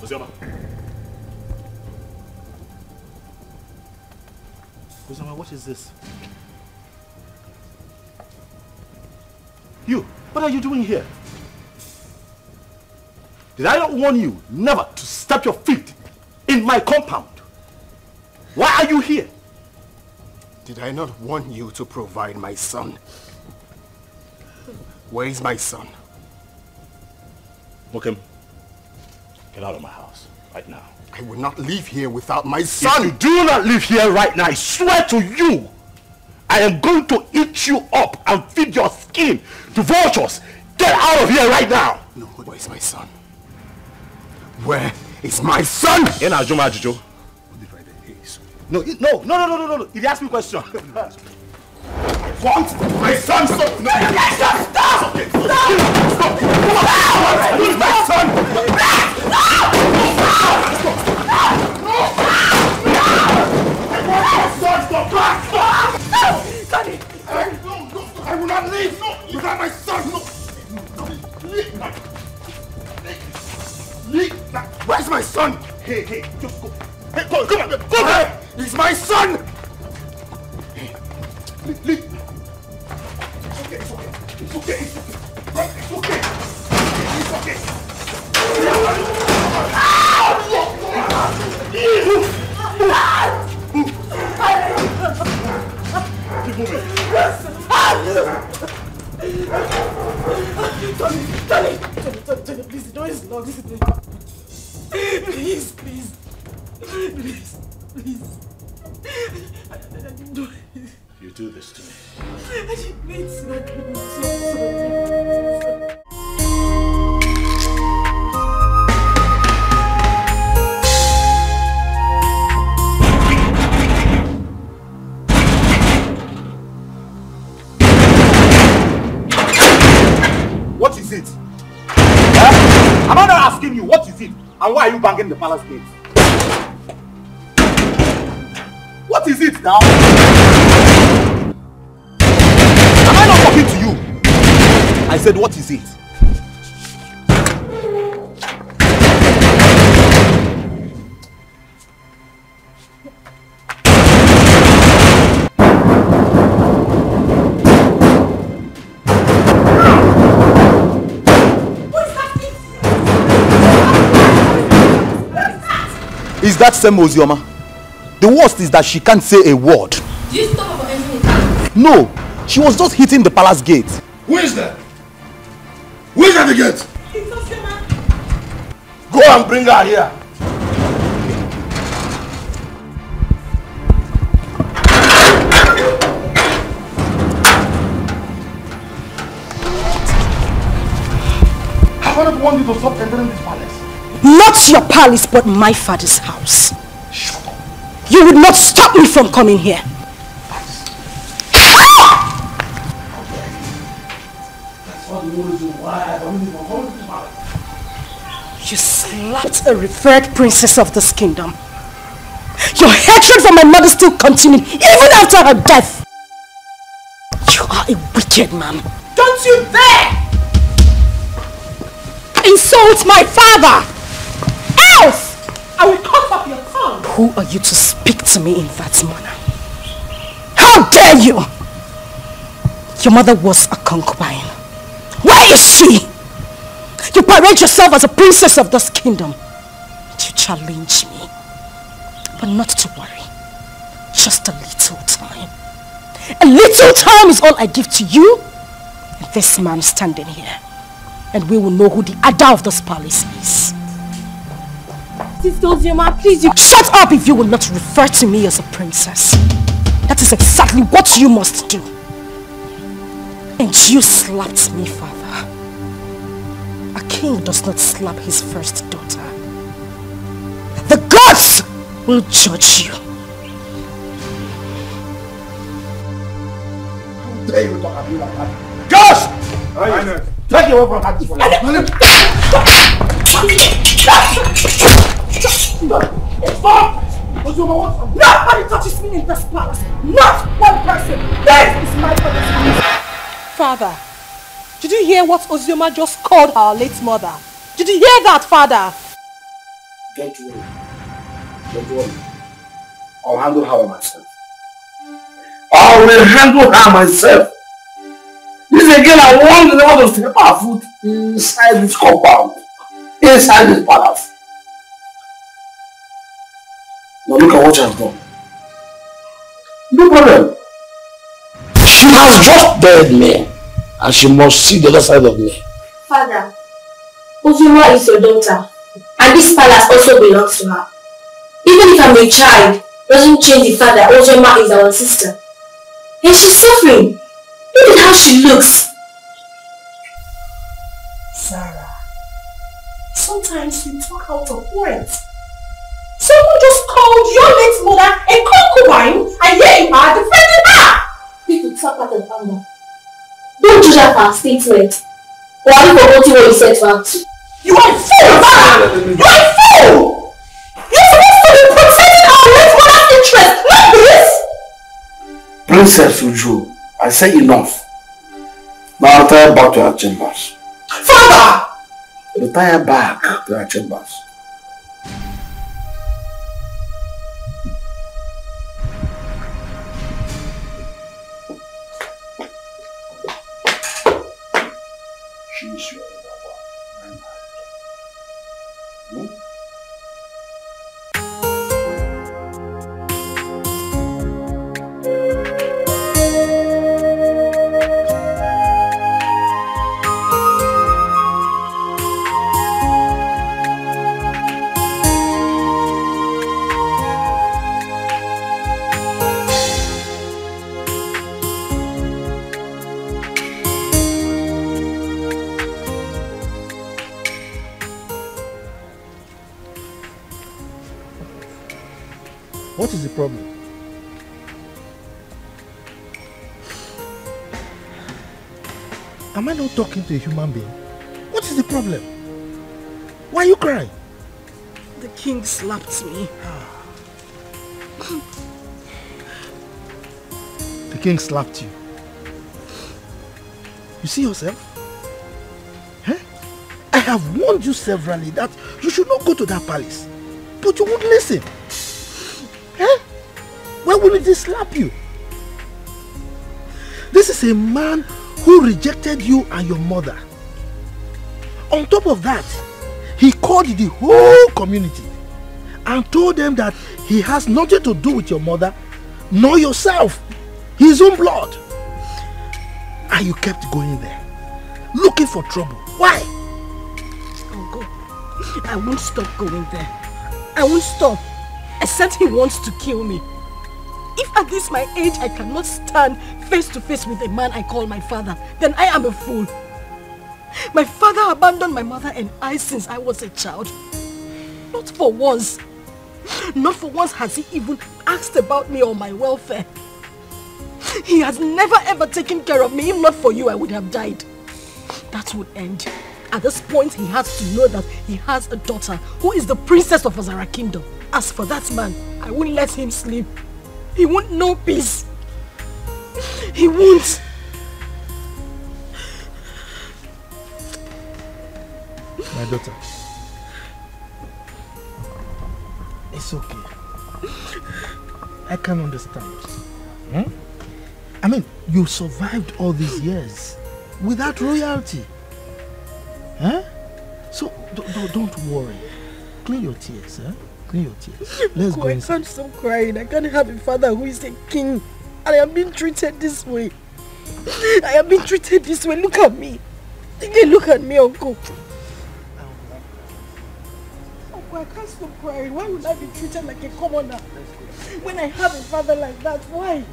Ozioma. Ozioma, what is this? You, what are you doing here? Did I not warn you never to step your feet in my compound? Why are you here? Did I not warn you to provide my son? Where is my son? Mokem, get out of my house right now. I will not leave here without my son! If you do not leave here right now, I swear to you, I am going to eat you up and feed your skin to vultures. Get out of here right now! No, where is my son? Where is my son? No, he asked me a question. What? My son! Stop! No! Stop! Okay. Stop! Where's my son? I will not leave without my son! Where's my son? Hey, just go. Hey, come on, go back! He's my son! Leave. It's okay. It's okay. Keep moving. Tony, please, the door is locked. Please. I didn't do it. You do this to me. I didn't mean to. I'm so sorry. What is it? Huh? Am I not asking you what is it? And why are you banging the palace gate? What is it now? Am I not talking to you? I said, what is it? Is that same Ozioma? The worst is that she can't say a word. Do you stop about anything? No, she was just hitting the palace gate. Who is that? Who is at the gate? It's Ozioma. Go and bring her here. Have I not warned you to stop entering this palace? Not your palace, but my father's house. Shut up. You would not stop me from coming here. That's all the reason why I don't even come to this palace. You slapped a revered princess of this kingdom. Your hatred for my mother still continued even after her death. You are a wicked man. Don't you dare insult my father! else I will cut off your tongue. Who are you to speak to me in that manner? How dare you! Your mother was a concubine. Where is she? You parade yourself as a princess of this kingdom. You challenge me. But not to worry. Just a little time. A little time is all I give to you and this man standing here. And we will know who the Ada of this palace is. Sister Ozioma, please, you... Shut up if you will not refer to me as a princess. That is exactly what you must do. And you slapped me, father. A king does not slap his first daughter. The gods will judge you. How dare you talk to me like that? Gosh! Leonard, take your away from that for Leonard! Stop! Nobody touches me in this palace. Not one person. This is my father's house. Father, did you hear what Ozioma just called our late mother? Did you hear that, Father? Don't worry. Don't worry. I'll handle her myself. I will handle her myself. This again, I want to know to step our foot inside this compound. Inside this palace. Now look at what she has done. No problem. She has just dared me. And she must see the other side of me. Father, Ozoma is your daughter. And this palace also belongs to her. Even if I'm a child, doesn't change the fact that Ozoma is our sister. And she's suffering. Look at how she looks. Sarah, sometimes you talk out of words. Someone just called your late mother a concubine, and here you are defending her! People talk out of anger. Don't judge her for her statement. Or have you forgotten what you said to her? You are a fool, Sarah! You are a fool! You're supposed to be protecting our late mother's interest, not this! Princess Uju, I say enough. Now retire back to our chambers. Father! Retire back to our chambers. She is your one. What is the problem? Am I not talking to a human being? What is the problem? Why are you crying? The king slapped me. The king slapped you. You see yourself? Huh? I have warned you severally that you should not go to that palace. But you won't listen. Huh? Why wouldn't he slap you? This is a man who rejected you and your mother. On top of that, he called the whole community and told them that he has nothing to do with your mother nor yourself, his own blood. And you kept going there, looking for trouble. Why? I'll go. I won't stop going there. I won't stop. Except he wants to kill me. If at this my age I cannot stand face to face with a man I call my father, then I am a fool. My father abandoned my mother and I since I was a child. Not for once. Not for once has he even asked about me or my welfare. He has never ever taken care of me. If not for you, I would have died. That would end. At this point, he has to know that he has a daughter who is the princess of Azara Kingdom. As for that man, I won't let him sleep. He won't know peace. He won't. My daughter. It's okay. I can understand. Hmm? I mean, you survived all these years without royalty. Huh? So, don't worry. Clean your tears, huh? Clean your tears. Let's go inside. I can't stop crying. I can't have a father who is a king. And I am being treated this way. I am being treated this way. Look at me. Again, look at me, Uncle. Uncle, I can't stop crying. Why would I be treated like a commoner? When I have a father like that, why?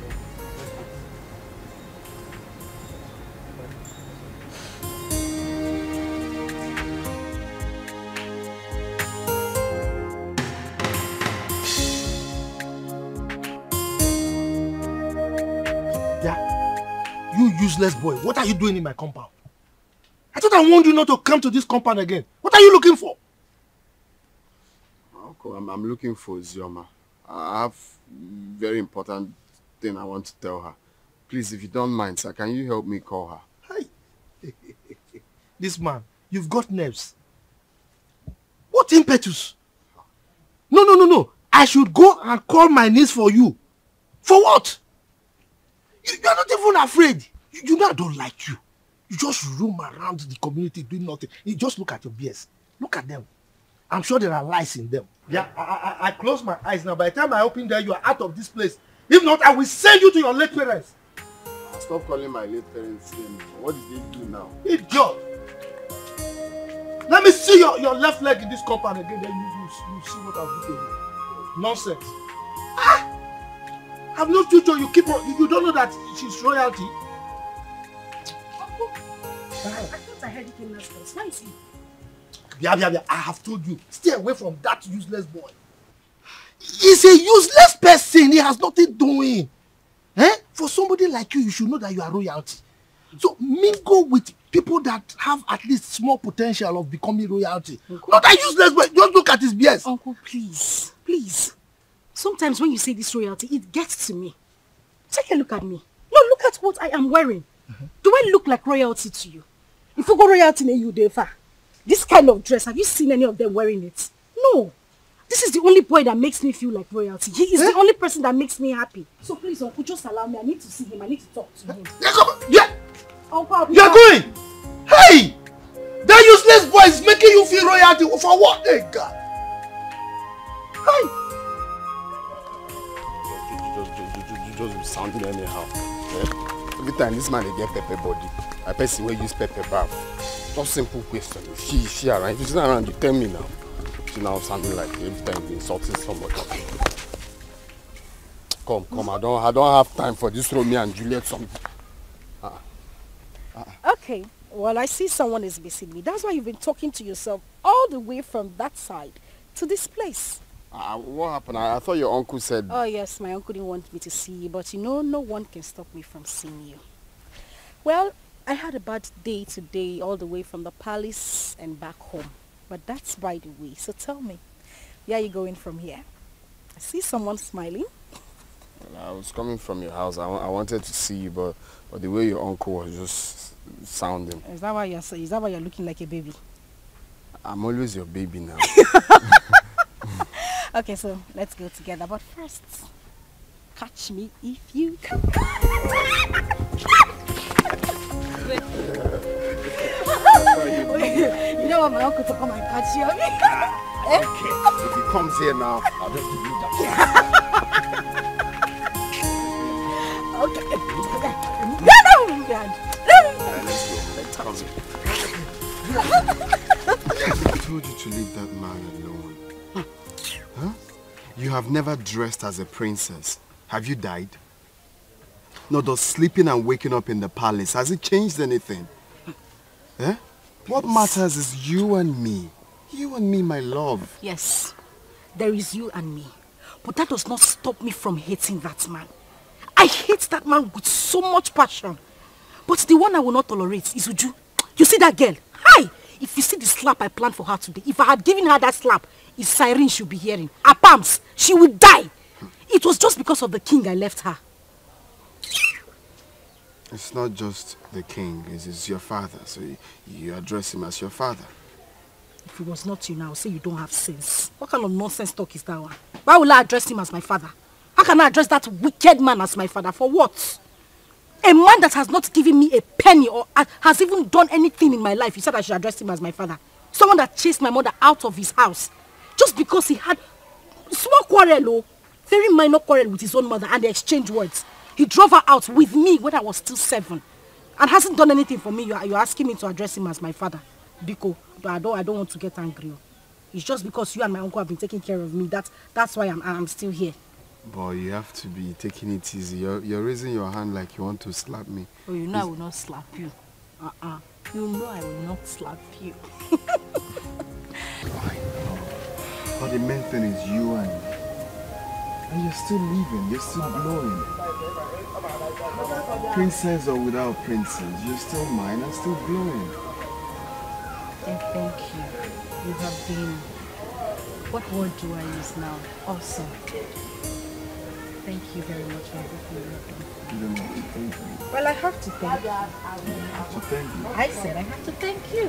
You useless boy, what are you doing in my compound? I thought I warned you not to come to this compound again. What are you looking for? Uncle, I'm looking for Zioma. I have very important thing I want to tell her. Please, if you don't mind, sir, can you help me call her? Hey. This man, you've got nerves. What impetus? No. I should go and call my niece for you. For what? You are not even afraid. You know I don't like you. You just roam around the community doing nothing. You just look at your beers. Look at them. I'm sure there are lies in them. Yeah, I close my eyes now. By the time I open there, you are out of this place. If not, I will send you to your late parents. Stop calling my late parents name. What did they do now? Idiot! Let me see your left leg in this compound again. Then you see what I'll do to you. Nonsense. Have no future. You don't know that she's royalty. I thought I heard it came last place. Where is he? Yeah. I have told you. Stay away from that useless boy. He's a useless person. He has nothing doing. For somebody like you should know that you are royalty. So mingle with people that have at least small potential of becoming royalty. Uncle. Not that useless boy. Just look at his BS. Uncle, please. Sometimes when you say this royalty, it gets to me. Take a look at me. No, look at what I am wearing. Do I look like royalty to you? If you go royalty in you, this kind of dress, have you seen any of them wearing it? No. This is the only boy that makes me feel like royalty. He is the only person that makes me happy. So please, Uncle, just allow me. I need to see him. I need to talk to him. Yeah. Uncle, you're going. Hey! That useless boy is making you feel royalty. For what? Hey, God. Hey! Just sounding anyhow. Every time this man get pepper body, I person will use pepper bath. Just simple question. She around. If she's not around, you tell me now. She now sounding like every time insulting somebody. Come. I don't have time for this Romeo and Juliet song. Okay. Well, I see someone is missing me. That's why you've been talking to yourself all the way from that side to this place. What happened? I thought your uncle said... Oh yes, my uncle didn't want me to see you, but you know, no one can stop me from seeing you. Well, I had a bad day today, all the way from the palace and back home. But that's by the way. So tell me, where are you going from here? I see someone smiling. Well, I was coming from your house. I wanted to see you, but the way your uncle was just sounding. Is that why you're looking like a baby? I'm always your baby now. Okay, so let's go together. But first, catch me if you can. You know what, my uncle to come and catch you. Okay. If he comes here now, I'll just give you that. Okay. I told you to leave that man alone. Huh? You have never dressed as a princess. Have you died? No, does sleeping and waking up in the palace, has it changed anything? Eh? What matters is you and me. You and me, my love. Yes, there is you and me. But that does not stop me from hating that man. I hate that man with so much passion. But the one I will not tolerate is Uju. You see that girl? Hi! If you see the slap I planned for her today, if I had given her that slap, it's siren she'll be hearing. Her palms, she would die. It was just because of the king I left her. It's not just the king, it's your father, so you address him as your father. If it was not you now, say you don't have sense. What kind of nonsense talk is that one? Why will I address him as my father? How can I address that wicked man as my father? For what? A man that has not given me a penny or has even done anything in my life, you said I should address him as my father. Someone that chased my mother out of his house just because he had small quarrel, very minor quarrel with his own mother, and they exchanged words. He drove her out with me when I was still 7 and hasn't done anything for me. You're asking me to address him as my father. Biko, I don't want to get angry. It's just because you and my uncle have been taking care of me. That's why I'm still here. Boy, you have to be taking it easy. You're raising your hand like you want to slap me. Oh, you know I will not slap you. You know I will not slap you. I know. But the main thing is you and me. And you're still living, you're still glowing. Princess or without princess, you're still mine and still glowing. And thank you. You have been, what word do I use now? Awesome. Thank you very much for everything you've done. You don't have to thank me. Well, I have to thank you. You have to thank you. I said I have to thank you.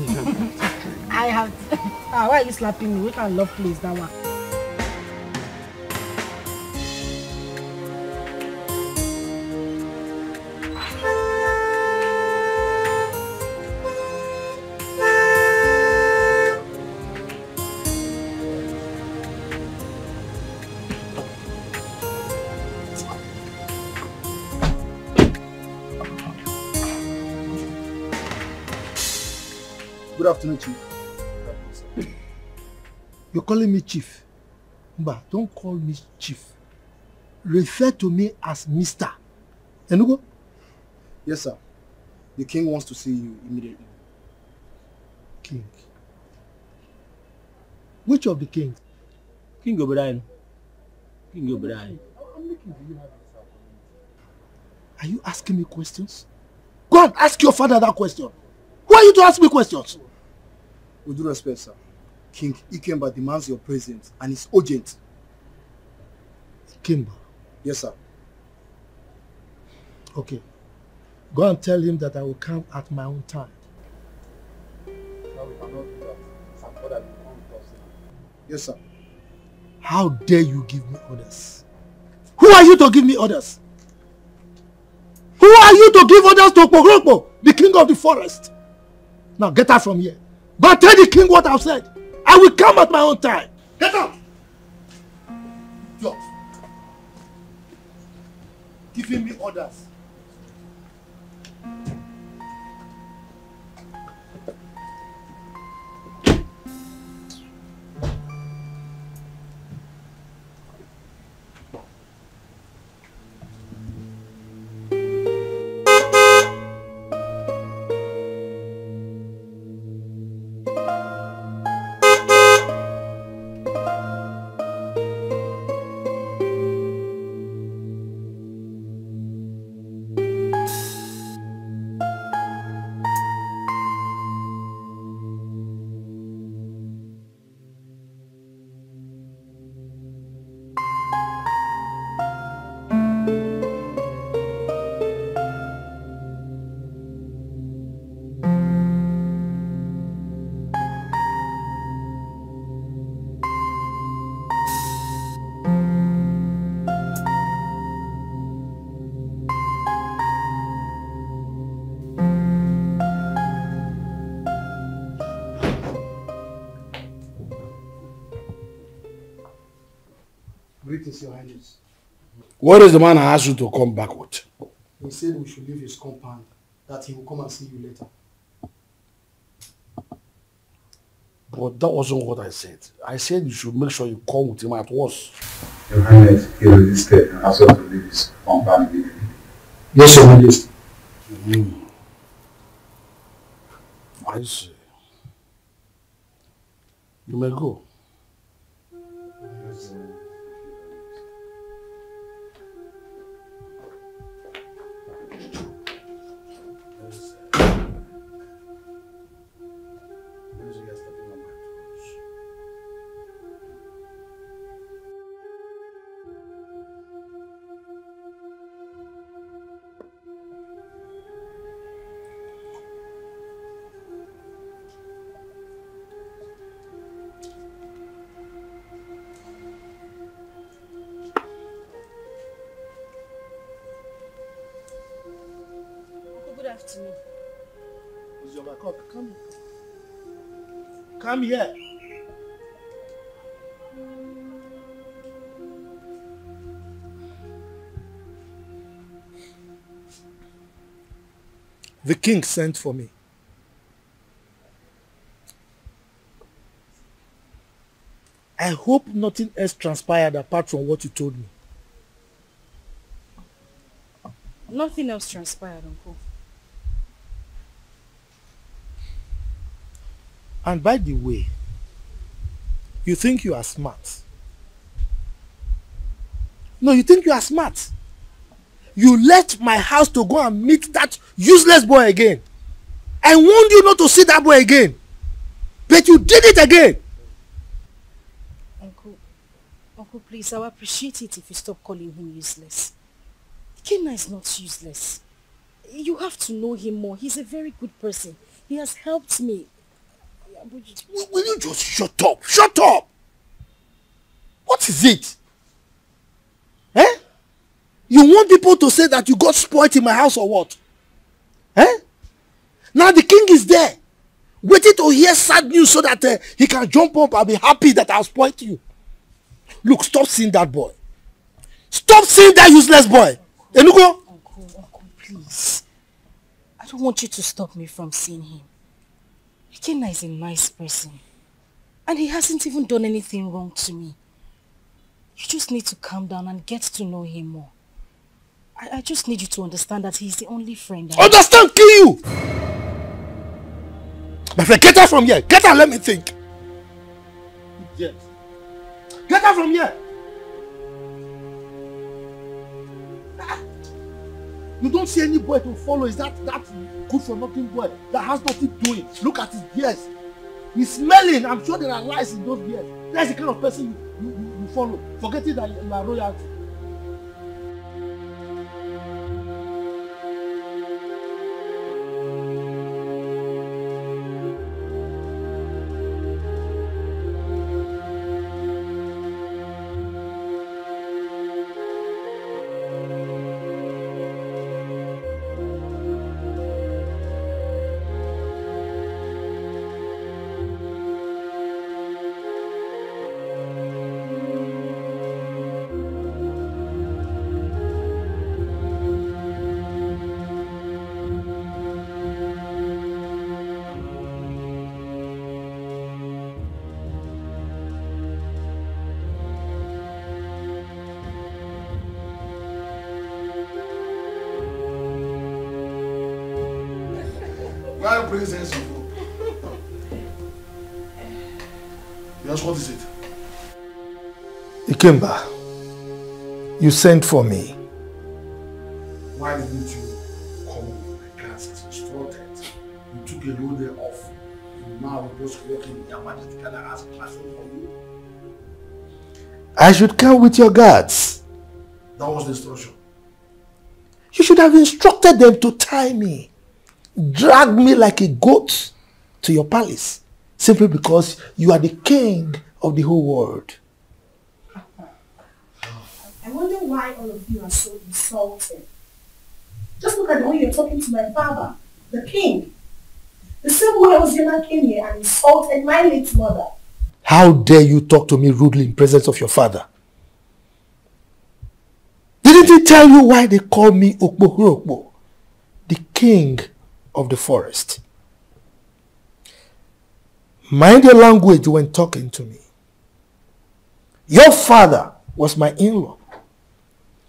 You don't have to thank me. I have to. Why are you slapping me? We can't love please that one. Good afternoon, Chief. You're calling me Chief. But don't call me Chief. Refer to me as Mr. Enugo? Yes, sir. The king wants to see you immediately. King? Which of the kings? King O'Brien. King O'Brien. Are you asking me questions? Go and ask your father that question. Who are you to ask me questions? With due respect, sir. King Ikemba demands your presence and it's urgent. Ikemba? Yes, sir. Okay. Go and tell him that I will come at my own time. Yes, sir. How dare you give me orders? Who are you to give me orders? Who are you to give orders to Pogrokpo, the king of the forest? Now get out from here. Go and tell the king what I've said. I will come at my own time. Get out! Yo. Giving me orders. Greetings, Your Highness. What is the man I asked you to come back with? He said we should leave his compound, that he will come and see you later. But that wasn't what I said. I said you should make sure you come with him at once. Your Highness, he resisted and asked us to leave his compound immediately. Yes, Your Majesty. I see. You may go. Come here. The king sent for me. I hope nothing else transpired apart from what you told me. Nothing else transpired, Uncle. And by the way, you think you are smart. No, you think you are smart. You left my house to go and meet that useless boy again. I warned you not to see that boy again. But you did it again. Uncle, please, I would appreciate it if you stop calling him useless. Kenna is not useless. You have to know him more. He's a very good person. He has helped me. Will you just shut up? Shut up! What is it? Eh? You want people to say that you got spoiled in my house or what? Eh? Now the king is there, waiting to hear sad news so that he can jump up and be happy that I spoiled you. Look, stop seeing that boy. Stop seeing that useless boy. Enugo? Uncle, please. I don't want you to stop me from seeing him. Ikenna is a nice person. And he hasn't even done anything wrong to me. You just need to calm down and get to know him more. I just need you to understand that he's the only friend I have. Understand, kill you! My friend, get out from here. Get out, let me think. Yes. Get out from here. You don't see any boy to follow. Is that good for nothing boy that has nothing doing? Look at his beards. He's smelling. I'm sure there are lies in those beards. That's the kind of person you follow, forgetting that you are royalty. Yes, what is it? Ikemba, you sent for me. Why didn't you come with my class as instructed? You took a whole day off. You now are just working in your majesty and I ask classroom for you. I should come with your guards. That was the instruction. You should have instructed them to tie me, drag me like a goat to your palace, simply because you are the king of the whole world. I wonder why all of you are so insulted. Just look at the way you're talking to my father, the king. The same way Ozioma came here and insulted my late mother. How dare you talk to me rudely in presence of your father? Didn't he tell you why they call me Okpohurokpo, the king of the forest? Mind your language when talking to me. Your father was my in-law.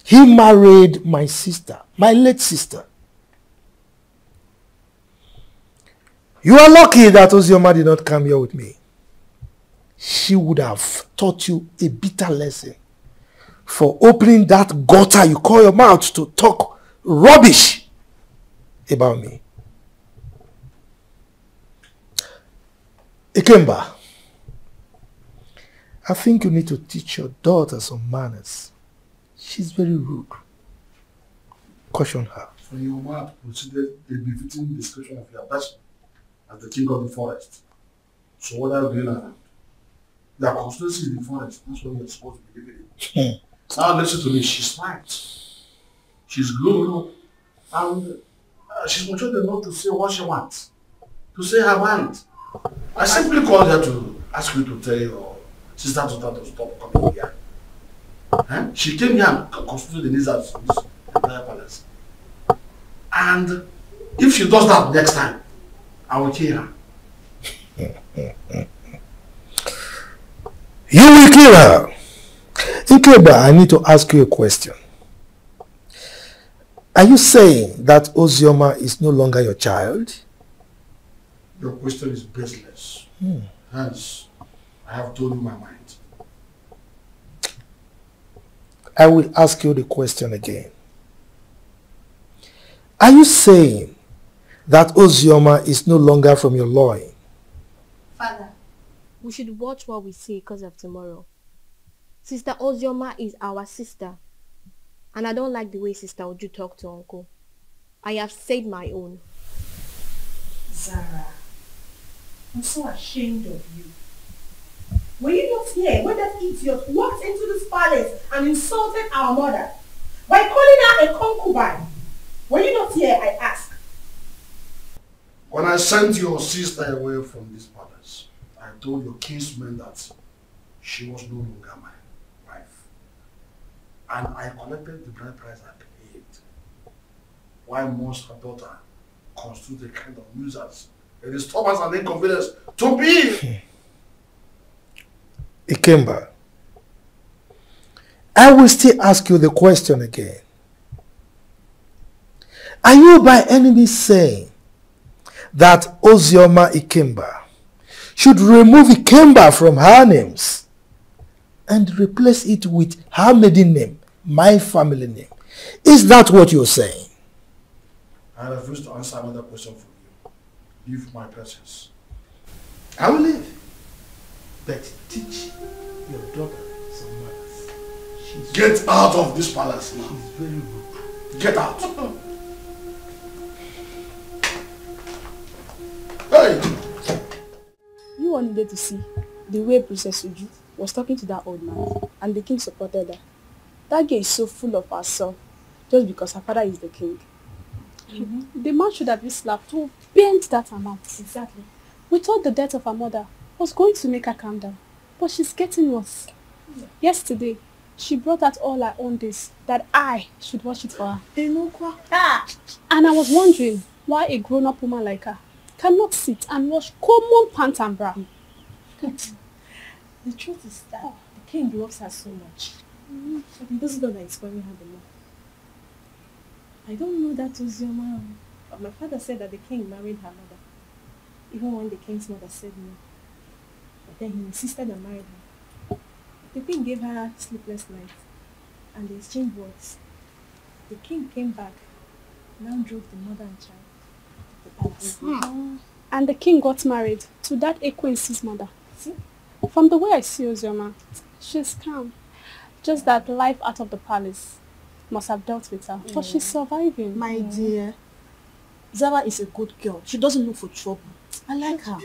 He married my sister, my late sister. You are lucky that Ozioma did not come here with me. She would have taught you a bitter lesson for opening that gutter you call your mouth to talk rubbish about me. Ikemba, I think you need to teach your daughter some manners. She's very rude. Caution her. So your mouth considered a befitting description of your person as the king of the forest. So what are you doing around? Your constituency is the forest. That's what you're supposed to be living in. Now listen to me. She's smart. She's grown up. And she's mature enough to say what she wants. To say her mind. I simply called her to ask you to tell your sister to stop coming here. Huh? She came here and constituted the needs of this entire palace. And if she does that next time, I will kill her. You will kill her. Ikemba, I need to ask you a question. Are you saying that Ozioma is no longer your child? Your question is baseless. Hence, I have told you my mind. I will ask you the question again. Are you saying that Ozioma is no longer from your loin? Father, we should watch what we say because of tomorrow. Sister Ozioma is our sister. And I don't like the way Sister Oju talk to Uncle. I have said my own. Zara, I'm so ashamed of you. Were you not here when that idiot walked into this palace and insulted our mother by calling her a concubine? Were you not here, I ask? When I sent your sister away from this palace, I told your kinsman that she was no longer my wife. And I collected the bride price I paid. Why must her daughter constitute a kind of nuisance a disturbance and inconvenience to me. Ikemba, I will still ask you the question again. Are you by any means saying that Ozioma Ikemba should remove Ikemba from her names and replace it with her maiden name, my family name? Is that what you're saying? I refuse to answer another question from you. Leave my presence. I will leave. But teach your daughter some manners. Get out of this palace now. She's very rude. Get out. Hey! You all needed to see the way Princess Uju was talking to that old man, and the king supported her. That girl is so full of herself just because her father is the king. The man should have been slapped to bend that amount. Exactly. We thought the death of her mother was going to make her calm down, but she's getting worse. Yesterday, she brought out all her own days that I should wash it for her. And I was wondering why a grown-up woman like her cannot sit and wash common pant and bra. The truth is that the king loves her so much. But he doesn't know that he's spoiling her the more. I don't know that Ozioma, but my father said that the king married her mother, even when the king's mother said no. But then he insisted and married her. The king gave her sleepless nights, and they exchanged words. The king came back, now drove the mother and child to the palace. And the king got married to that Ekwensi's mother. See? From the way I see Ozioma, she's calm. Just that life out of the palace must have dealt with her. But she's surviving. My dear, Zara is a good girl. She doesn't look for trouble. I like her.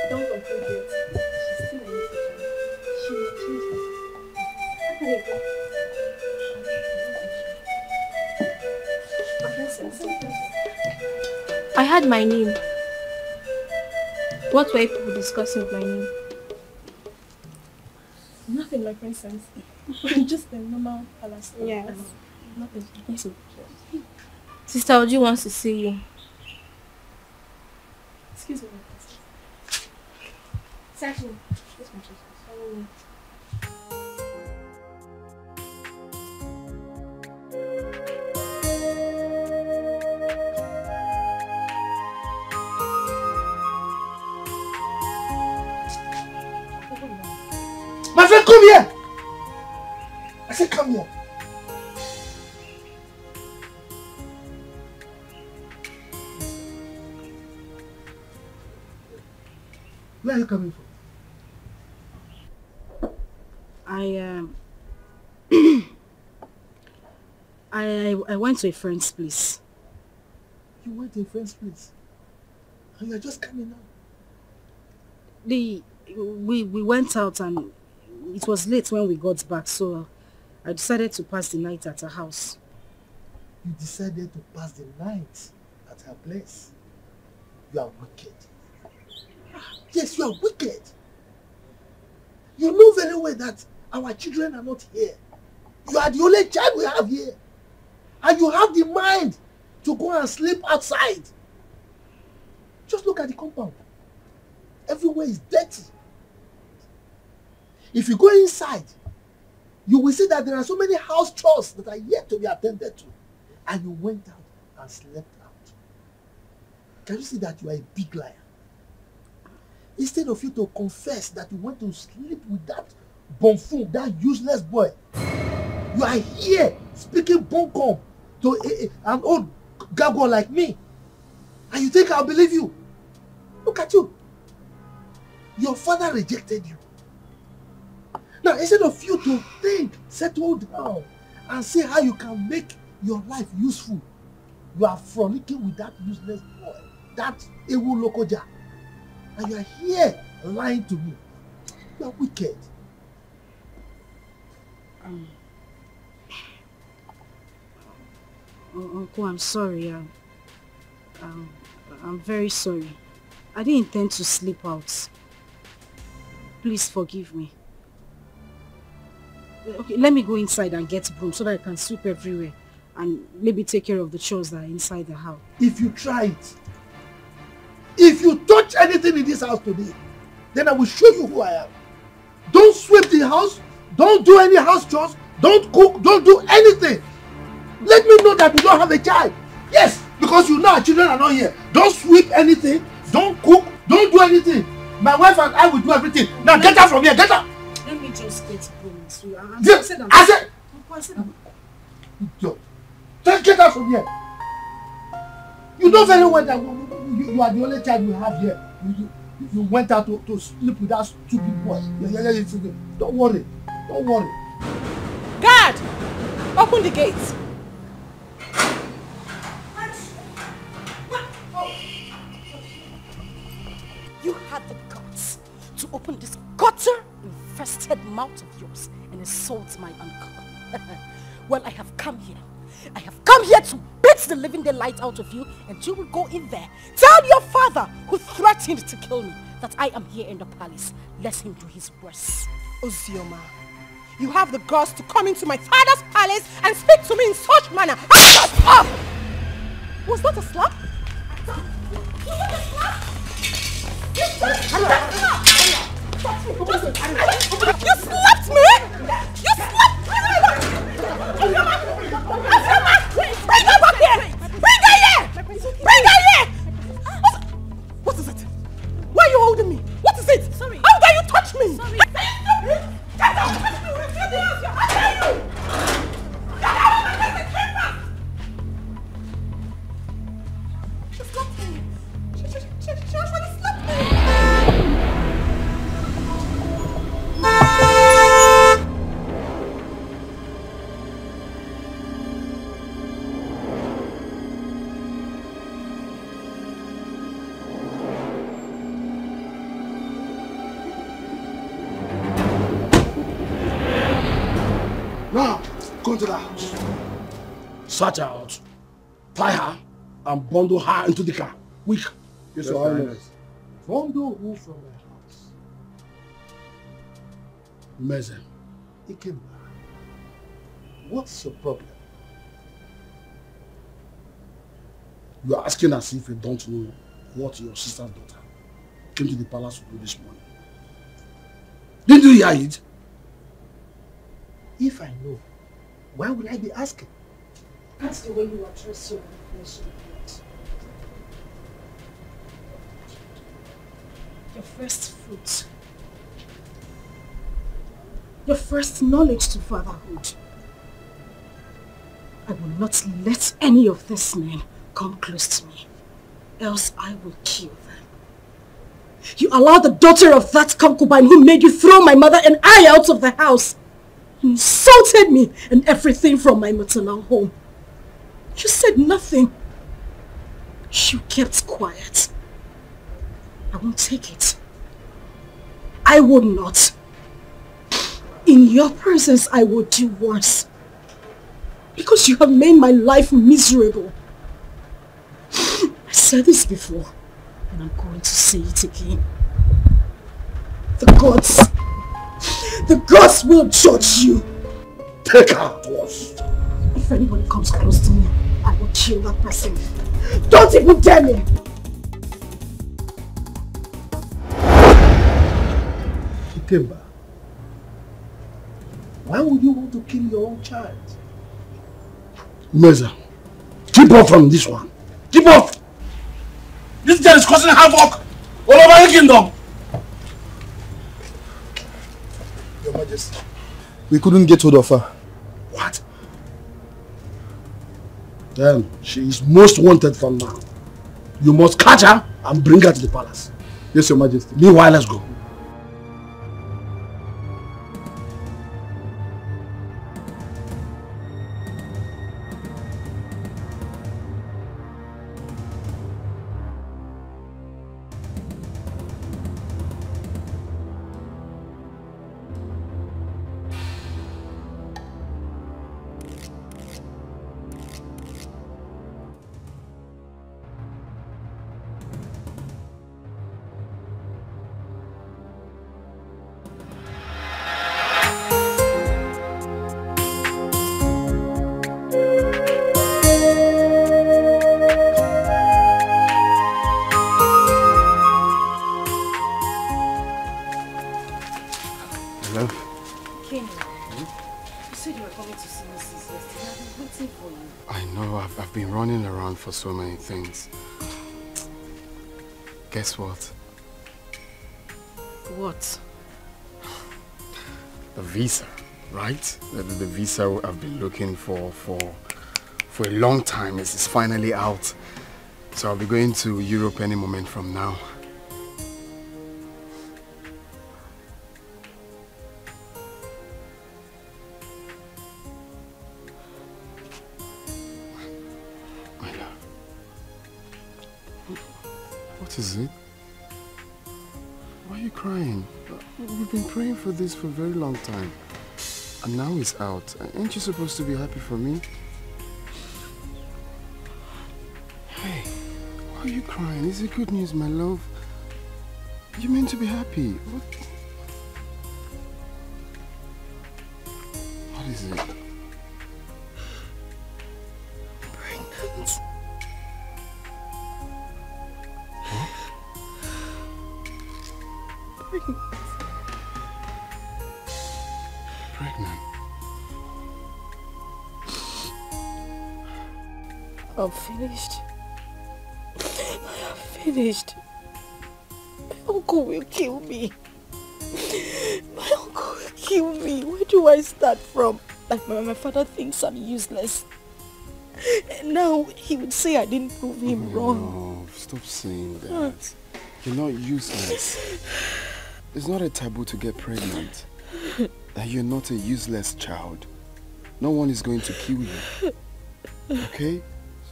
Don't complain yet. She's still a little child. She will change her. I had my name. What were people discussing with my name? Nothing, my princess. Just a normal palace. Yes. Nothing. Yes. Sister Oji wants to see you. Excuse me, my princess. Exactly. Yes, my princess. My friend, come here! I said come here. Where are you coming from? I went to a friend's place. You went to a friend's place? And you're just coming now? We went out and it was late when we got back, so I decided to pass the night at her house. You decided to pass the night at her place? You are wicked. Yes, you are wicked. You know very well that our children are not here. You are the only child we have here. And you have the mind to go and sleep outside. Just look at the compound. Everywhere is dirty. If you go inside, you will see that there are so many house chores that are yet to be attended to. And you went out and slept out. Can you see that you are a big liar? Instead of you to confess that you went to sleep with that buffoon, that useless boy, you are here speaking bunkum to an old gargoyle like me. And you think I'll believe you? Look at you. Your father rejected you. Now, instead of you to think, settle down, and see how you can make your life useful, you are frolicking with that useless boy, that Ewu Lokoja. And you are here lying to me. You are wicked. Uncle, I'm sorry. I'm very sorry. I didn't intend to sleep out. Please forgive me. Okay, let me go inside and get broom so that I can sweep everywhere and maybe take care of the chores that are inside the house. If you try it, If you touch anything in this house today, then I will show you who I am. Don't sweep the house. Don't do any house chores. Don't cook. Don't do anything. Let me know that you don't have a child. Yes, because you know our children are not here. Don't sweep anything. Don't cook. Don't do anything. My wife and I will do everything. Now get out from here. Get out. Let me just get going. So I said. Get out from here. You know very well that you are the only child we have here. You went out to sleep with that stupid boy. Don't worry. Don't worry. Guard! Open the gate. You had the guts to open this gutter-infested mouth of yours and insult my uncle. Well, I have come here. I have come here to beat the living daylight out of you, and you will go in there. Tell your father, who threatened to kill me, that I am here in the palace. Let him do his worst. Ozioma, you have the guts to come into my father's palace and speak to me in such manner. Ah! Was that a slap? Was that a slap? You slapped me! You slapped me! You slapped me! Bring her back here! Bring her here! Bring her here! What is it? Why are you holding me? What is it? Sorry. How dare you touch me? Sorry. Get out! How dare you? Get out of my paper! She slapped me. She actually slapped me. Now, go into the house. Search her out. Tie her and bundle her into the car. Quick. Yes, Your Highness. Bundle who from the house? Meze. Ikemba, what's your problem? You are asking as if you don't know what your sister's daughter came to the palace to do this morning. Didn't you hear it? If I know, why would I be asking? That's the way you address your flesh and blood. Your first fruit. Your first knowledge to fatherhood. I will not let any of these men come close to me, else I will kill them. You allowed the daughter of that concubine who made you throw my mother and I out of the house. You insulted me and everything from my maternal home. You said nothing. You kept quiet. I won't take it. I would not. In your presence, I would do worse. Because you have made my life miserable. I said this before, and I'm going to say it again. The gods will judge you. Take her to us. If anybody comes close to me, I will kill that person. Don't even dare me! Ikemba, why would you want to kill your own child? Meza, keep off from this one. Keep off! This girl is causing havoc all over the kingdom. Your Majesty, we couldn't get hold of her. What? Then she is most wanted from now. You must catch her and bring her to the palace. Yes, Your Majesty. Meanwhile, let's go. account for so many things. Guess what? What? The visa, right? The visa I've been looking for a long time is finally out. So I'll be going to Europe any moment from now. My love. What is it? Why are you crying? We've been praying for this for a very long time. And now it's out. Aren't you supposed to be happy for me? Hey, why are you crying? Is it good news, my love? You meant to be happy. What is it? Pregnant. Huh? Pregnant. I'm finished. I am finished. My uncle will kill me. My uncle will kill me. Where do I start from? Like my father thinks I'm useless. And now he would say I didn't prove him wrong. No, stop saying that. You're not useless. It's not a taboo to get pregnant. That you're not a useless child. No one is going to kill you. Okay?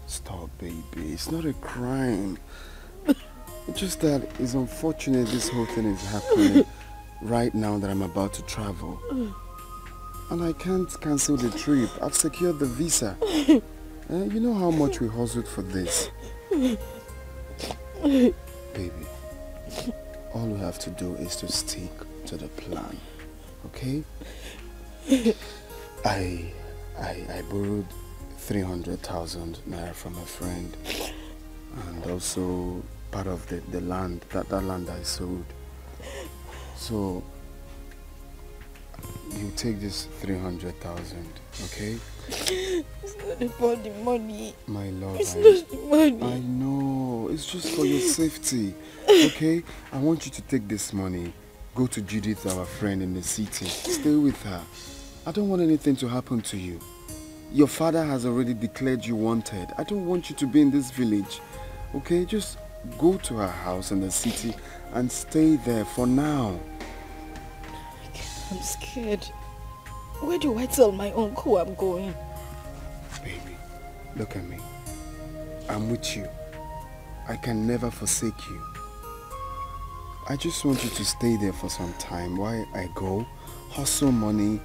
Stop, baby. It's not a crime. It's just that it's unfortunate this whole thing is happening right now that I'm about to travel. And I can't cancel the trip. I've secured the visa. You know how much we hustled for this. Baby, all we have to do is to stick to the plan. Okay? I borrowed 300,000 naira from a friend, and also part of the land, that land I sold. So you take this 300,000, okay? It's not about the money. My love, it's not the money. I know, it's just for your safety, okay? I want you to take this money, go to Judith, our friend in the city, stay with her. I don't want anything to happen to you. Your father has already declared you wanted. I don't want you to be in this village. Okay, just go to her house in the city and stay there for now. I'm scared. Where do I tell my uncle I'm going? Baby, look at me. I'm with you. I can never forsake you. I just want you to stay there for some time while I go, hustle money,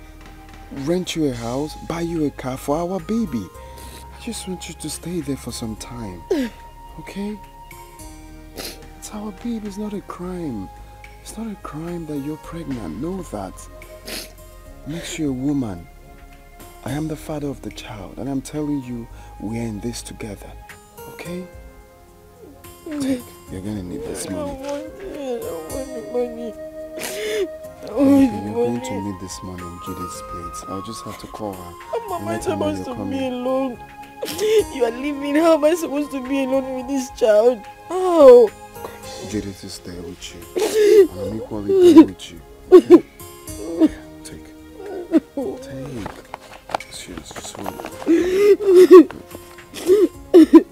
rent you a house, buy you a car for our baby. I just want you to stay there for some time. Okay? It's our baby, it's not a crime. It's not a crime that you're pregnant. Know that. Makes you a woman. I am the father of the child, and I'm telling you, we are in this together. Okay? Take. You're gonna need this money. I don't want the money. Baby, you're going to need this money in Judith's place. I'll just have to call her. How am I supposed to be alone? You are leaving. How am I supposed to be alone with this child? How? Judith is there with you. And I'm equally there with you. Okay? Take. It's yours. Just hold it. Take.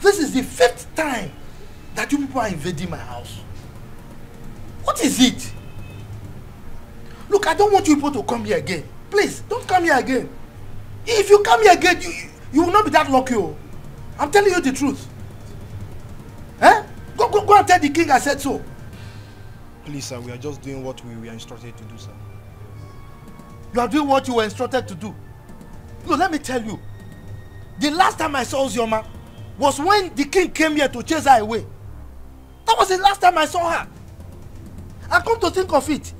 This is the 5th time that you people are invading my house. What is it? Look, I don't want you people to come here again. Please, don't come here again. If you come here again, you will not be that lucky. Oh. I'm telling you the truth. Eh? Go and tell the king I said so. Please, sir, we are just doing what we were instructed to do, sir. You are doing what you were instructed to do. No, let me tell you. The last time I saw Ozioma was when the king came here to chase her away. That was the last time I saw her. And come to think of it,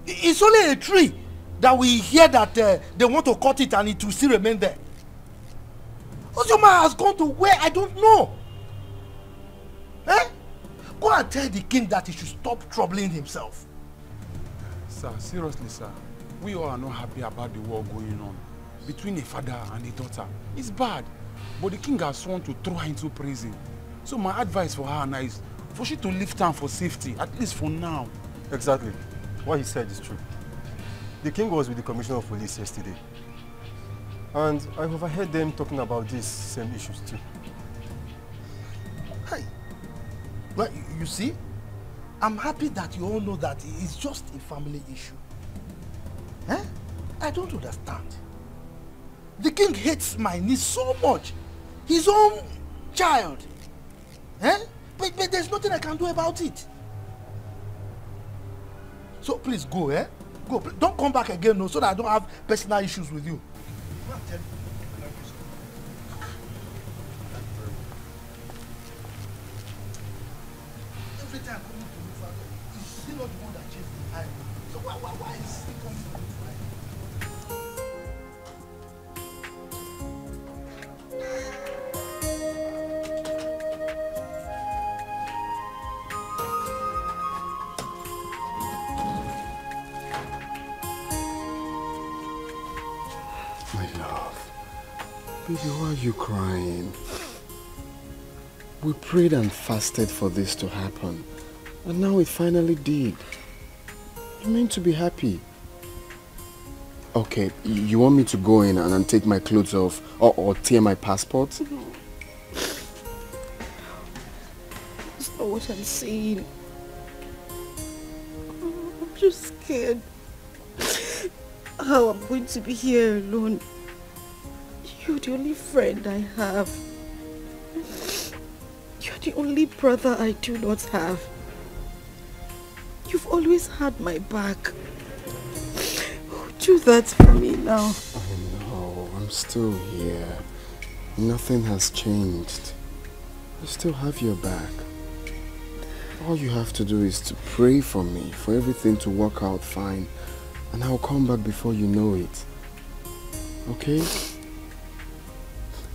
it's only a tree that we hear that they want to cut it and it will still remain there. Ozoma has gone to where I don't know. Eh? Go and tell the king that he should stop troubling himself. Sir, seriously, sir. We all are not happy about the war going on between a father and a daughter. It's bad. But the king has sworn to throw her into prison. So my advice for her now is for she to leave town for safety, at least for now. Exactly. What he said is true. The king was with the commissioner of police yesterday. And I overheard them talking about these same issues too. Hey, well, you see, I'm happy that you all know that it's just a family issue. Eh? I don't understand. The king hates my niece so much. His own child. Eh? But there's nothing I can do about it. So please go, eh? Go. Don't come back again, no, so that I don't have personal issues with you. Every time coming to me, Father, is still not the one that chased behind me. So why is he coming to me? Baby, why are you crying? We prayed and fasted for this to happen. And now it finally did. You're meant to be happy. Okay, you want me to go in and take my clothes off or tear my passport? No. That's not what I'm saying. I'm just scared. How I'm going to be here alone. You're the only friend I have. You're the only brother I do not have. You've always had my back. Do that for me now. I know, I'm still here. Nothing has changed. I still have your back. All you have to do is to pray for me, for everything to work out fine, and I'll come back before you know it. Okay?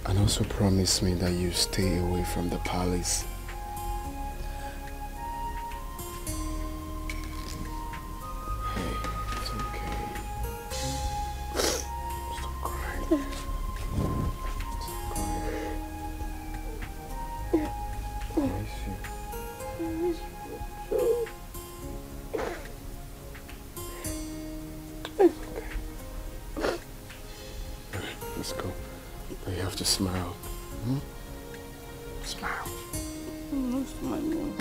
And also promise me that you stay away from the palace. Hey, it's okay. Stop crying. Stop crying. I miss you. Okay. Alright, let's go. You have to smile. Hmm? Smile. I'm not smiling.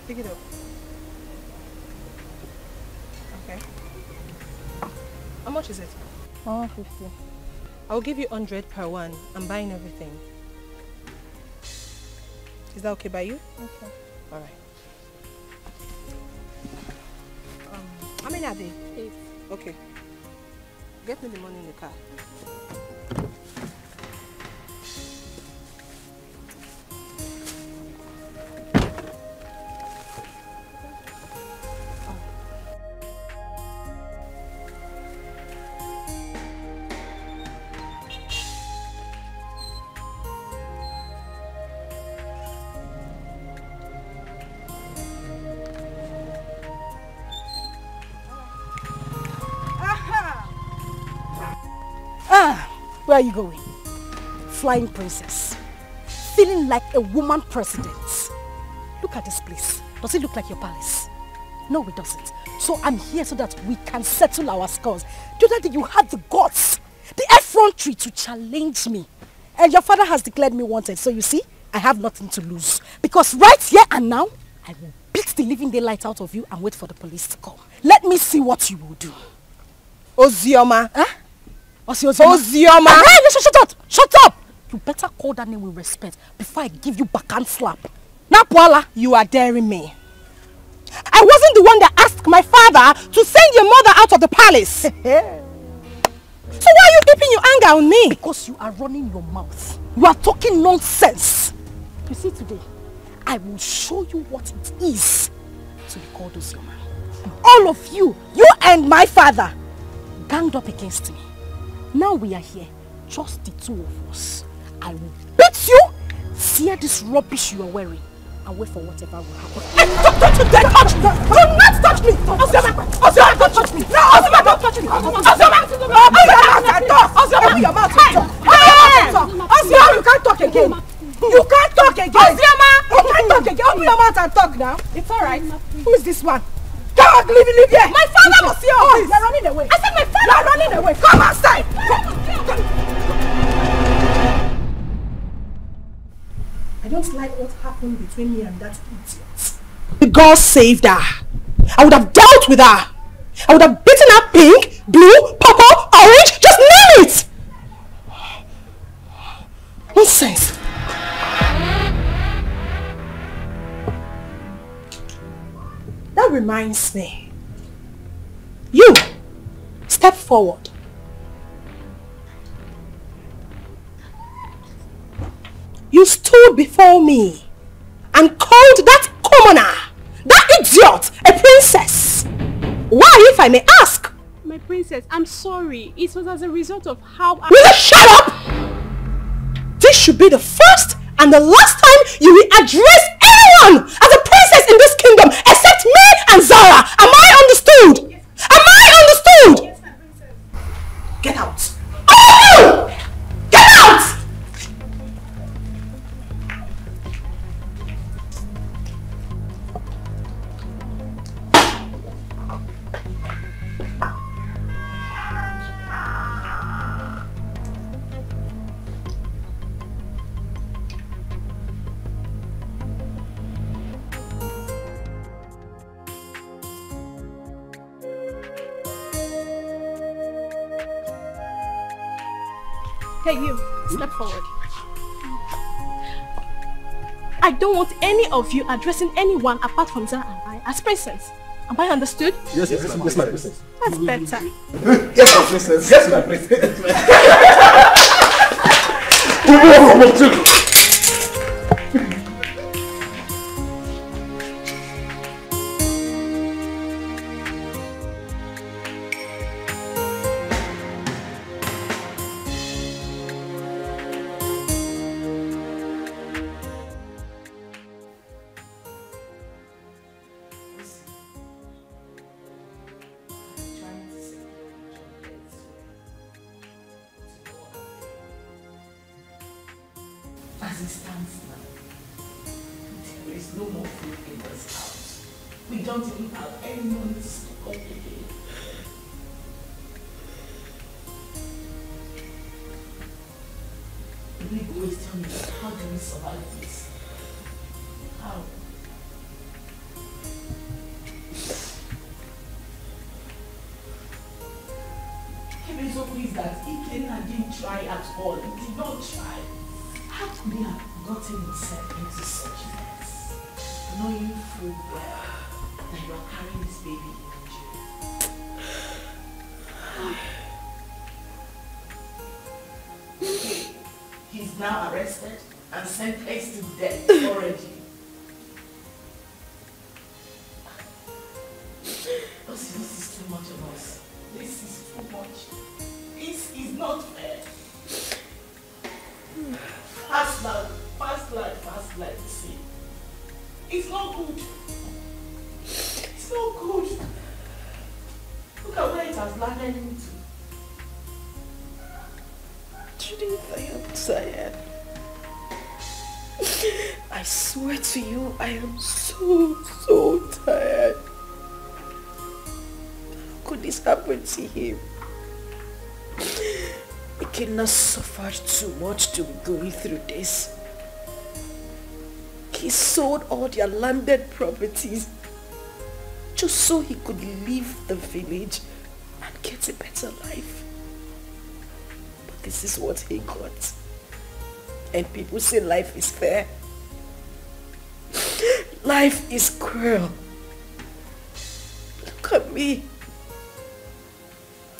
Pick it up. Okay. How much is it? 150. I'll give you 100 per one. I'm buying everything. Is that okay by you? Okay. Alright. How many are they? 8. Okay. Get me the money in the car. Where are you going? Flying princess. Feeling like a woman president. Look at this place. Does it look like your palace? No, it doesn't. So I'm here so that we can settle our scores. The other day you had the guts, the effrontery to challenge me. And your father has declared me wanted. So you see, I have nothing to lose. Because right here and now, I will beat the living daylight out of you and wait for the police to come. Let me see what you will do. Ozioma. Huh? Ozioma. Hey, shut up! Shut up! You better call that name with respect before I give you backhand slap. Now, Paula, you are daring me. I wasn't the one that asked my father to send your mother out of the palace. So why are you keeping your anger on me? Because you are running your mouth. You are talking nonsense. You see today, I will show you what it is to be called Ozioma. All of you and my father, ganged up against me. Now we are here, just the two of us. I will beat you, tear this rubbish you are wearing, and wait for whatever will happen. Don't you dare touch me! Do not touch me! Ozioma, don't touch me! No, Ozioma, don't touch me! Ozioma, open your mouth and talk! Ozioma, you can't talk again! You can't talk again! Ozioma! You can't talk again! Open your mouth and talk now! It's alright. Who is this one? Come on, leave here! My father was here! Oh, you're running away! I said my father! You're running away! Come outside! I don't like what happened between me and that idiot. God saved her. I would have dealt with her. I would have beaten her pink, blue, purple, orange, just name it! Nonsense. That reminds me. You, step forward. You stood before me and called that commoner, that idiot, a princess. Why, if I may ask? My princess, I'm sorry. It was as a result of how I... Will you shut up? This should be the first and the last time you will address anyone as a princess in this kingdom except me and Zara. Am I understood? Yes, am I understood? Yes, my princess. Get out. Oh! Get out! Hey, you, step forward. I don't want any of you addressing anyone apart from Zara and I as princess. Am I understood? Yes, my princess. That's better. Yes, my princess. Yes, my princess. As it stands now, there is no more food in this house. We don't even have any money to stock up again. The big question is, how do we survive this? How? The result is that Ikenna didn't try at all. He did not try. How could he have gotten himself into such a mess, knowing full well that you are carrying this baby in jail? He's now arrested and sentenced to death already. This is too much of us. This is too much. This is not fair. Fast life, see. It's not good. It's not good. Look at where it has landed into. Judith, I am tired. I swear to you, I am so tired. How could this happen to him? Ikenna suffered too much to be going through this. he sold all their landed properties just so he could leave the village and get a better life. But this is what he got. And people say life is fair. Life is cruel. Look at me.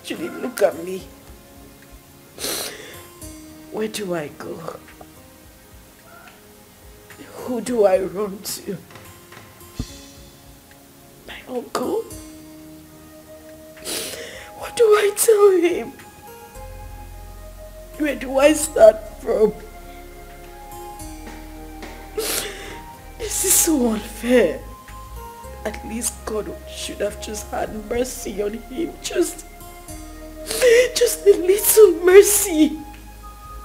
Julie, look at me. Where do I go? Who do I run to? My uncle? What do I tell him? Where do I start from? This is so unfair. At least God should have just had mercy on him. Just a little mercy.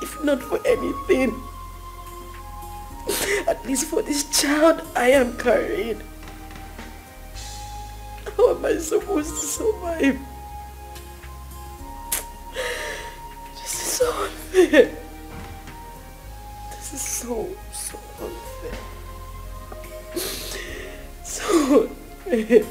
If not for anything. At least for this child I am carrying. How am I supposed to survive? This is so unfair. This is so unfair. So unfair.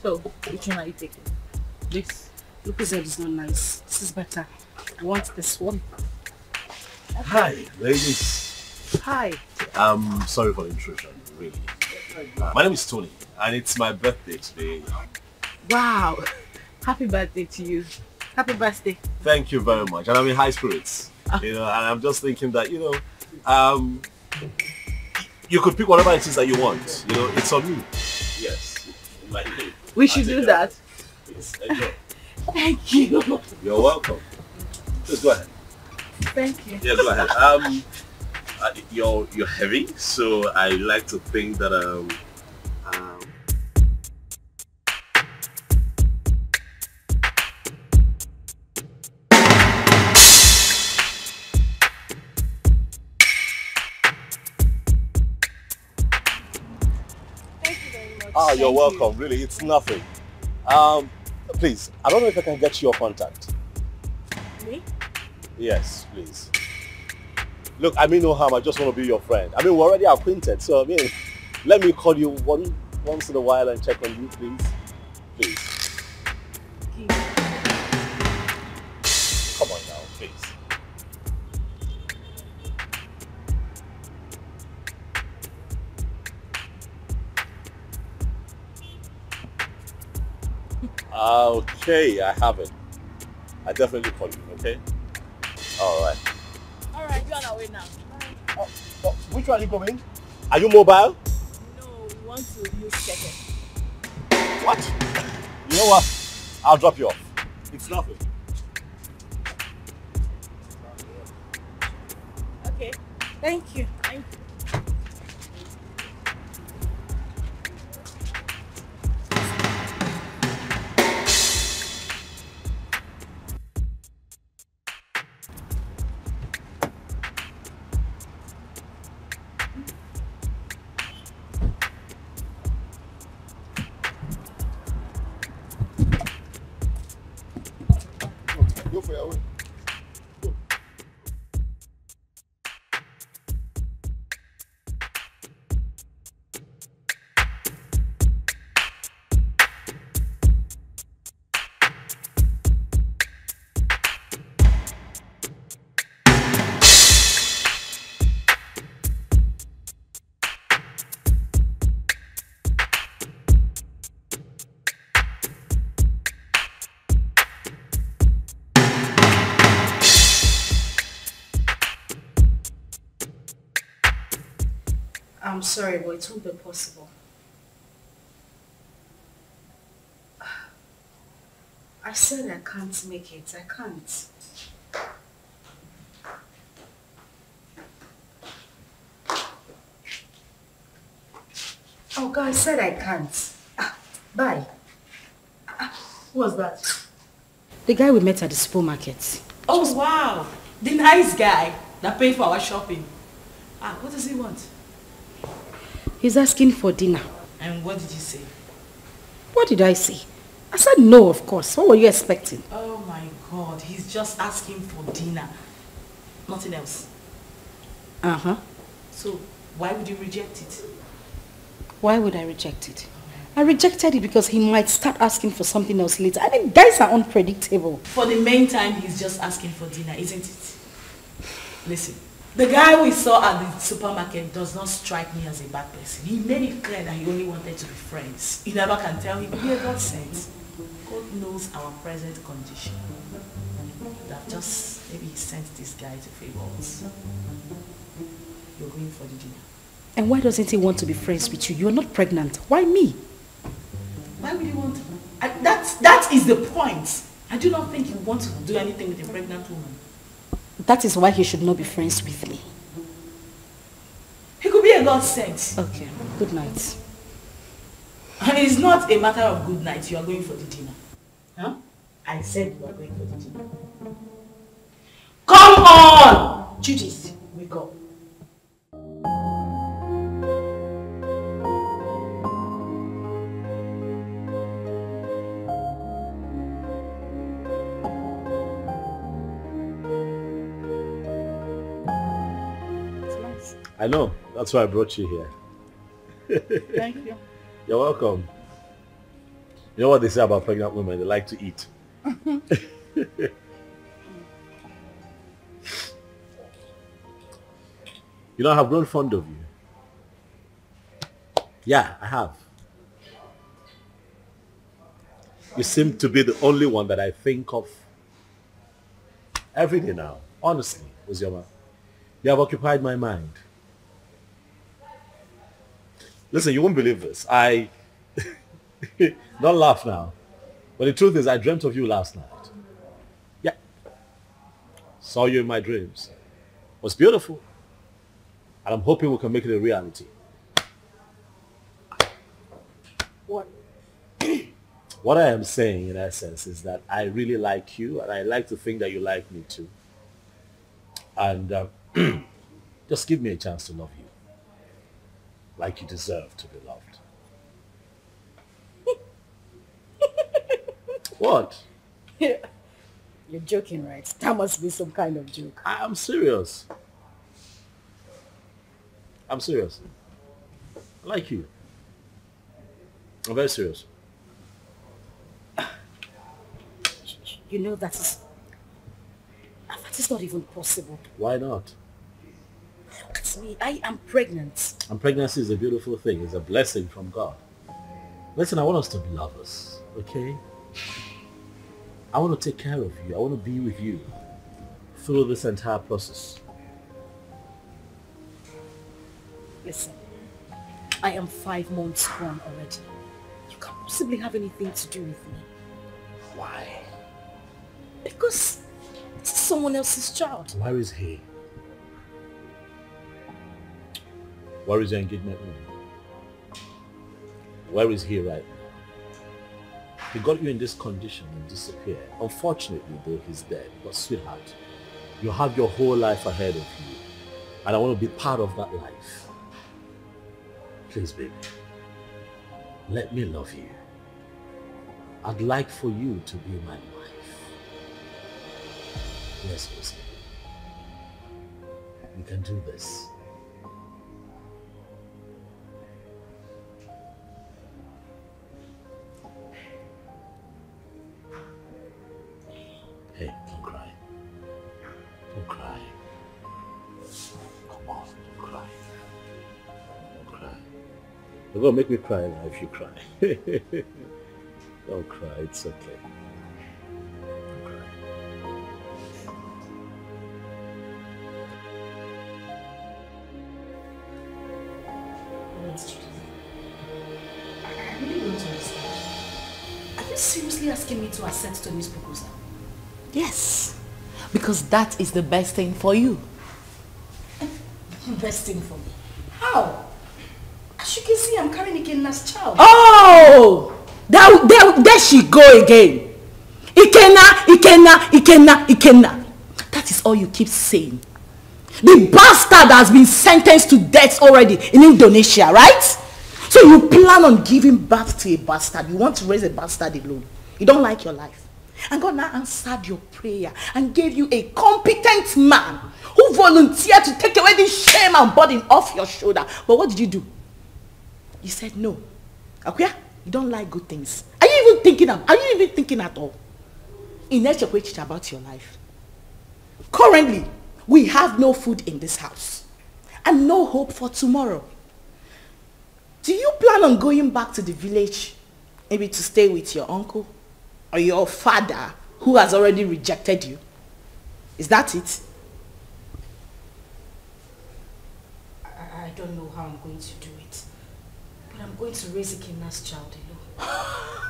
So, which one are you taking? This. Lucozade is not nice. This is better. I want this one. Hi, ladies. Hi. I'm sorry for the intrusion, really. My name is Tony, and it's my birthday today. Wow. Happy birthday to you. Happy birthday. Thank you very much, and I'm in high spirits. You know, and I'm just thinking that, you know, you could pick whatever it is that you want. You know, it's on me. Yes. We should do that. Please, enjoy. Thank you. You're welcome. Just go ahead. Thank you. Yeah, go ahead. You're heavy, so I like to think that you're welcome. Really, it's nothing. Please, I don't know if I can get your contact. Me? Yes, please. Look, I mean no harm. I just want to be your friend. I mean, we're already acquainted, so I mean, let me call you once in a while and check on you, please. Please. Come on now, please. Okay, I have it. I definitely call you, okay? Alright. Alright, you're on our way now. Which one are you going? Are you mobile? No, we want to use Keke. What? You know what? I'll drop you off. It's nothing. Okay. Thank you. Thank you. Go for your way. Go. I'm sorry, but it won't be possible. I said I can't make it. I can't. Oh God, I said I can't. Bye. Who was that? The guy we met at the supermarket. Oh, wow. The nice guy that paid for our shopping. What does he want? He's asking for dinner. And what did you say? What did I say? I said no, of course. What were you expecting? Oh my God, he's just asking for dinner. Nothing else. Uh-huh. So, why would you reject it? Why would I reject it? I rejected it because he might start asking for something else later. I mean, guys are unpredictable. For the main time, he's just asking for dinner, isn't it? Listen, the guy we saw at the supermarket does not strike me as a bad person. He made it clear that he only wanted to be friends. You never can tell him, yeah, God sends. God knows our present condition. That just, maybe he sent this guy to favor us. You're going for the dinner. And why doesn't he want to be friends with you? You're not pregnant. Why me? Why would you want to? That is the point. I do not think you want to do anything with a pregnant woman. That is why he should not be friends with me. He could be a godsend. Okay, good night. And it's not a matter of good night. You are going for the dinner. Huh? I said you are going for the dinner. Come on! Judith, wake up. I know. That's why I brought you here. Thank you. You're welcome. You know what they say about pregnant women? They like to eat. You know, I have grown fond of you. Yeah, I have. You seem to be the only one that I think of every day now. Honestly, Uzioma. You have occupied my mind. Listen, you won't believe this. Don't laugh now. But the truth is, I dreamt of you last night. Yeah. Saw you in my dreams. It was beautiful. And I'm hoping we can make it a reality. What? What I am saying, in essence, is that I really like you, and I like to think that you like me too. And just give me a chance to love you. Like you deserve to be loved. What? You're joking, right? That must be some kind of joke. I'm serious. I'm serious. I like you. I'm very serious. You know that is not even possible. Why not? Look at me. I am pregnant. And pregnancy is a beautiful thing. It's a blessing from God. Listen, I want us to be lovers, okay? I want to take care of you. I want to be with you through this entire process. Listen, I am 5 months gone already. You can't possibly have anything to do with me. Why? Because it's someone else's child. Where is he? Where is your engagement ring? Where is he right now? He got you in this condition and disappeared. Unfortunately, though, he's dead. But sweetheart, you have your whole life ahead of you. And I want to be part of that life. Please, baby, let me love you. I'd like for you to be my wife. Yes, Lucy. We can do this. Hey, don't cry. Don't cry. Come on, don't cry. Don't cry. You're gonna make me cry now if you cry. Don't cry, it's okay. Don't cry. I really don't understand. Are you seriously asking me to accept Tony's proposal? Yes. Because that is the best thing for you. Best thing for me. How? As you can see, I'm carrying Ikenna's child. Oh! There she go again. Ikenna. That is all you keep saying. The bastard has been sentenced to death already in Indonesia, right? So you plan on giving birth to a bastard. You want to raise a bastard alone. You don't like your life. And God now answered your prayer and gave you a competent man who volunteered to take away this shame and burden off your shoulder. But what did you do? You said no. Okay? You don't like good things. Are you even thinking at all? About your life. Currently, we have no food in this house and no hope for tomorrow. Do you plan on going back to the village, maybe to stay with your uncle or your father who has already rejected you? Is that it? I don't know how I'm going to do it, but I'm going to raise Ikenna's child alone.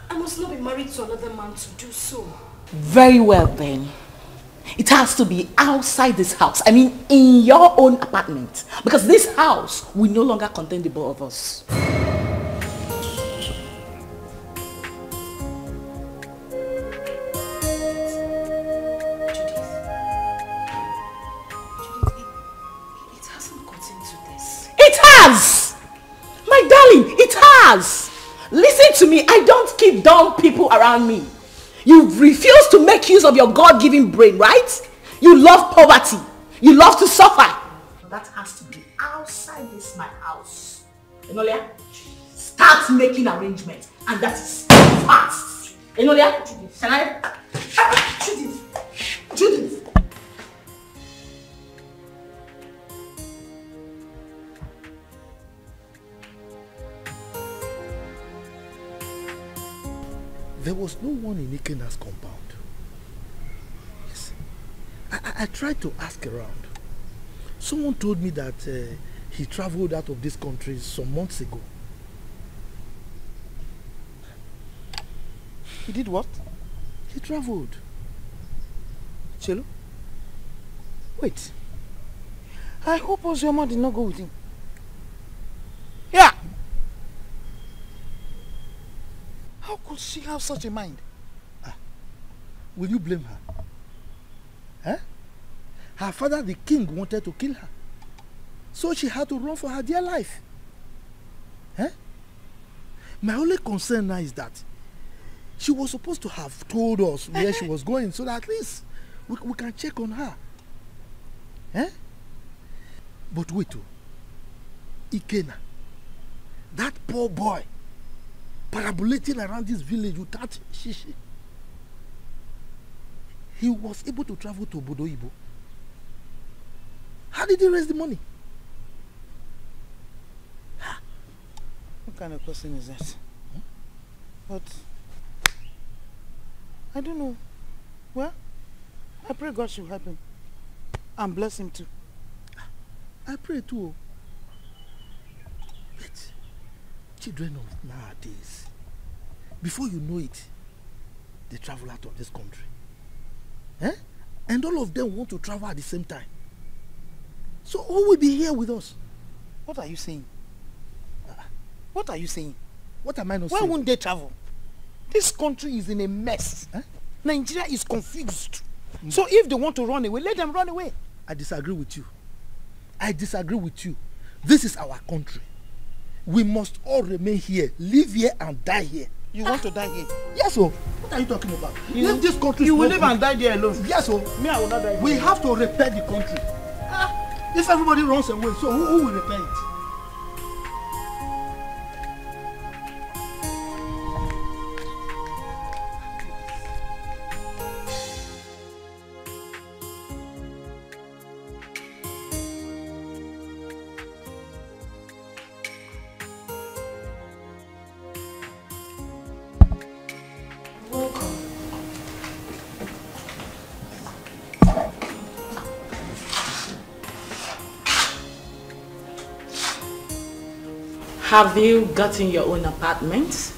I must not be married to another man to do so. Very well then. It has to be outside this house. I mean, in your own apartment. Because this house will no longer contain the both of us. It hasn't gotten to this. It has! My darling, it has! Listen to me, I don't keep dumb people around me. You refuse to make use of your God-given brain, right? You love poverty. You love to suffer. That has to be outside this my house. Enolia, start making arrangements. And that is fast. Enolia, can I? Judith. There was no one in Ikenna's compound. Yes. I tried to ask around. Someone told me that he traveled out of this country some months ago. He did what? He traveled. Chelo? Wait. I hope Ozioma did not go with him. Yeah! How could she have such a mind? Will you blame her? Eh? Her father, the king, wanted to kill her. So she had to run for her dear life. Eh? My only concern now is that she was supposed to have told us where she was going so that at least we can check on her. Eh? But wait, Ikenna, that poor boy, parabolating around this village without shishi. He was able to travel to Bodoibo. How did he raise the money? What kind of question is that? But I don't know. Well, I pray God should help him and bless him too. I pray too. But children of nowadays, before you know it, they travel out of this country. Eh? And all of them want to travel at the same time. So who will be here with us? What are you saying? What are you saying? What am I not saying? saying? Why won't they travel? This country is in a mess. Eh? Nigeria is confused. So if they want to run away, let them run away. I disagree with you. I disagree with you. This is our country. We must all remain here, live here and die here. You want to die here? Yes, sir. What are you talking about? If this country you will live and die there alone. Yes, sir. Me, I will not die here. We have to repair the country. If everybody runs away, so who will repair it? Have you gotten your own apartment?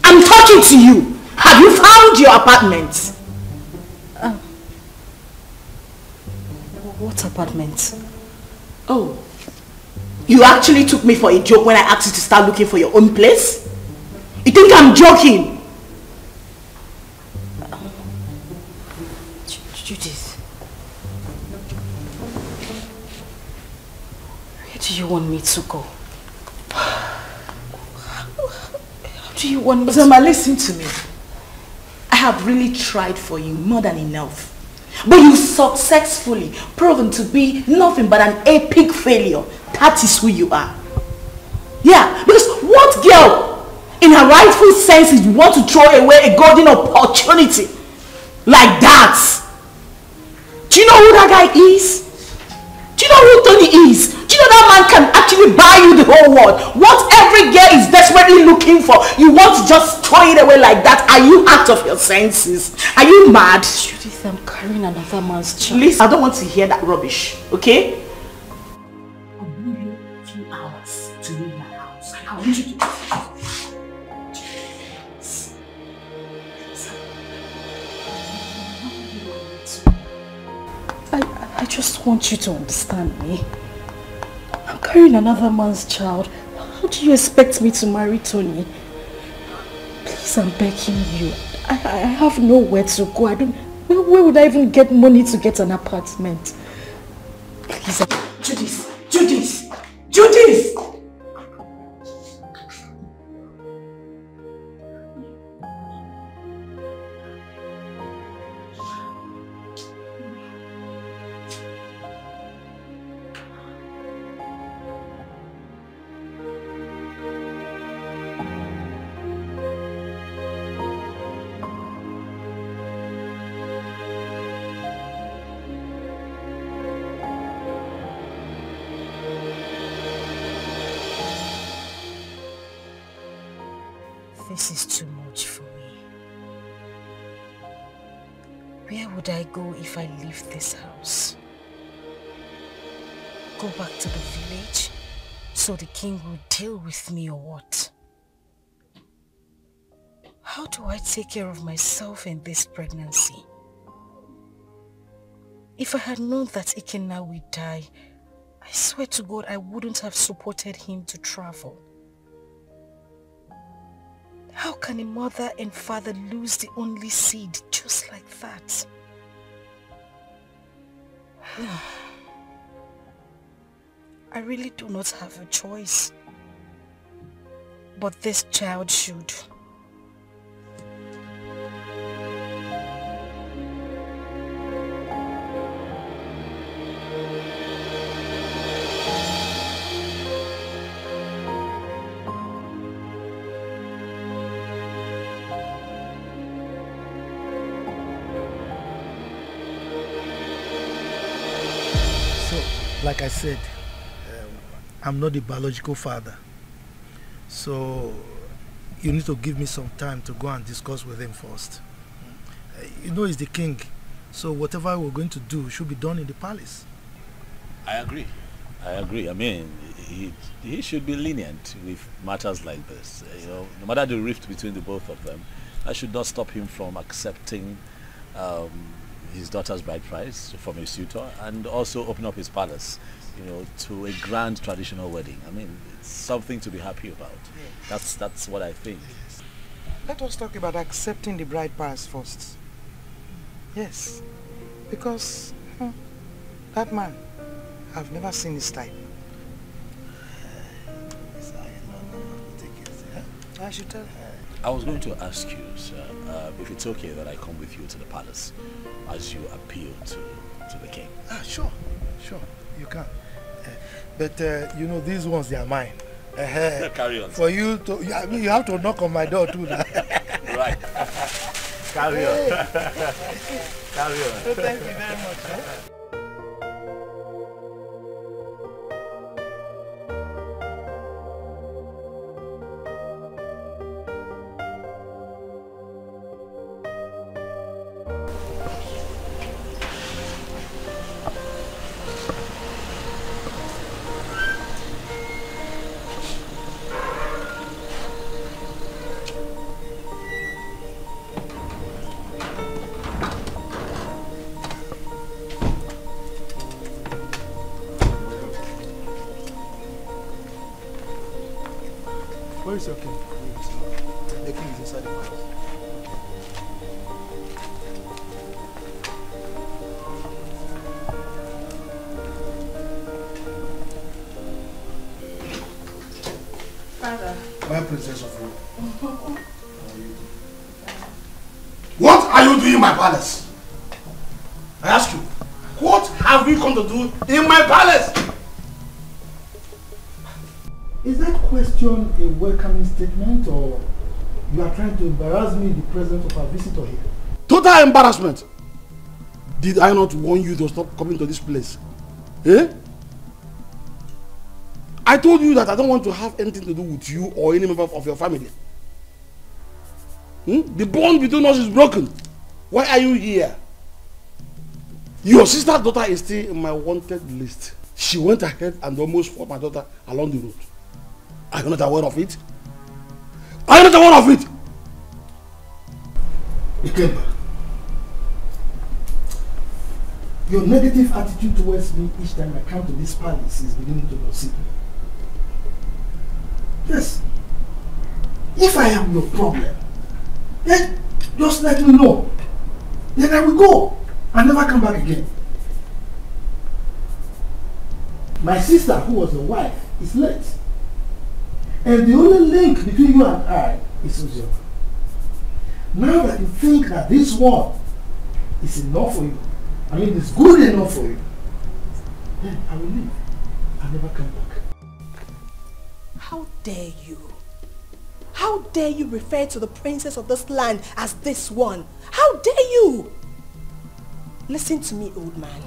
I'm talking to you. Have you found your apartment? What apartment? Oh, you actually took me for a joke when I asked you to start looking for your own place? You think I'm joking? Judith. Where do you want me to go? How do you want me Zoma, listen to me. I have really tried for you more than enough. But you successfully proven to be nothing but an epic failure. That is who you are. Yeah, because what girl in her rightful senses want to throw away a golden opportunity like that? Do you know who that guy is? Do you know who Tony is? Do you know that man can actually buy you the whole world? What every girl is desperately looking for, you want to just throw it away like that? Are you out of your senses? Are you mad? Judith, I'm carrying another man's child. Listen, I don't want to hear that rubbish, okay? I'll give you a few hours to leave my house. I want you to... I just want you to understand me. I'm carrying another man's child. How do you expect me to marry Tony? Please, I'm begging you. I have nowhere to go. Where would I even get money to get an apartment? Please. Judith! This is too much for me. Where would I go if I leave this house? Go back to the village so the king will deal with me or what? How do I take care of myself in this pregnancy? If I had known that Ikenna will die, I swear to God I wouldn't have supported him to travel. How can a mother and father lose the only seed just like that? I really do not have a choice. But this child should. Like I said, I'm not the biological father. So you need to give me some time to go and discuss with him first. You know he's the king, so whatever we're going to do should be done in the palace. I agree. I mean, he should be lenient with matters like this. You know, no matter the rift between the both of them, that should not stop him from accepting his daughter's bride price from a suitor and also open up his palace, you know, to a grand traditional wedding. I mean, it's something to be happy about. That's what I think. Let us talk about accepting the bride price first. Yes, because that man, I've never seen his type. I should tell her. I was going to ask you, sir, if it's okay that I come with you to the palace as you appeal to the king. Sure, you can. But you know, these ones, they are mine. Carry on. For you to, I mean, you have to knock on my door too now. Right. Carry on. Carry on. So thank you very much. Where is your king? The king is inside the palace. Father. My princess of Rome. What are you doing in my palace? I ask you, what have you come to do in my palace? Is that question a welcoming statement, or you are trying to embarrass me in the presence of our visitor here? Total embarrassment. Did I not warn you to stop coming to this place? Eh? I told you that I don't want to have anything to do with you or any member of your family. The bond between us is broken. Why are you here? Your sister's daughter is still in my wanted list. She went ahead and almost fought my daughter along the road. Are you not aware of it? Are you not aware of it? Ikemba, your negative attitude towards me each time I come to this palace is beginning to unseat me. Yes. If I am your problem, then just let me know. Then I will go and never come back again. My sister, who was your wife, is late. And the only link between you and I is Uzioma. Now that you think that this one is enough for you, I mean it's good enough for you, then I will leave. I'll never come back. How dare you? How dare you refer to the princess of this land as this one? How dare you? Listen to me, old man.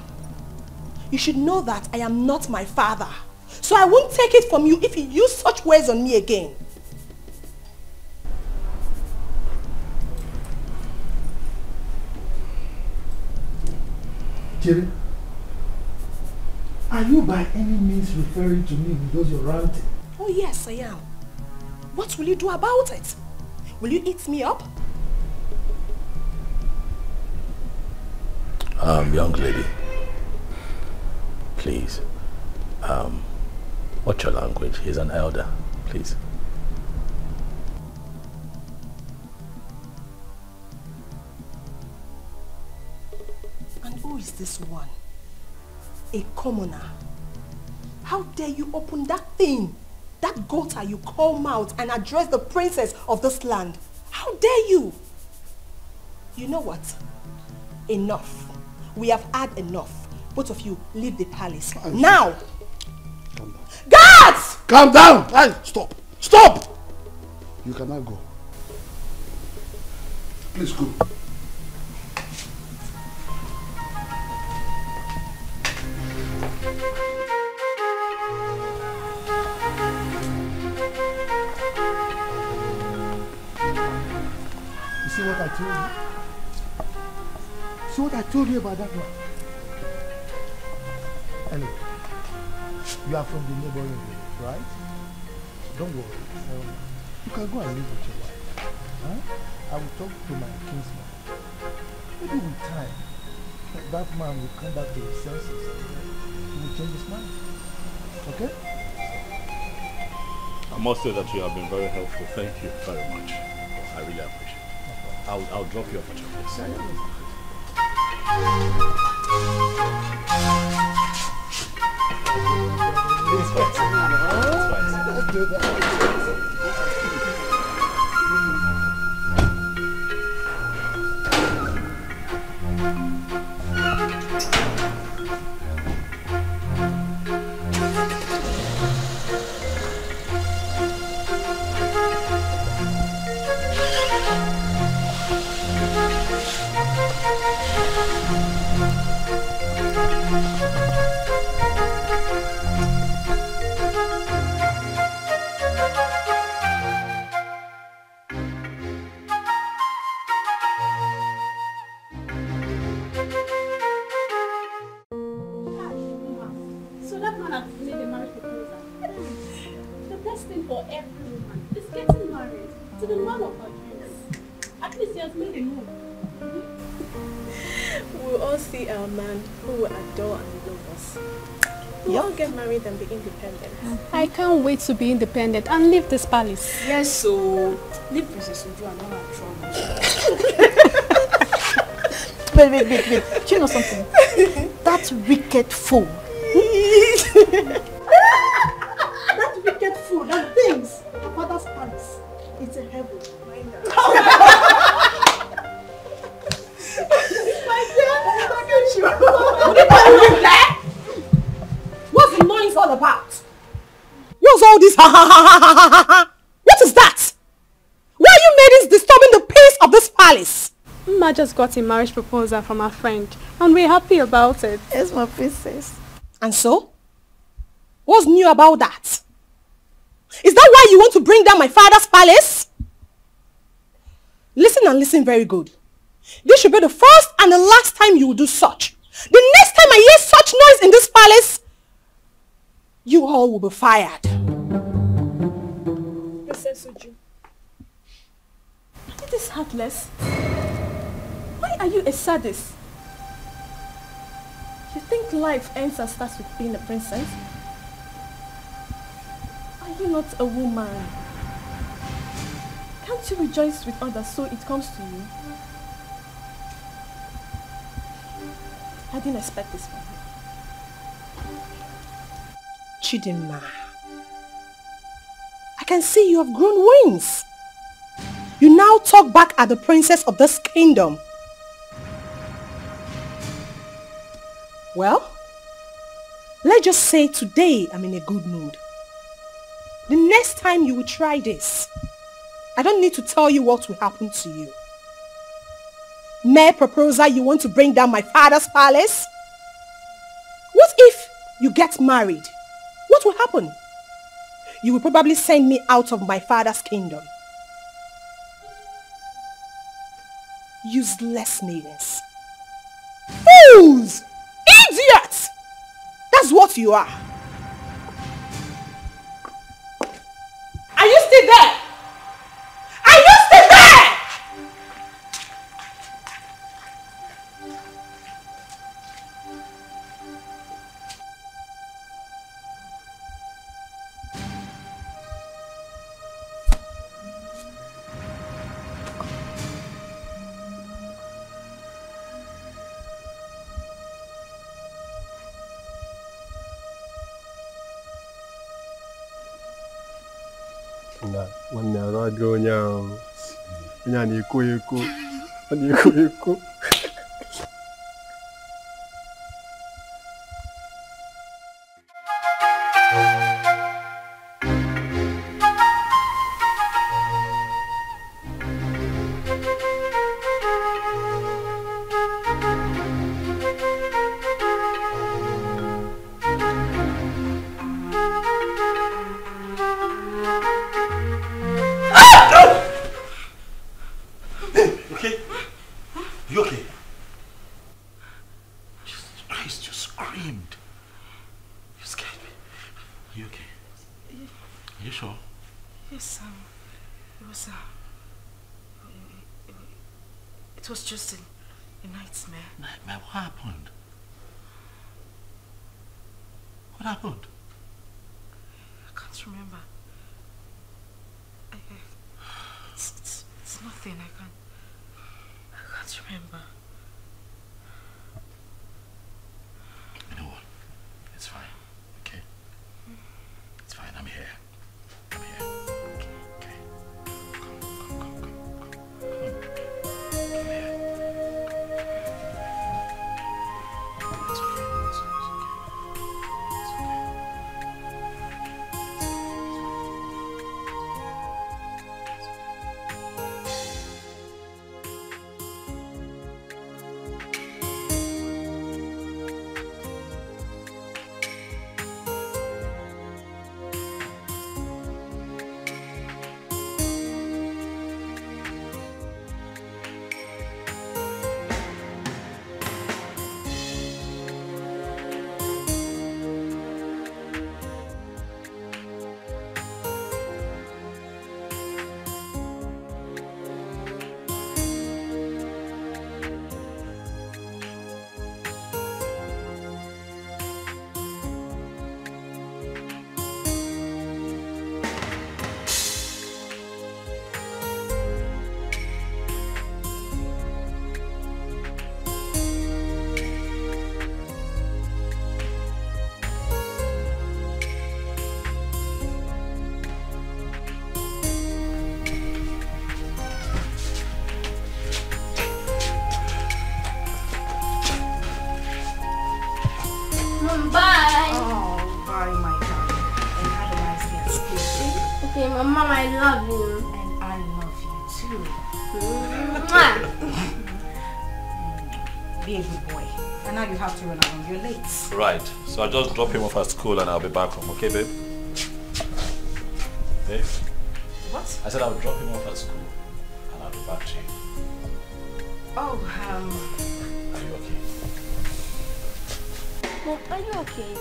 You should know that I am not my father. So I won't take it from you if you use such words on me again. Jerry, are you by any means referring to me because you're ranting? Oh yes, I am. What will you do about it? Will you eat me up? Young lady, please, watch your language. He's an elder, please. And who is this one? A commoner. How dare you open that thing, that gutter you call mouth, and address the princess of this land? How dare you? You know what? Enough. We have had enough. Both of you, leave the palace. Now! Calm down. Guards! Calm down! Hey, stop! Stop! You cannot go. Please go. You see what I told you? See what I told you about that one? Anyway, you are from the neighboring village, right? Don't worry. You can go and live with your wife. Huh? I will talk to my kinsman. Maybe with time, that man will come back to his senses. He will change his mind. Okay? I must say that you have been very helpful. Thank you very much. I really appreciate it. I'll drop you off at your place. It's fine. Let's do that. We'll all get married and be independent. I can't wait to be independent and leave this palace. Yes, so leave Princess Uju and all her troubles. Wait. Do you know something? That wicked fool. That wicked fool that thinks her father's palace is a heaven. What's the noise all about? What's all this? What is that? Why are you ladies disturbing the peace of this palace? Ma just got a marriage proposal from her friend and we're happy about it. Yes, my princess. And so? What's new about that? Is that why you want to bring down my father's palace? Listen and listen very good. This should be the first and the last time you will do such. The next time I hear such noise in this palace, you all will be fired. Princess Uju, It is heartless. Why are you a sadist? You think life ends and starts with being a princess? Are you not a woman? Can't you rejoice with others so it comes to you? I didn't expect this from you. Chidinma, I can see you have grown wings. You now talk back at the princess of this kingdom. Well, let's just say today I'm in a good mood. The next time you will try this, I don't need to tell you what will happen to you. Mere proposal, you want to bring down my father's palace? What if you get married? What will happen? You will probably send me out of my father's kingdom. Useless maidens. Fools! Idiots! That's what you are. Are you still there? Are you still there? One hour ago now. It was just a nightmare. Nightmare? What happened? What happened? I can't remember. It's nothing. I can't remember. You know what? It's fine. Okay? It's fine. I'm here. I'm here. Okay. Come. Come here. It's okay. It's okay. love you. And I love you too. Be a good boy. And now you have to run around. You're late. Right. So I'll just drop him off at school and I'll be back home. Okay, babe? Babe? What? I said I'll drop him off at school and I'll be back to you. Oh, Are you okay? Mom, are you okay?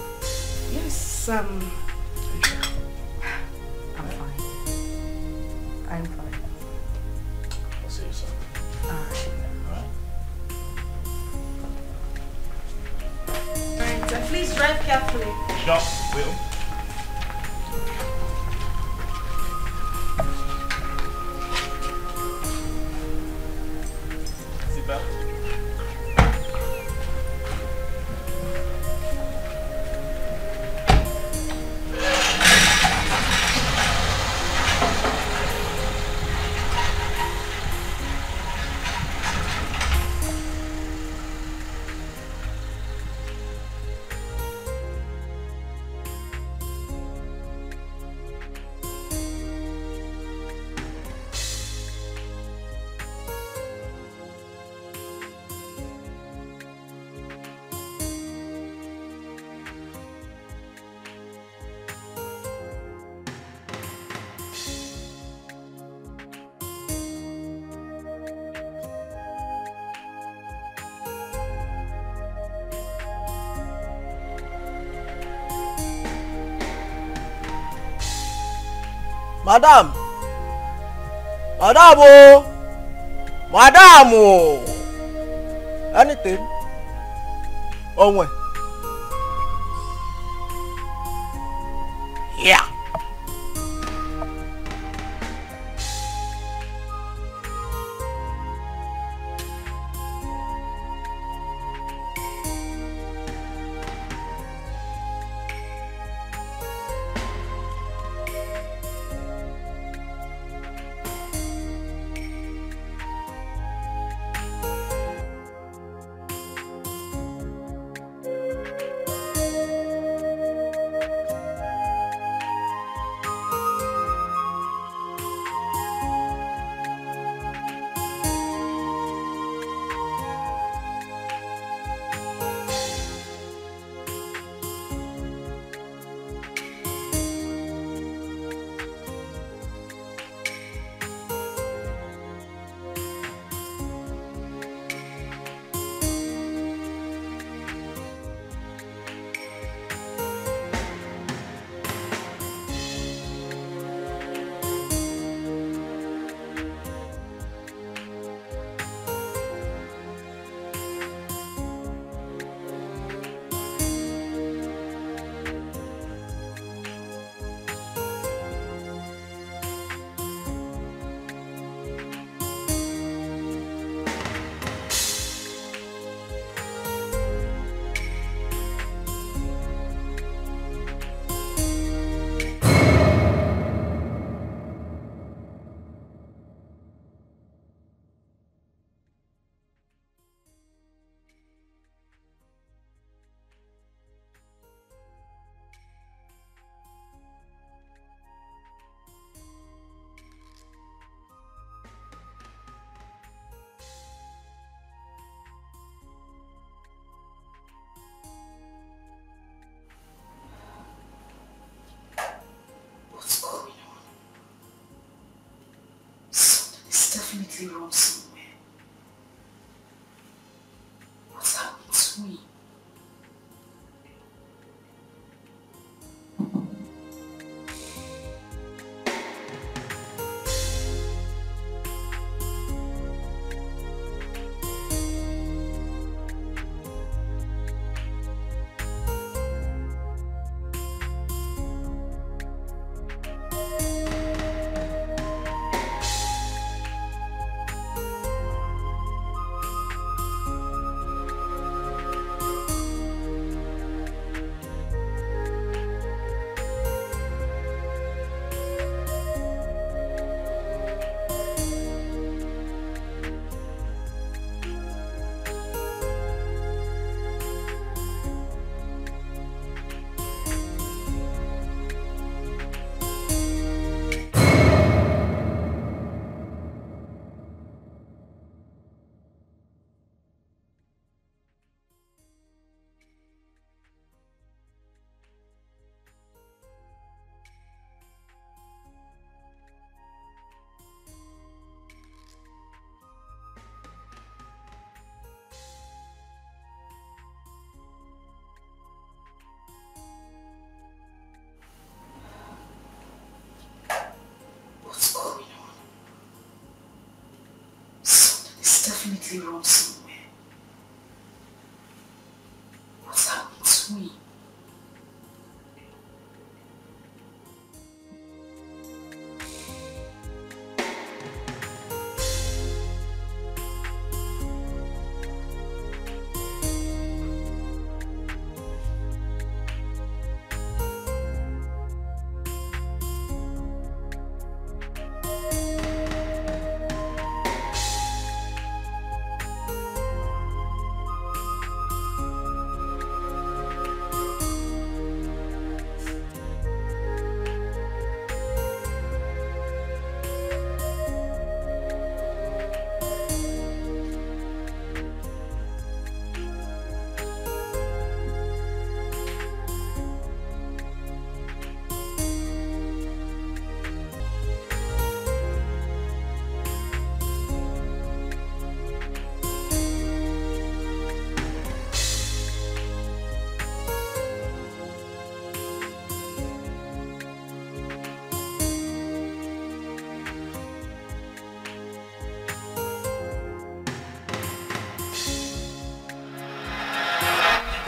Yes, I'm fine. I'm fine. I'll see you soon. Alright. Alright? Alright, please drive carefully. Sure, will. Seatbelt. Madam! Madam! Oh! Madam! Oh! Anything? Oh, when? Yeah. Definitely wrong somewhere. What's happened to me? something wrong somewhere. What's happened to me?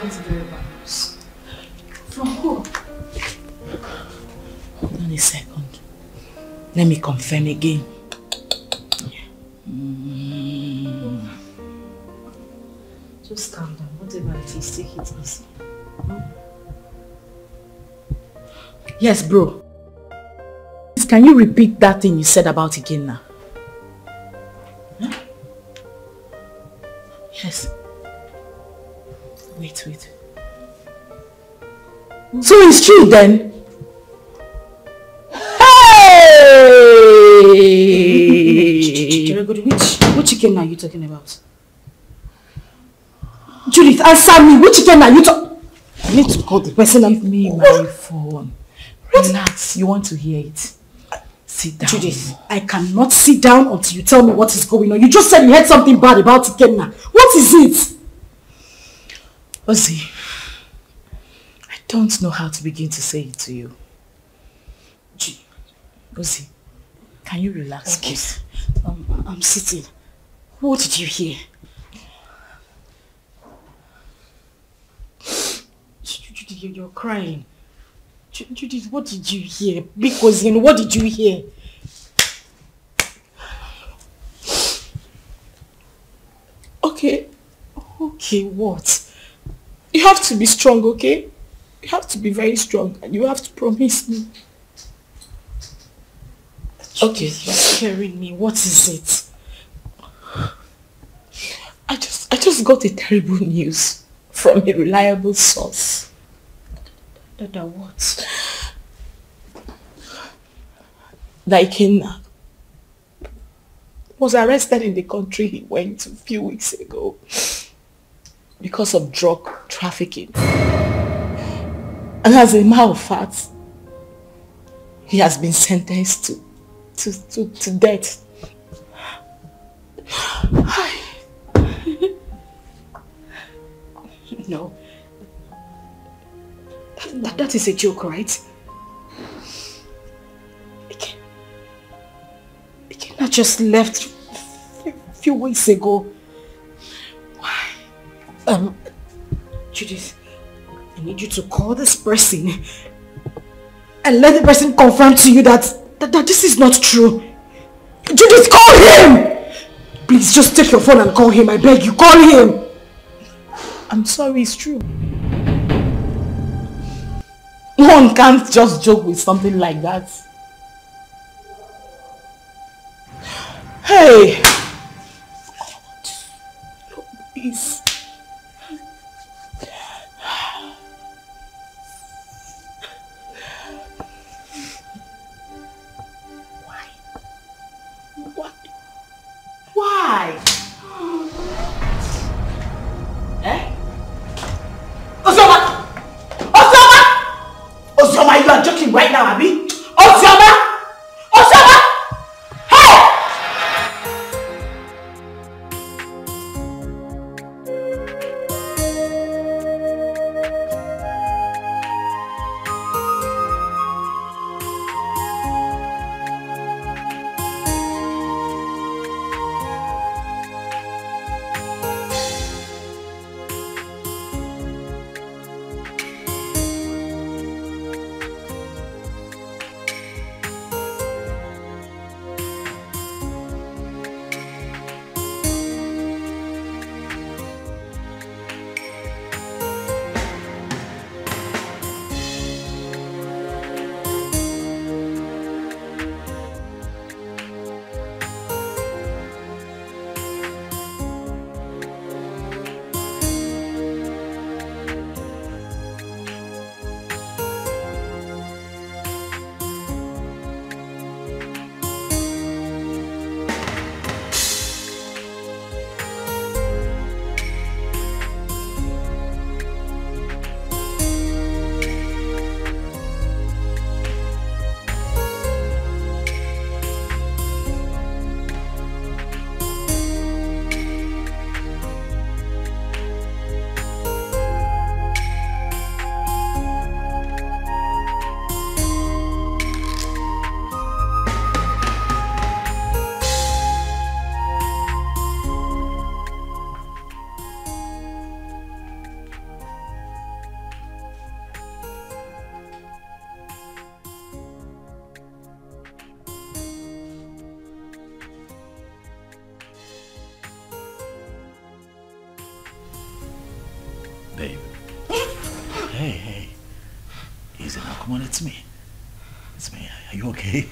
That's very bad news. From who? Hold on a second. Let me confirm again. Just calm down. Whatever it is, take it easy. Yes, bro. Can you repeat that thing you said about again now? Huh? Yes. Wait. So it's true then? Hey! Which chicken are you talking about? Judith, answer me. Which chicken are you talking? I need to call the person. Give me my phone. Relax. You want to hear it? Sit down. Judith, I cannot sit down until you tell me what is going on. You just said you heard something bad about Ikenna. What is it? Ozzy, I don't know how to begin to say it to you. Ozzy, can you relax, please? I'm sitting. What did you hear? Judith, you're crying. Judith, what did you hear? Because, what did you hear? Okay, what? You have to be strong, okay? You have to be very strong and you have to promise me. Okay, you're scaring me. What is it? I just got a terrible news from a reliable source. That what? That Ikenna was arrested in the country he went a few weeks ago because of drug trafficking. And as a matter of fact, he has been sentenced to death. No. That is a joke, right? Ikenna just left a few weeks ago. Why? Judith, I need you to call this person and let the person confirm to you that this is not true. Judith, call him! Please, just take your phone and call him. I beg you, call him. I'm sorry, it's true. One can't just joke with something like that. Hey! God, please. Why? Eh? Ozoma! Ozoma, you are joking right now, Abi? Ozoma! Hey! Babe. Hey. Easy now. Come on, it's me. It's me. Are you okay?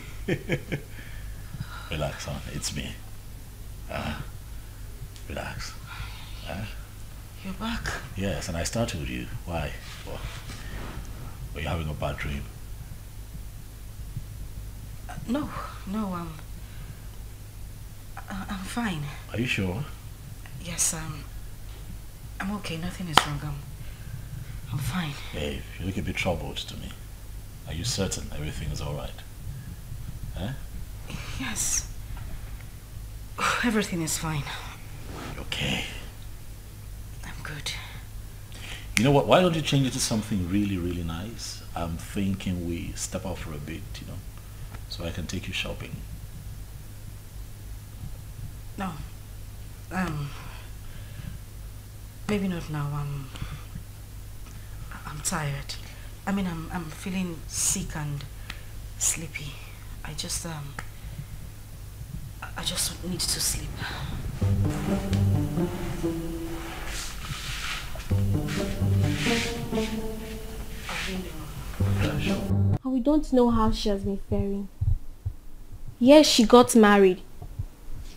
Relax, son. It's me. Relax. You're back? Yes, and I started with you. Why? Well, were you having a bad dream? No, I'm fine. Are you sure? Yes, I'm okay. Nothing is wrong. I'm fine. Hey, you look a bit troubled to me. Are you certain everything is all right? Yes. Everything is fine. Okay. I'm good. You know what? Why don't you change it to something really, really nice? I'm thinking we step out for a bit, so I can take you shopping. No. Maybe not now. I'm tired. I mean, I'm feeling sick and sleepy. I just need to sleep. And we don't know how she has been faring. Yes, she got married.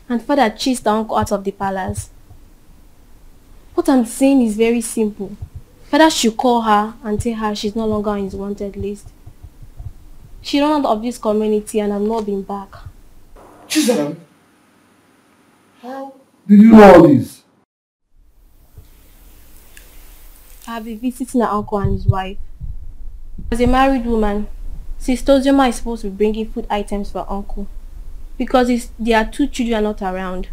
And father chased the uncle out of the palace. What I'm saying is very simple. Father should call her and tell her she's no longer on his wanted list. She ran out of this community and has not been back. Chizaram, how did you know all this? I have been visiting her uncle and his wife. As a married woman, Sister Ozoma is supposed to be bringing food items for her uncle. Because their 2 children are not around.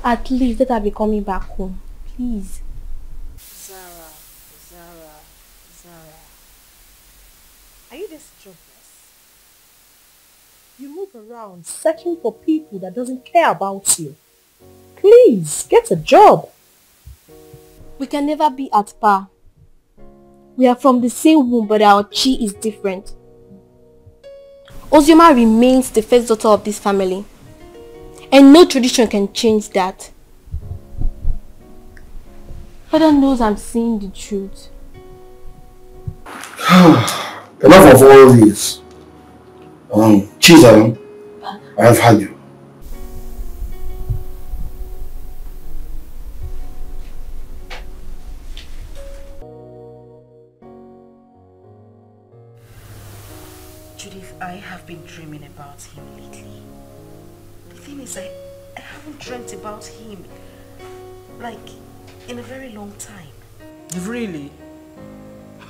At least let her be coming back home. Please. Zara. Are you this jobless? You move around searching for people that doesn't care about you. Please, get a job. We can never be at par. We are from the same womb, but our chi is different. Ozoma remains the first daughter of this family. And no tradition can change that. Father knows I'm saying the truth. Enough of all this. Chizaram, I have had you. Judith, I have been dreaming about him lately. The thing is, I haven't dreamt about him, like, in a very long time. Really?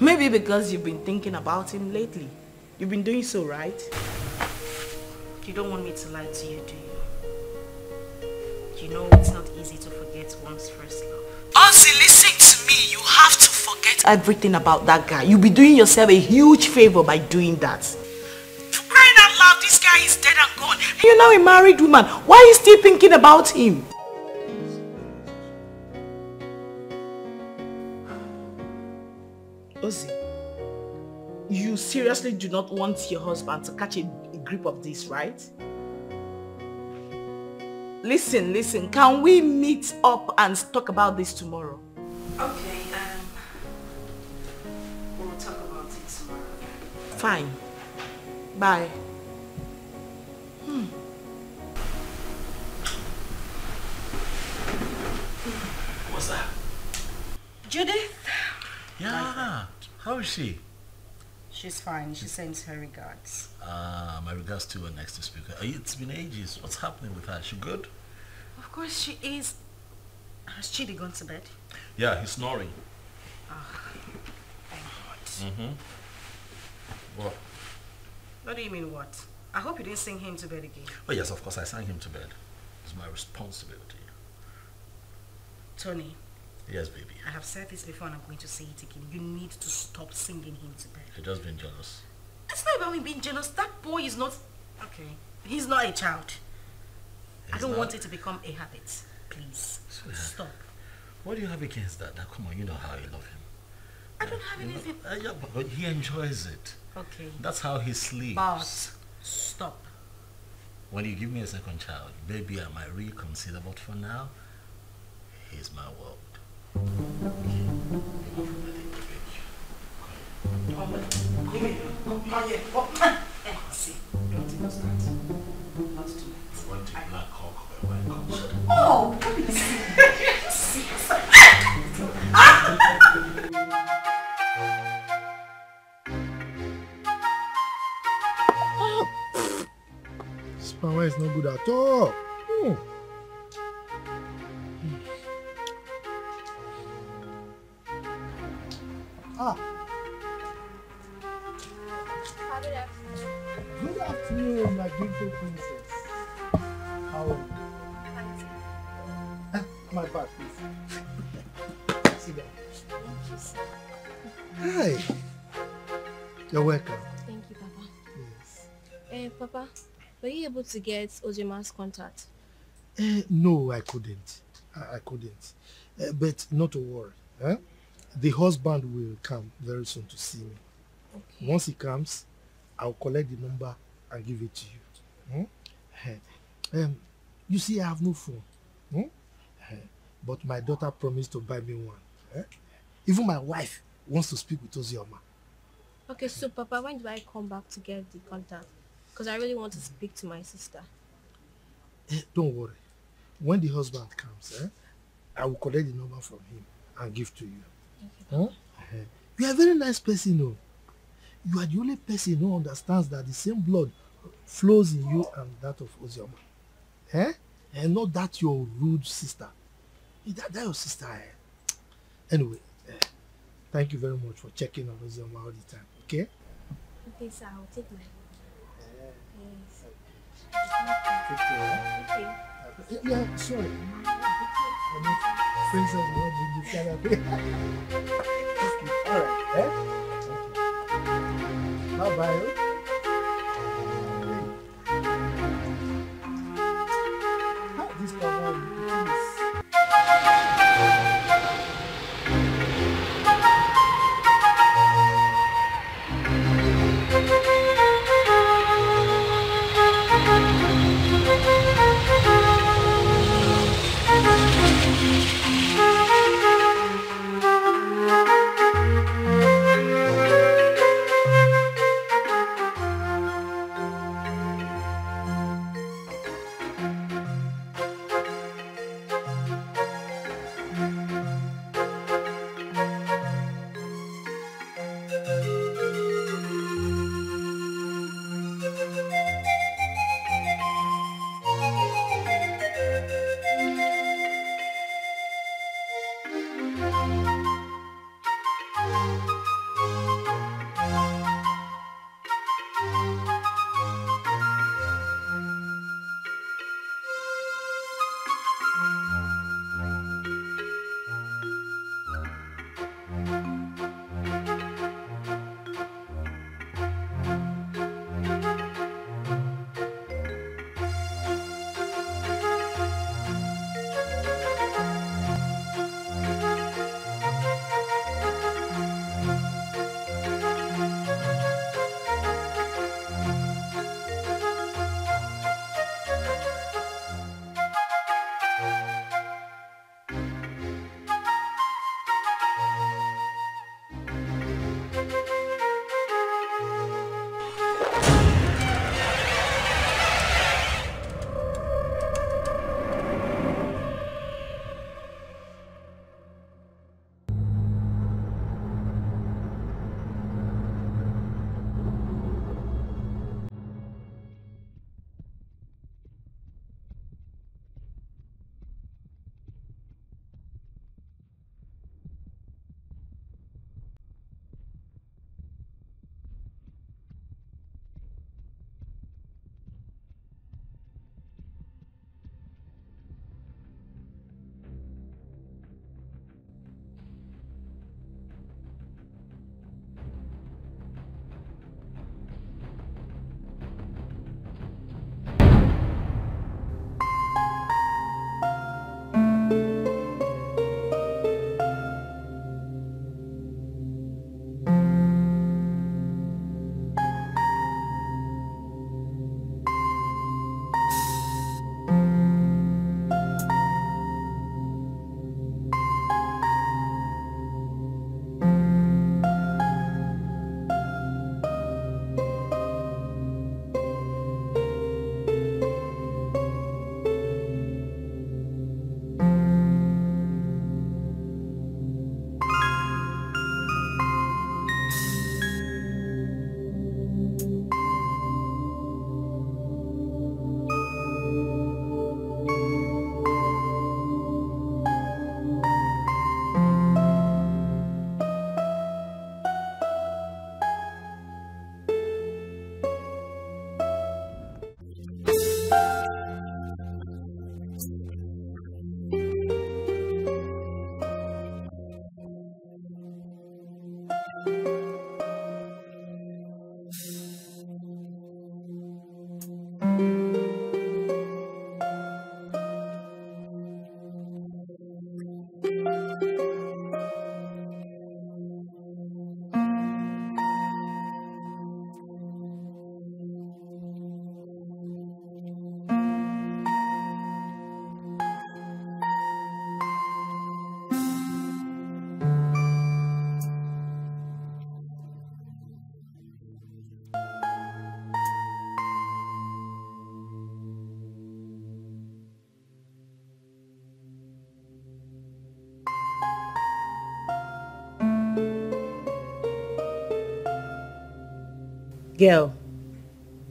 Maybe because you've been thinking about him lately. You've been doing so, right? You don't want me to lie to you, do you? You know it's not easy to forget one's first love. Ozzy, listen to me. You have to forget everything about that guy. You'll be doing yourself a huge favor by doing that. For crying out loud, this guy is dead and gone. And you're now a married woman. Why are you still thinking about him? Ozzy, you seriously do not want your husband to catch a grip of this, right? Listen, can we meet up and talk about this tomorrow? Okay, we'll talk about it tomorrow. Fine. Bye. What's that? Judith? Yeah. How is she? She's fine. She sends her regards. My regards to her next speaker. It's been ages. What's happening with her? Is she good? Of course she is. Has Chidi gone to bed? Yeah, he's snoring. Oh, thank God. What? What do you mean what? I hope you didn't sing him to bed again. Oh yes, of course I sang him to bed. It's my responsibility. Tony. Yes, baby. I have said this before and I'm going to say it again. You need to stop singing him to bed. You're just being jealous. It's not about me being jealous. That boy is not... Okay. He's not a child. I don't want it to become a habit. Please. Stop. What do you have against that? Now, come on, you know how you love him. I don't have anything... yeah, but he enjoys it. Okay. That's how he sleeps. But stop. When you give me a second child, maybe I might reconsider, but for now, he's my world. Oh, Power is not good at all. Good afternoon, my beautiful princess. How are you? My bag, please. Sit down. Hi. You're welcome. Thank you, Papa. Yes. Papa, were you able to get Ojima's contact? No, I couldn't. I couldn't. But not to worry. The husband will come very soon to see me. Okay. Once he comes, I'll collect the number and give it to you. You see, I have no phone. But my daughter promised to buy me one. Even my wife wants to speak with Ozioma. Okay, so Papa, when do I come back to get the contact? Because I really want to speak to my sister. Don't worry. When the husband comes, I will collect the number from him and give to you. Okay. You are a very nice person, though. You are the only person who understands that the same blood flows in you and that of Ozioma. And not that your rude sister. That your sister. Anyway, thank you very much for checking on Ozioma all the time, okay? Okay, sir, I'll take my... Yes. Okay. Yeah, sorry. Princess will not bring you okay. Alright, Okay. Bye-bye. This cover is... Girl,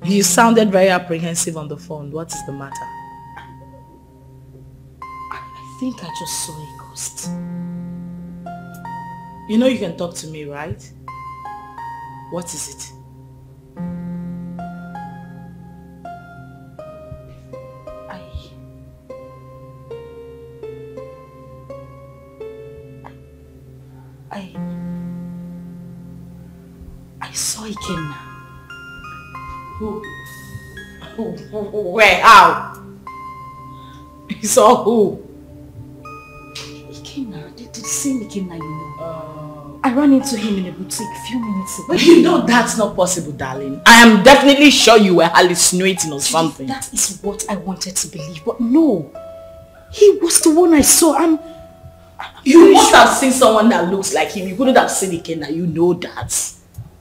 you sounded very apprehensive on the phone. What is the matter? I think I just saw a ghost. You know you can talk to me, right? What is it? I saw Ikenna. Who? Where? How? You saw who? Ikenna. The same Ikenna you know. I ran into him in a boutique a few minutes ago. But you know that's not possible, darling. I am definitely sure you were hallucinating or something. That is what I wanted to believe, but no. He was the one I saw. You must have seen someone that looks like him. You couldn't have seen Ikenna. You know that.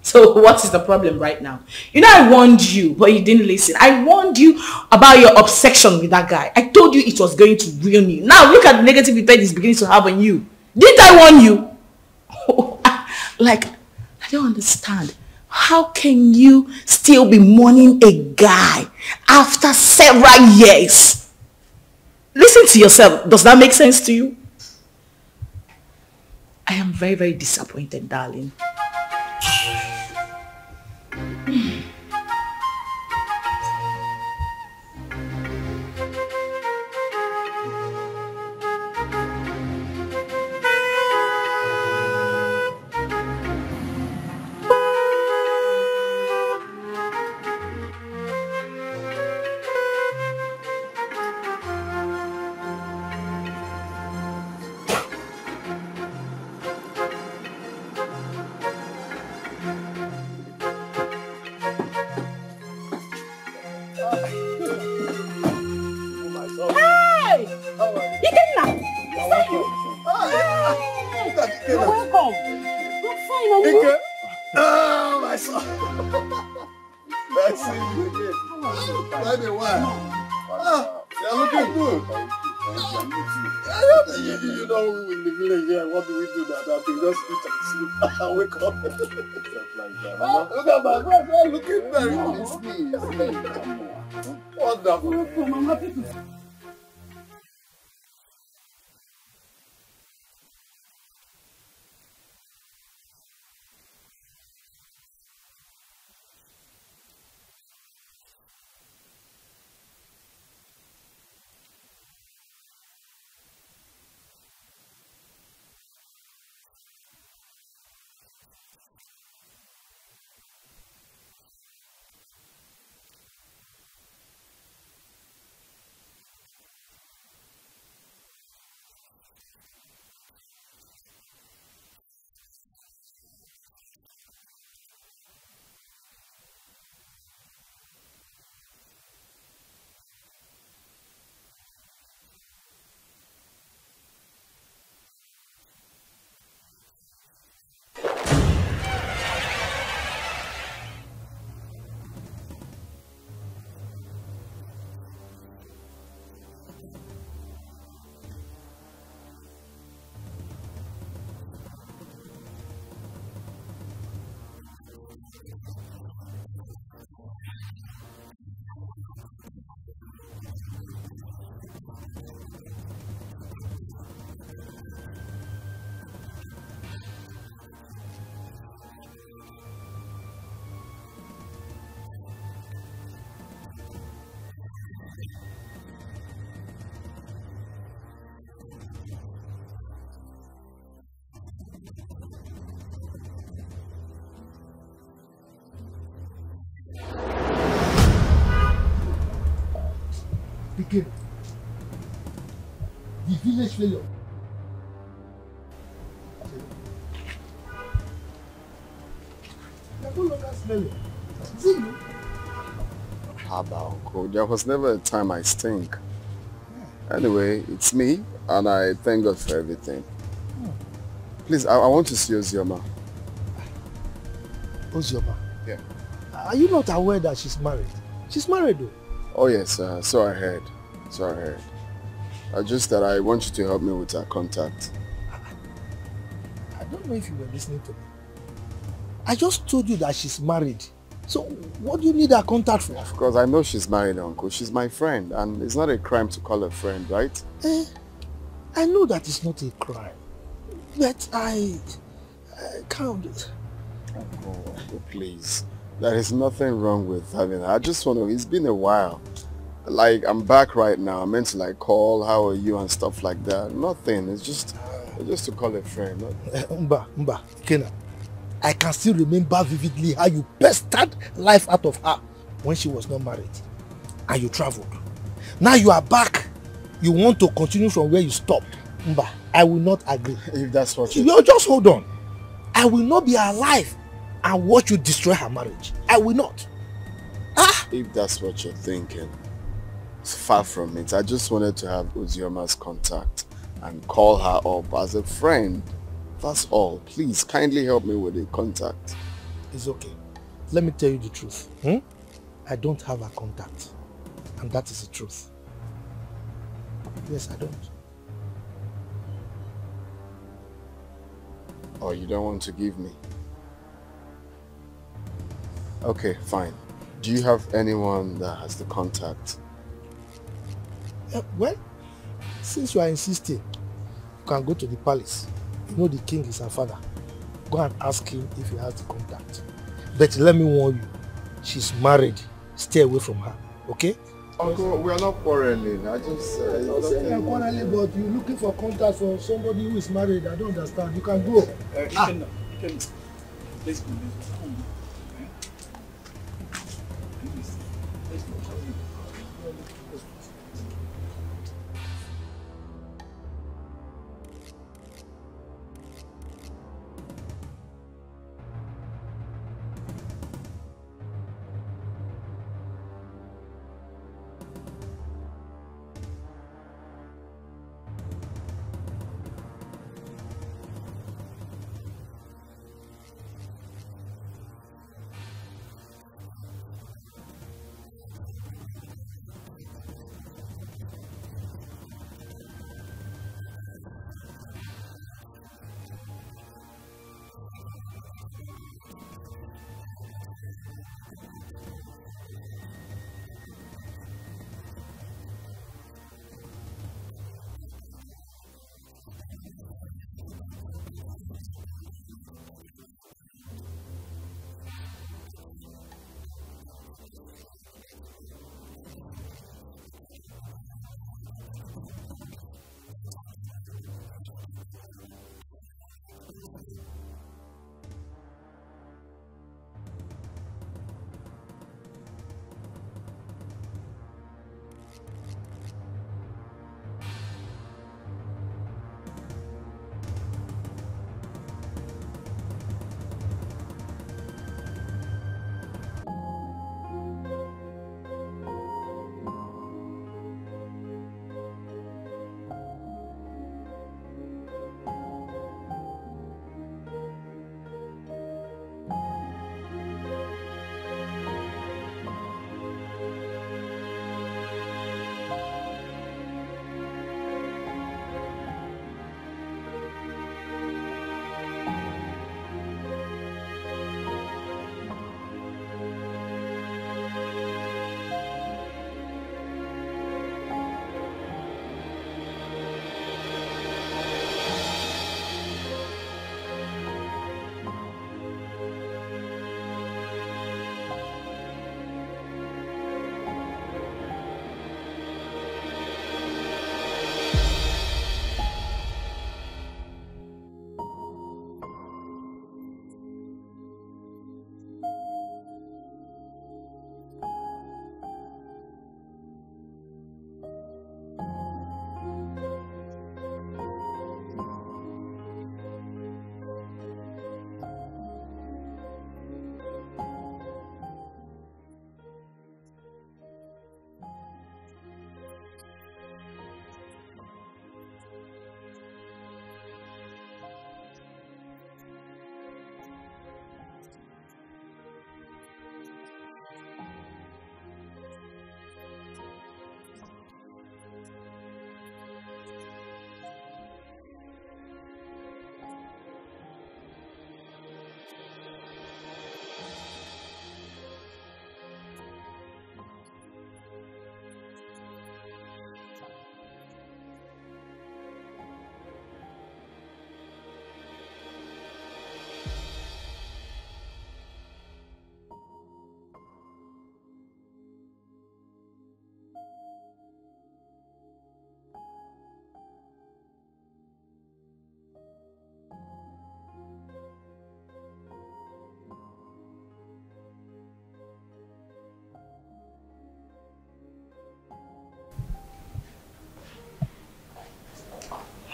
So what is the problem right now? You know I warned you, but you didn't listen. I warned you about your obsession with that guy. I told you it was going to ruin you. Now look at the negative effect it's beginning to have on you. Didn't I warn you? Like, I don't understand. How can you still be mourning a guy after several years? Listen to yourself. Does that make sense to you? I am very, very disappointed, darling. Wake up. Look at my friend, looking very good. It's me. Wonderful. I'm happy to. The village failure. You're no longer smelling. Is it you? Haba, Uncle. There was never a time I stink. Anyway, it's me, and I thank God for everything. Please, I want to see Ozioma. Ozioma? Yeah. Are you not aware that she's married? She's married though. Oh yes, so I heard. Just that I want you to help me with her contact. I don't know if you were listening to me. I just told you that she's married So what do you need her contact for? Of course, I know she's married, Uncle. She's my friend, and it's not a crime to call her friend, right? I know that it's not a crime, but I can't. Uncle, please. There is nothing wrong with having her. I just want to, it's been a while. Like, I'm back right now. I meant to like call, how are you and stuff like that. Nothing. It's just to call a friend. Mba, Kena. I can still remember vividly how you pestered life out of her when she was not married. And you traveled. Now you are back. You want to continue from where you stopped. Mba, I will not agree. If that's what you just hold on. I will not be alive and watch you destroy her marriage. I will not. If that's what you're thinking, it's far from it. I just wanted to have Uzioma's contact and call her up as a friend. That's all. Please, kindly help me with the contact. It's okay. Let me tell you the truth. I don't have her contact. And that is the truth. Yes, I don't. Oh, you don't want to give me? Okay, fine. Do you have anyone that has the contact? Well, since you are insisting, you can go to the palace. You know the king is her father. Go and ask him if he has the contact. But let me warn you, she's married. Stay away from her, okay? Uncle, we are not quarreling. I just... you are quarreling, but you're looking for contact for somebody who is married. I don't understand. You can go. Let's go.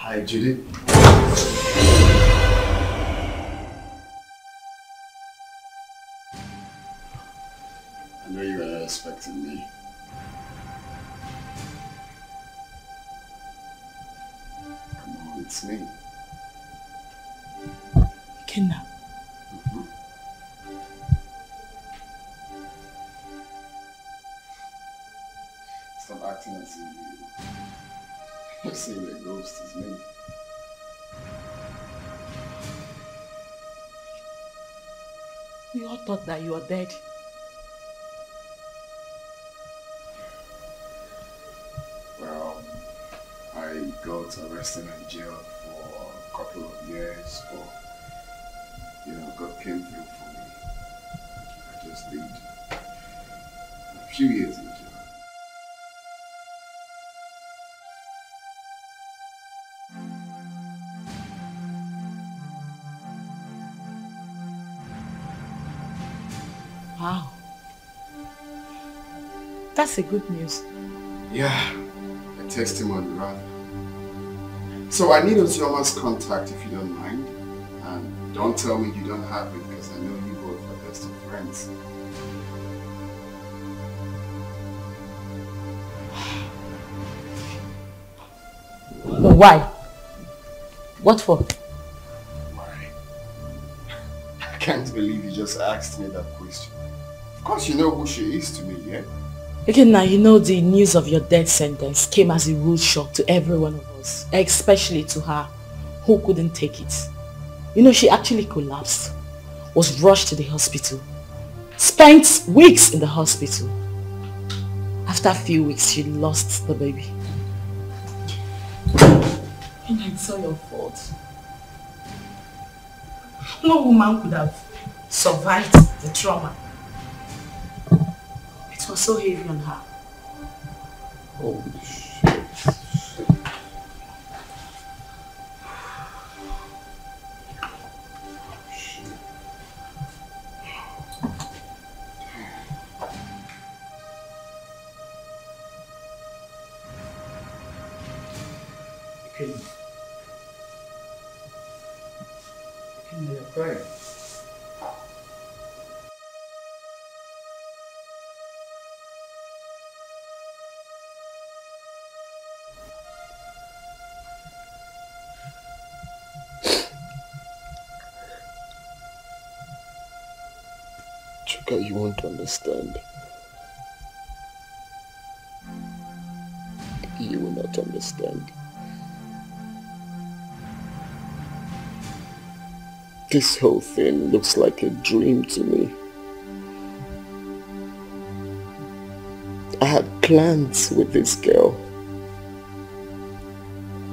Hi, Judy. I know you were expecting me. Come on, it's me. Ikenna. Stop acting as if you're seeing a ghost. It's me. We all thought that you were dead. Well, I got arrested and jailed for a couple of years, but God came through for me. I just did a few years in jail. Wow. That's a good news. Yeah, a testimony rather. So I need Ozioma's contact if you don't mind. And don't tell me you don't have it because I know you both are best of friends. Why? What for? Why? I can't believe you just asked me that question. Of course you know who she is to me, yeah? Again, now you know the news of your death sentence came as a rude shock to every one of us, especially to her, who couldn't take it. You know, she actually collapsed, was rushed to the hospital, spent weeks in the hospital. After a few weeks, she lost the baby. And it's all your fault. No woman could have survived the trauma. It was so heavy on her. Oh, shit. Okay. You're crying. Chuka, you won't understand. You will not understand. This whole thing looks like a dream to me. I had plans with this girl.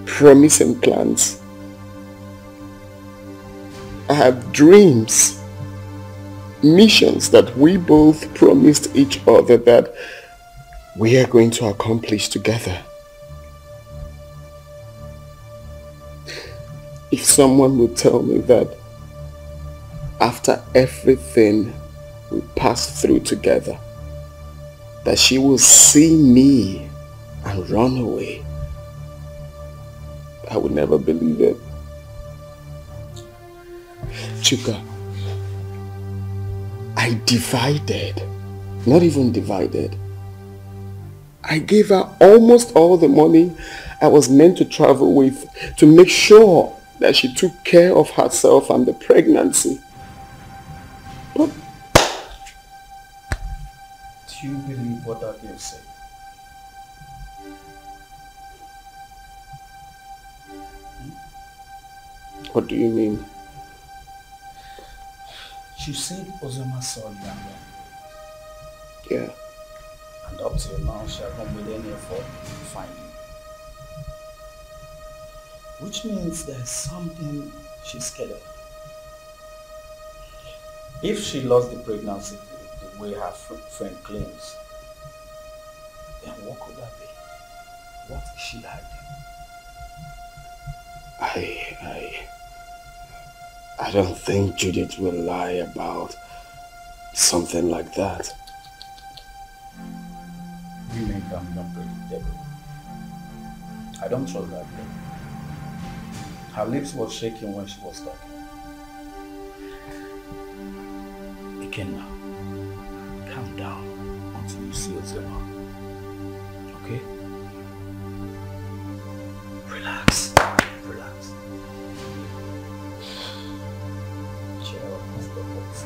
Promising plans. I had dreams. Missions that we both promised each other that we are going to accomplish together. If someone would tell me that after everything we passed through together, that she will see me and run away, I would never believe it. Chuka, I divided, not even divided. I gave her almost all the money I was meant to travel with to make sure that she took care of herself and the pregnancy. But do you believe what that girl said? What do you mean? She said Ozoma saw you and them. Yeah. And up till now, she has not made any effort to find you. Which means there's something she's scared of. If she lost the pregnancy the way her friend claims, then what could that be? What is she hiding? I don't think Judith will lie about something like that. Women can be unpredictable. I don't trust that girl. Her lips were shaking when she was talking. Ikenna, calm down until you see Ozema. Okay? Relax. Relax. Cheer up, Mr. Post.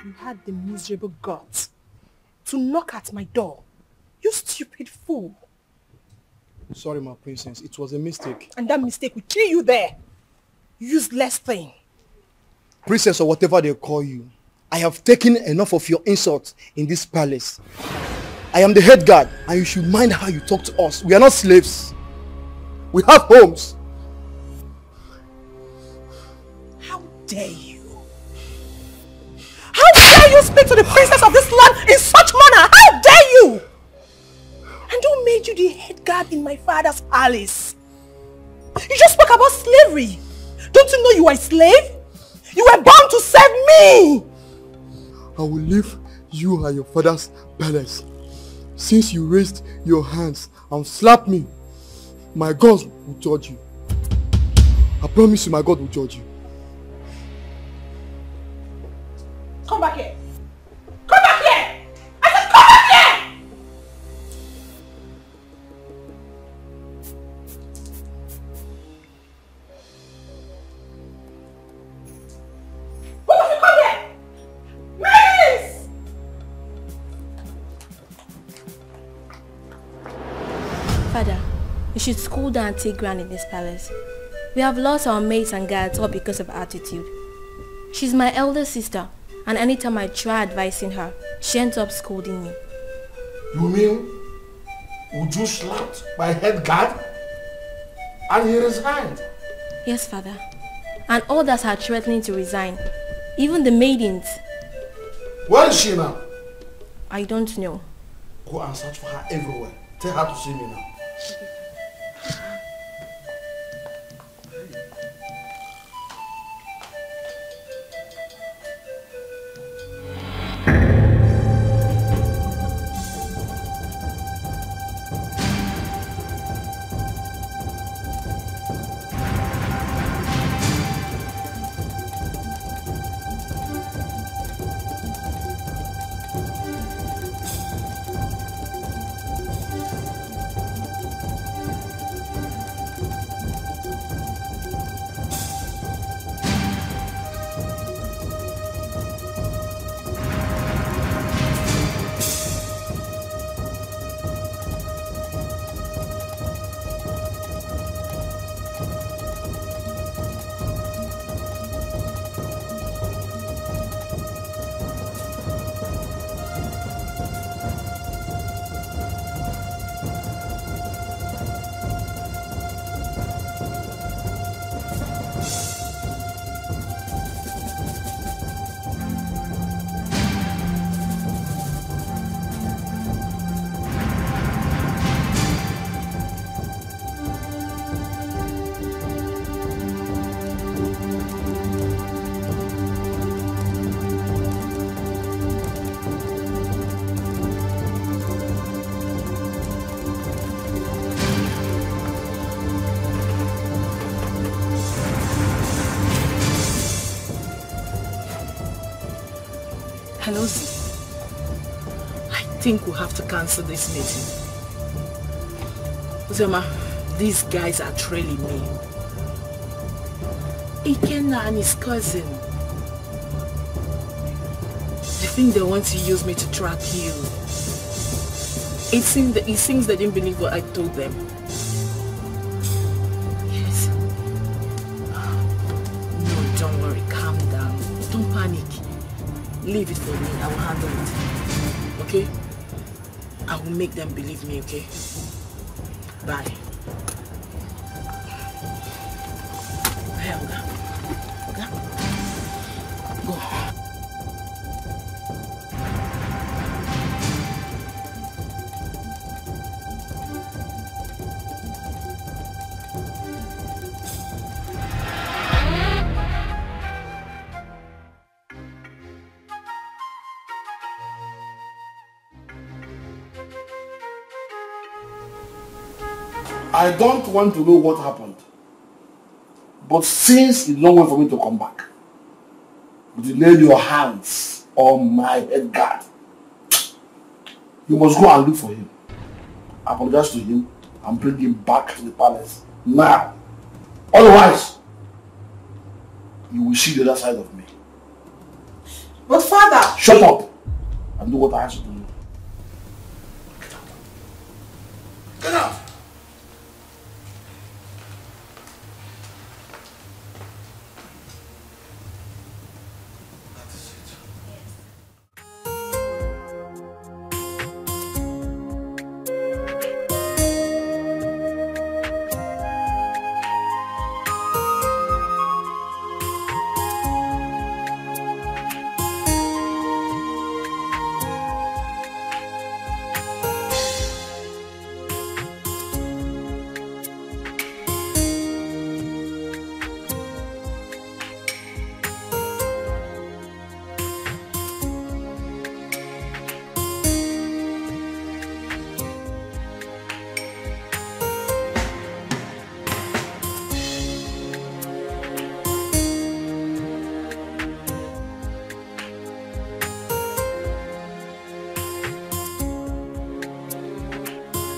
You had the miserable guts to knock at my door. You stupid fool. Sorry, my princess. It was a mistake. And that mistake will kill you there. Useless thing. Princess or whatever they call you, I have taken enough of your insults in this palace. I am the head guard and you should mind how you talk to us. We are not slaves. We have homes. How dare you? How dare you speak to the princess of this land in such manner? How dare you? And who made you the head guard in my father's palace? You just spoke about slavery. Don't you know you are a slave? You were bound to serve me. I will leave you at your father's palace. Since you raised your hands and slapped me, my gods will judge you. I promise you my God will judge you. Come back here. Come back here. I said come back here. What have you come here? Please. Father, you should cool down and take ground in this palace. We have lost our maids and guards all because of her attitude. She's my elder sister, and anytime I try advising her, she ends up scolding me. You mean Uju slapped my head guard and he resigned? Yes, Father. And others are threatening to resign. Even the maidens. Where is she now? I don't know. Go and search for her everywhere. Tell her to see me now. Hello, Z. I think we'll have to cancel this meeting. Uzoma, these guys are trailing me. Ikenna and his cousin. They think they want to use me to track you. It seems they didn't believe what I told them. Yes. No, don't worry. Calm down. Don't panic. Leave it for me. I will handle it. Okay? I will make them believe me, okay? Bye. Hey, Oga. Oga? Go. I don't want to know what happened. But since it's no way for me to come back, you lay your hands on my head guard. You must go and look for him. Apologize to him and bring him back to the palace now. Otherwise, you will see the other side of me. But father... Shut up and do what I ask you to do. Get out!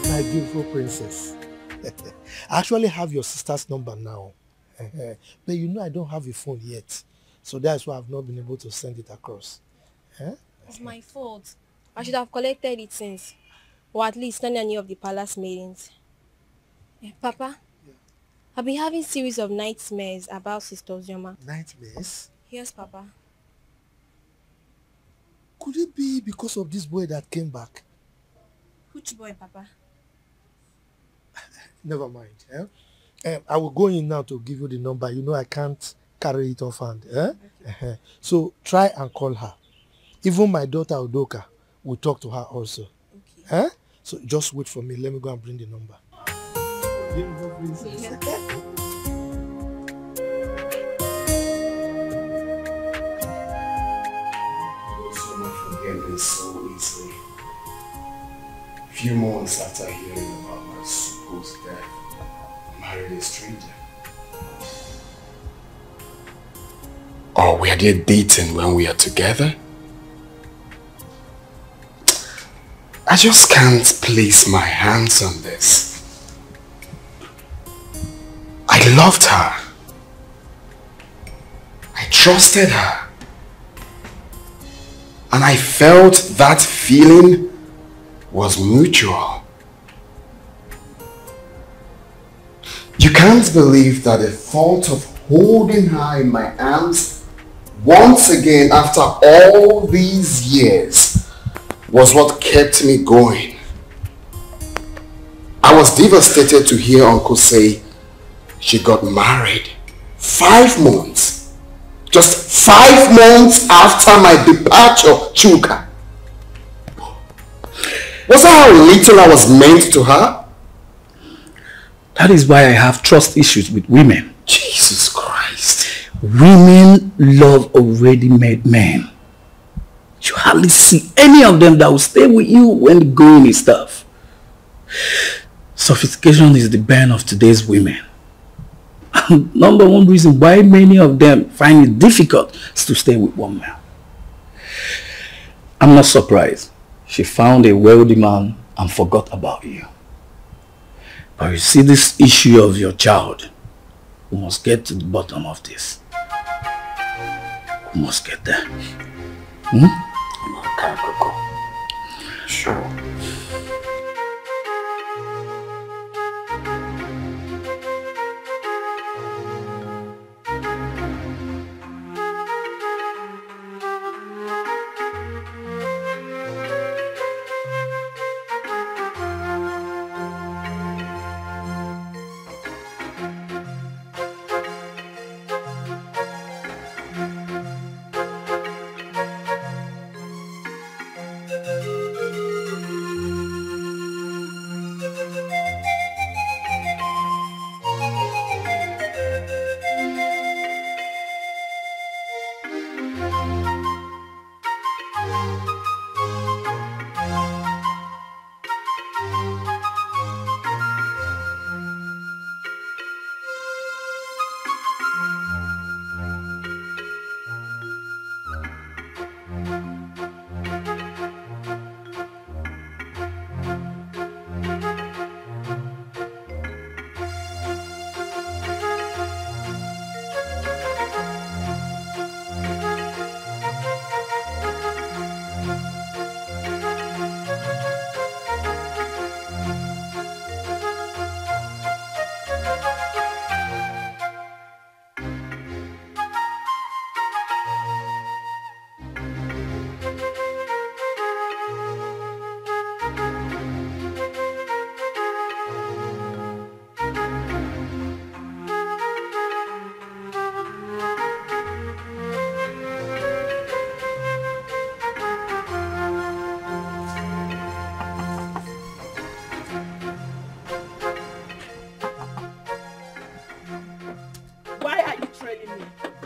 My beautiful princess. I actually have your sister's number now. But you know I don't have a phone yet. So that's why I've not been able to send it across. It's my fault. I should have collected it since. Or at least not any of the palace meetings. Papa, I've been having series of nightmares about Sister Uzoma. Nightmares? Yes, Papa. Could it be because of this boy that came back? Which boy, Papa? Never mind. I will go in now to give you the number. You know I can't carry it offhand. Okay. So try and call her. Even my daughter Udoka will talk to her also. Okay. So just wait for me. Let me go and bring the number. Forget this so easily. Few months after hearing about my supposed death, I married a stranger. Or were they dating when we are together? I just can't place my hands on this. I loved her. I trusted her. And I felt that feeling was mutual. You can't believe that the thought of holding her in my arms once again after all these years was what kept me going. I was devastated to hear Uncle say she got married 5 months. Just 5 months after my departure, Chuka. Was that how little I was meant to her? That is why I have trust issues with women. Jesus Christ. Women love already made men. You hardly see any of them that will stay with you when the going is tough. Sophistication is the bane of today's women. And number one reason why many of them find it difficult is to stay with one man. I'm not surprised. She found a wealthy man and forgot about you. But you see, this issue of your child, we must get to the bottom of this. We must get there. Okay, Coco. Sure.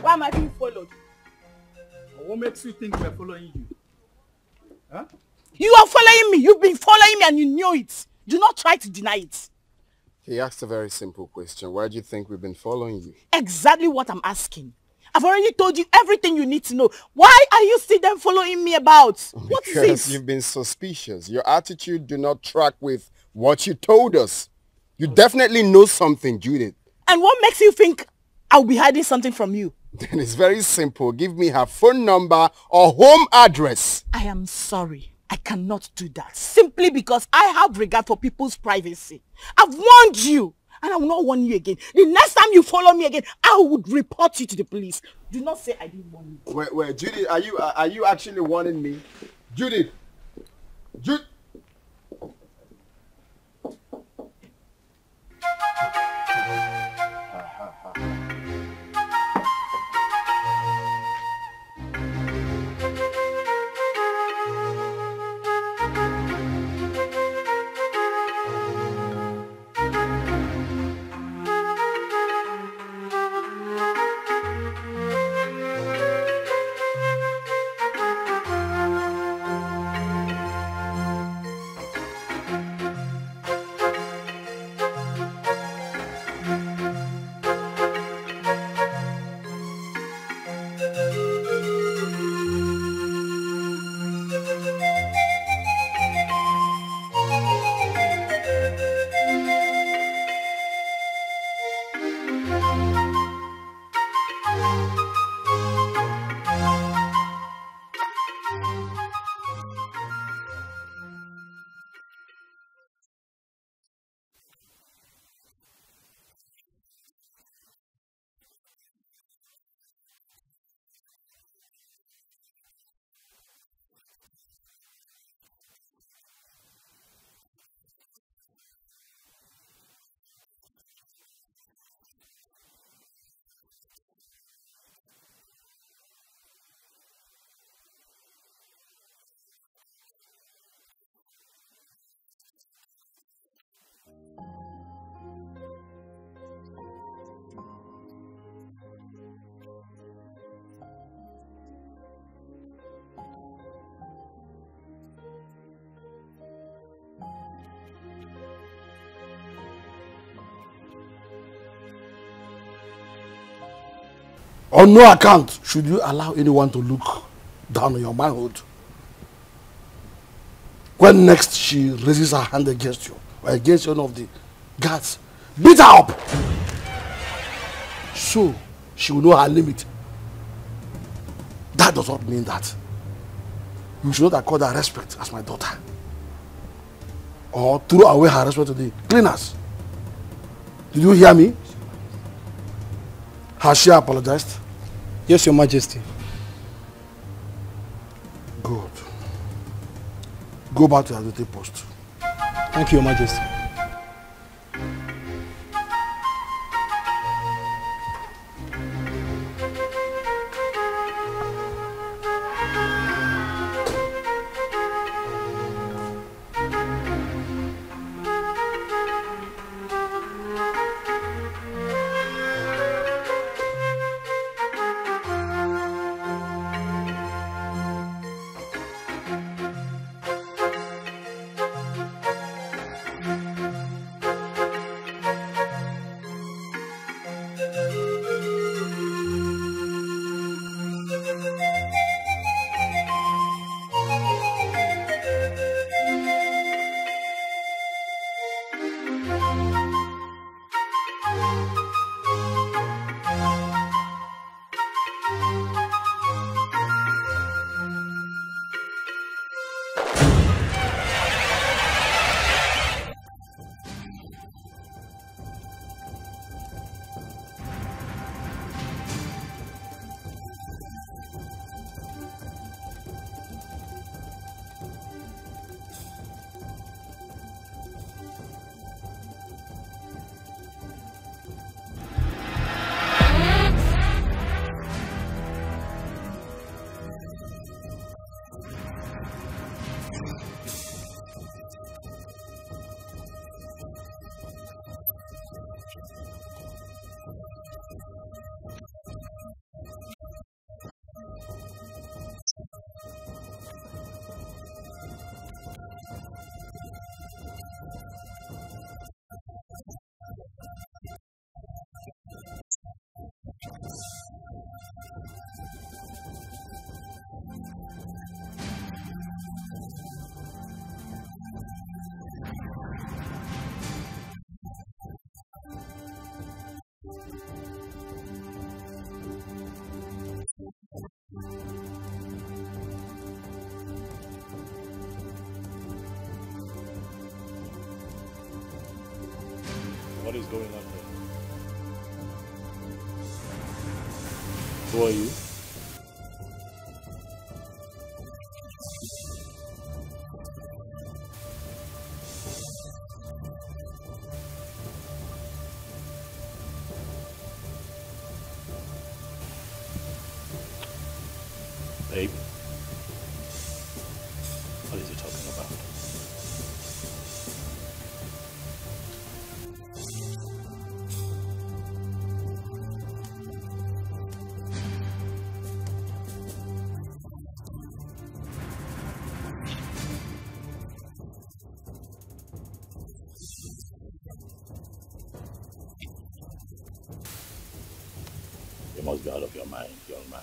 Am I being followed? What makes you think we're following you? Huh? You are following me. You've been following me and you knew it. Do not try to deny it. He asked a very simple question. Why do you think we've been following you? Exactly what I'm asking. I've already told you everything you need to know. Why are you still then following me about? What is Because it? you've been suspicious. Your attitude do not track with what you told us. You definitely know something, Judith. And what makes you think I'll be hiding something from you? Then it's very simple. Give me her phone number or home address. I am sorry. I cannot do that. Simply because I have regard for people's privacy. I've warned you. And I will not warn you again. The next time you follow me again, I would report you to the police. Do not say I didn't warn you. Wait, Judith, are you actually warning me? Judith! On no account should you allow anyone to look down on your manhood. When next she raises her hand against you, or against one of the guards, beat her up. So she will know her limit. That does not mean that you should not accord her respect as my daughter. Or throw away her respect to the cleaners. Did you hear me? Has she apologized? Yes, Your Majesty. Good. Go back to your duty post. Thank you, Your Majesty. What is going on here? Who are you? Babe, what is he talking about? You must be out of your mind, young man.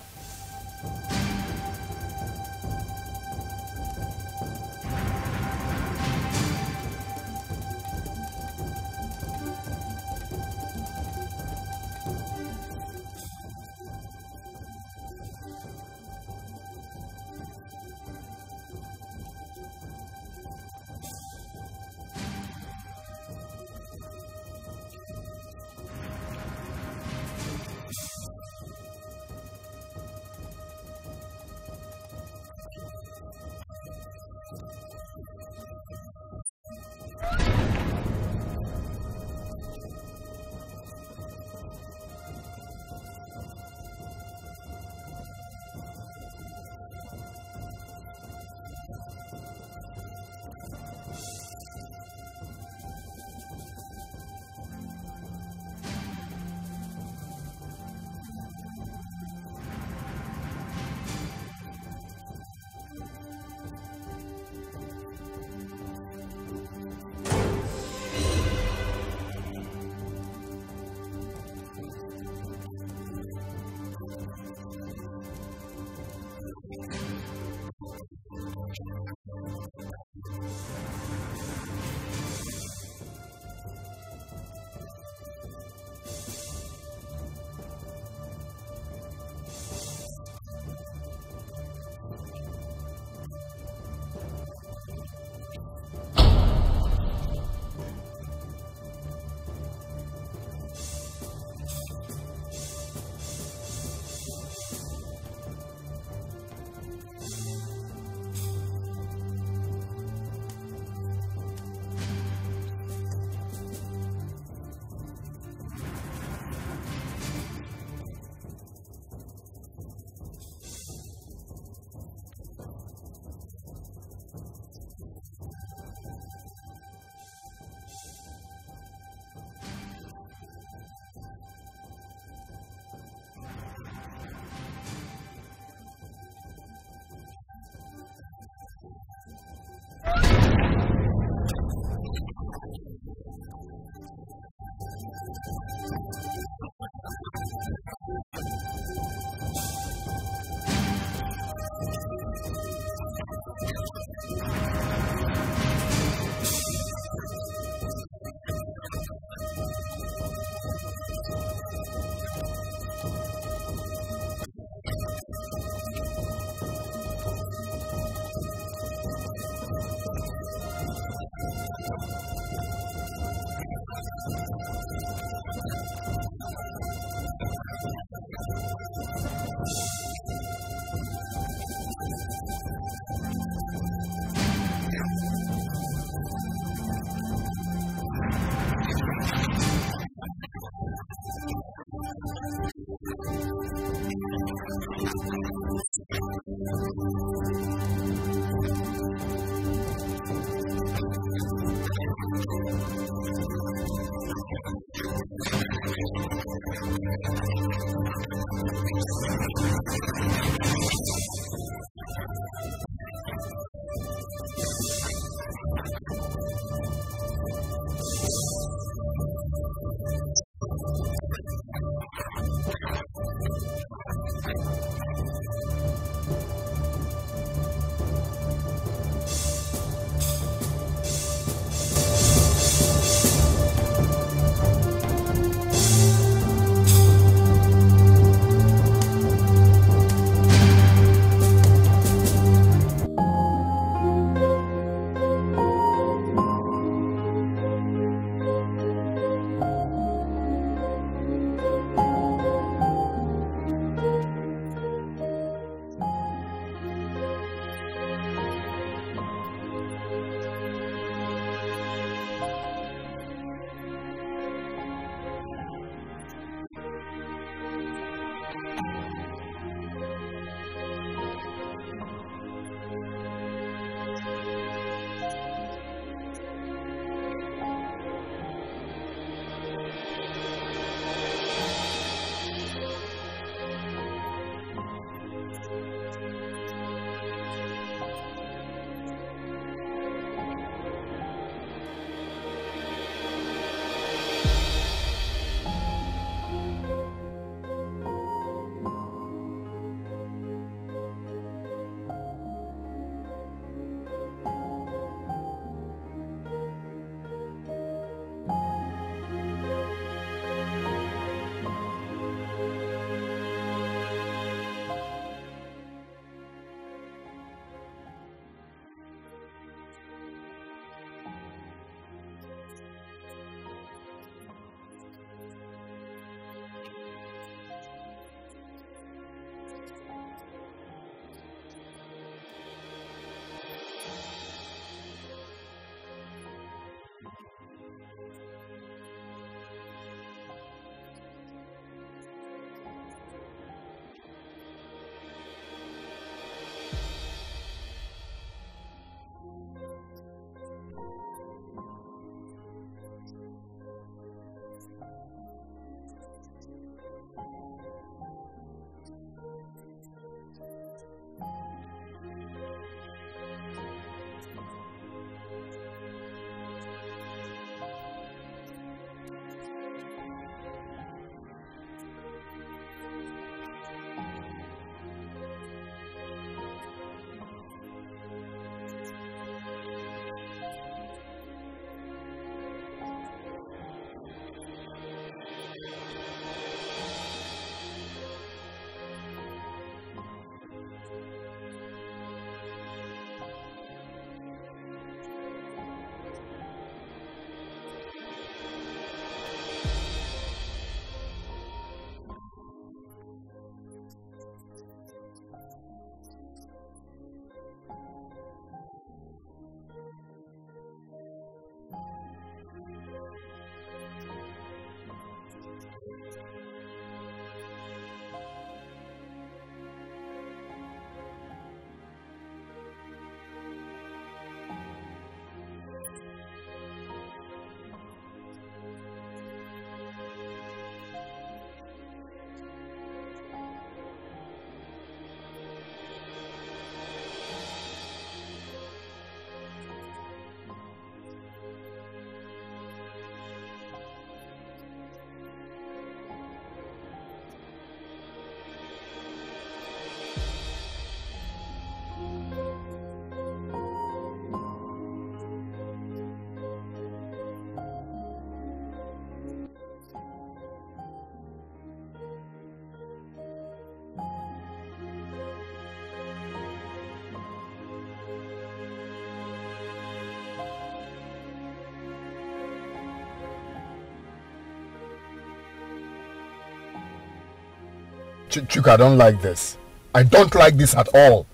Chuka, I don't like this. I don't like this at all.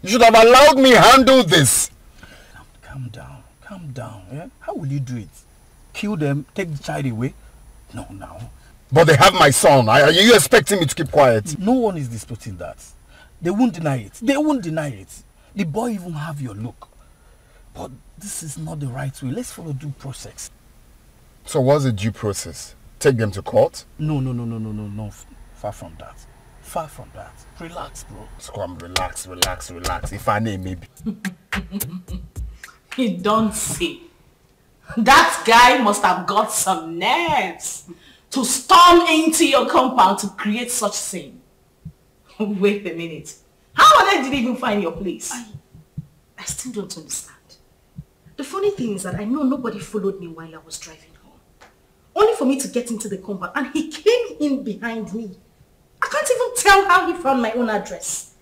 You should have allowed me handle this. Calm down. Calm down. Yeah? How will you do it? Kill them, take the child away? No, now. But they have my son. Are you expecting me to keep quiet? No one is disputing that. They won't deny it. They won't deny it. The boy even have your look. But this is not the right way. Let's follow due process. So what's the due process? Take them to court? No. Far from that. Far from that. Relax, bro. Scrum, relax. If I name, maybe. You don't see. That guy must have got some nerves to storm into your compound to create such scene. Wait a minute. How on earth did he even find your place? I still don't understand. The funny thing is that I know nobody followed me while I was driving home. Only for me to get into the compound, and he came in behind me. I can't even tell how he found my own address.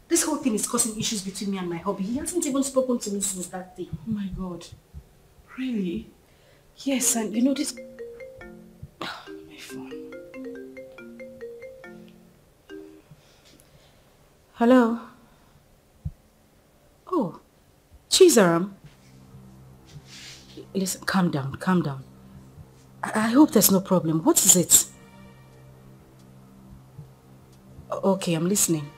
This whole thing is causing issues between me and my hubby. He hasn't even spoken to me since that day. Oh my God. Really? Yes, and you know this... My phone. Hello? Oh, Chizaram. Listen, calm down. I hope there's no problem. What is it? Okay, I'm listening.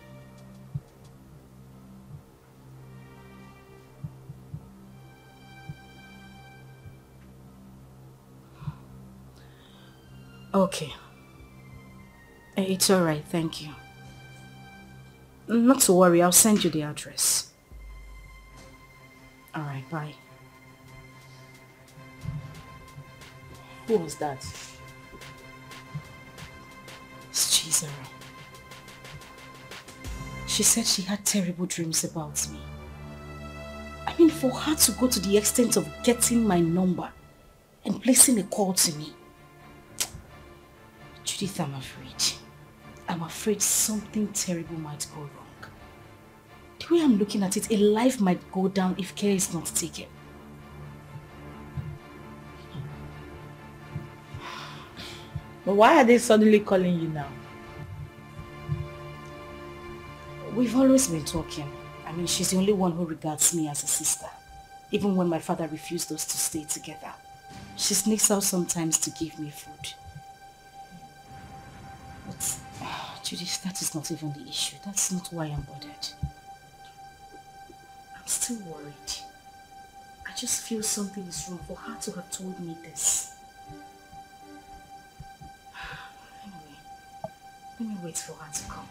Okay. It's alright, thank you. Not to worry, I'll send you the address. Alright, bye. Who was that? It's Chizara. She said she had terrible dreams about me. I mean, for her to go to the extent of getting my number and placing a call to me. Judith, I'm afraid. I'm afraid something terrible might go wrong. The way I'm looking at it, a life might go down if care is not taken. But why are they suddenly calling you now? We've always been talking. I mean, she's the only one who regards me as a sister. Even when my father refused us to stay together. She sneaks out sometimes to give me food. But, Judith, that is not even the issue. That's not why I'm bothered. I'm still worried. I just feel something is wrong for her to have told me this. Anyway, let me wait for her to come.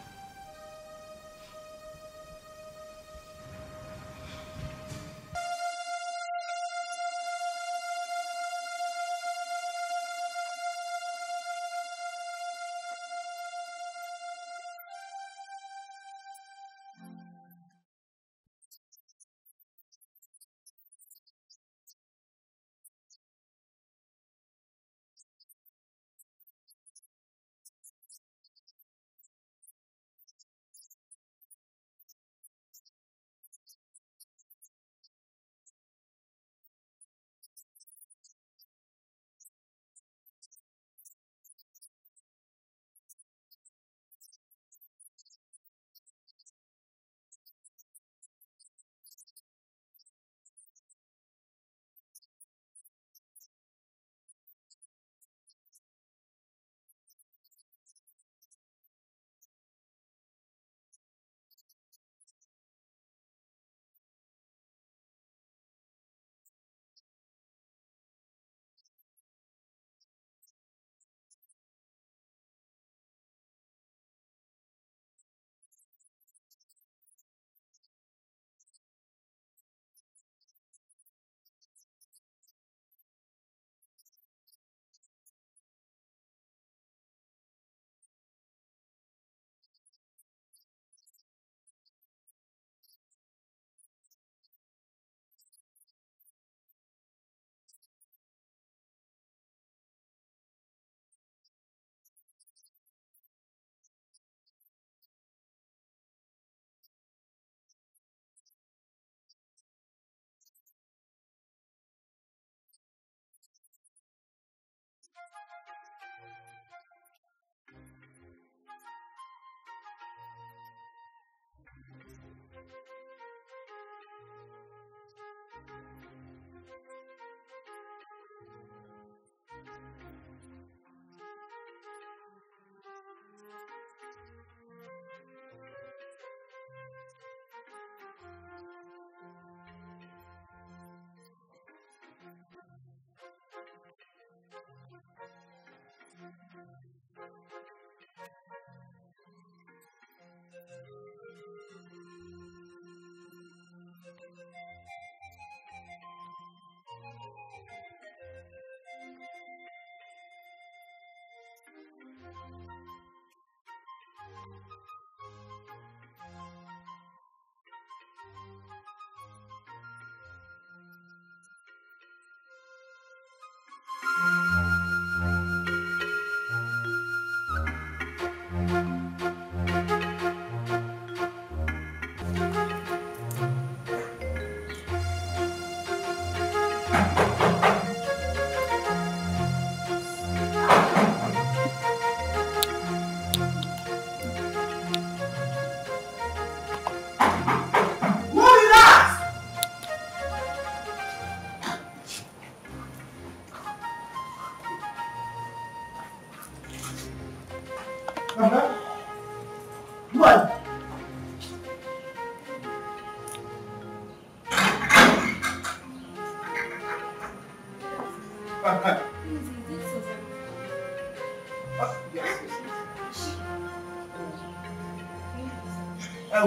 on.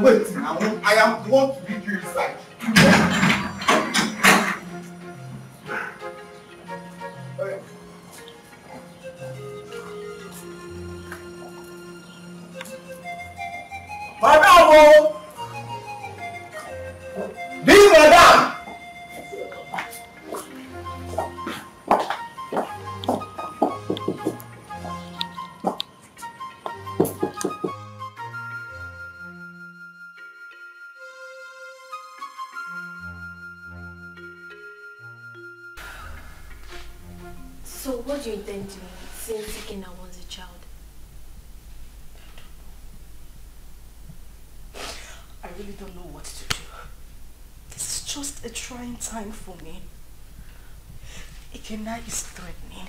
Wait, now I am the one to lead you inside. Madam! This madam! So what do you intend to do since Ikenna wants a child? I really don't know what to do. This is just a trying time for me. Ikenna is threatening.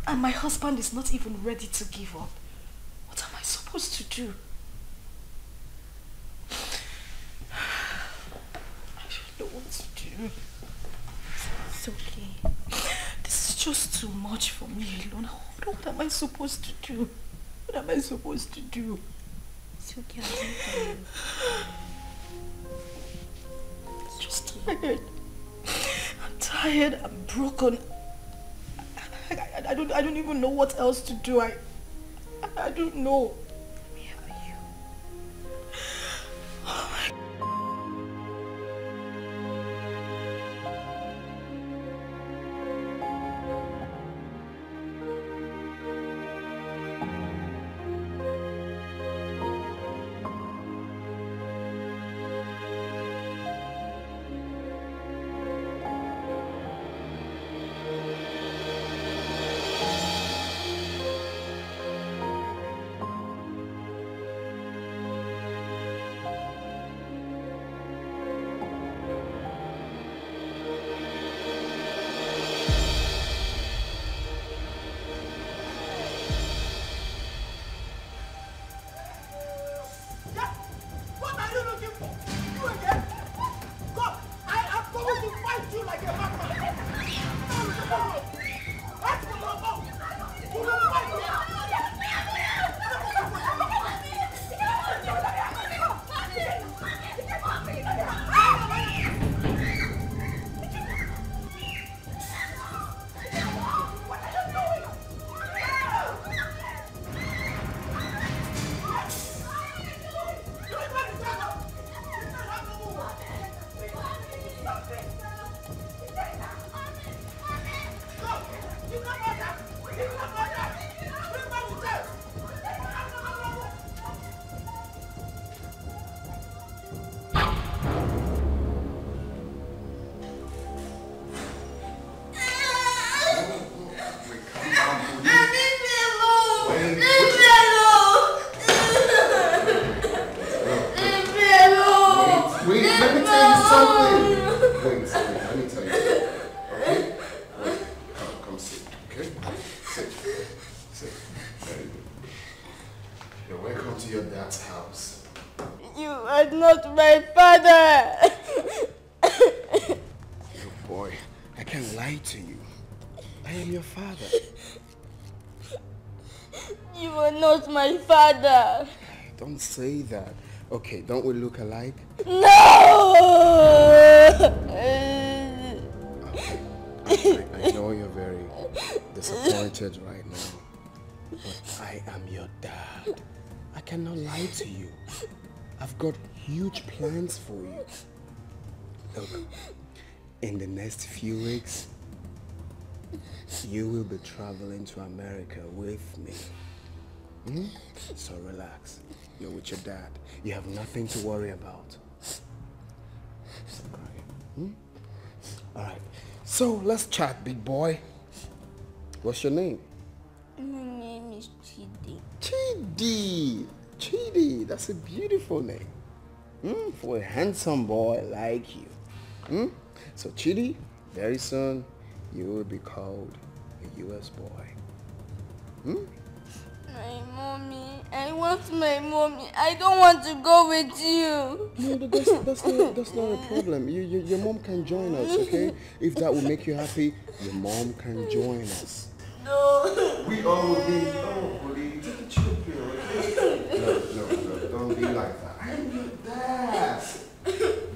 And my husband is not even ready to give up. What am I supposed to do? I don't know what to do. It's okay. This is just too much for me alone. What am I supposed to do? What am I supposed to do? It's okay, I'll do for you. I'm just tired. I'm tired. I'm broken. I don't even know what else to do. I don't know. Let me help you. Oh my God. Don't say that. Okay, don't we look alike? No! Okay, I know you're very disappointed right now, but I am your dad. I cannot lie to you. I've got huge plans for you. Look, in the next few weeks, you will be traveling to America with me. So relax. You're with your dad. You have nothing to worry about. Stop crying. Alright. So let's chat, big boy. What's your name? My name is Chidi. Chidi. Chidi. That's a beautiful name. For a handsome boy like you. So Chidi, very soon you will be called a US boy. My My mommy. I want my mommy. I don't want to go with you. No, that's not a problem. Your mom can join us, okay? If that will make you happy, your mom can join us. No. We all will be. Oh, buddy, take a chill pill, okay? No, don't be like that. I'm your dad.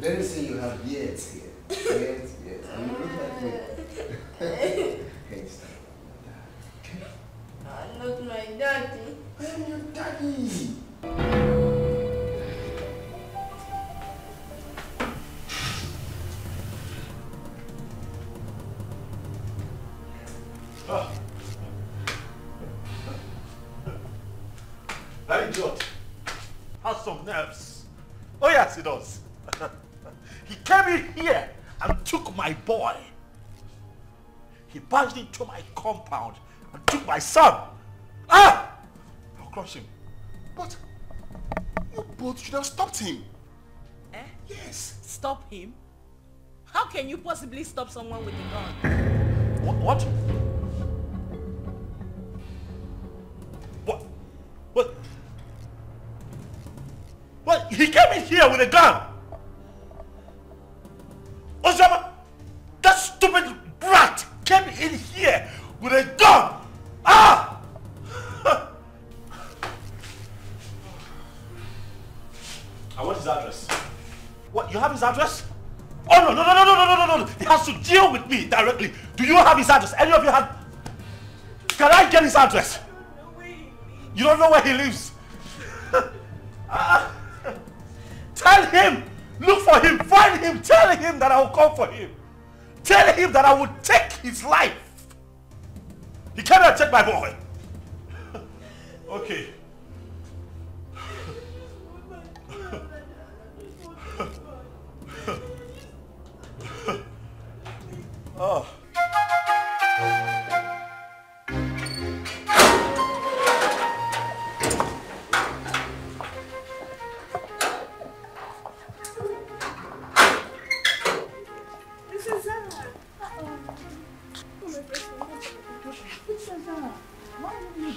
Let me see you have years here. Yes. And you look like me. Hey, stop. I'm not my daddy. I'm your daddy. That idiot has some nerves. Oh yes, he does. He came in here and took my boy. He barged into my compound and took my son. I'll crush him. But you both should have stopped him. Eh? Yes. Stop him? How can you possibly stop someone with a gun? What? What? He came in here with a gun. Osama, that stupid brat came in here with a gun. And what is his address? What? You have his address? Oh no. He has to deal with me directly. Do you have his address? Any of you have? Can I get his address? You don't know where he lives. Tell him, look for him, find him, tell him that I will come for him. Tell him that I will take his life. He cannot take my boy. Okay. Oh. This is Zara. Oh, my friend. This is Zara. Why are you?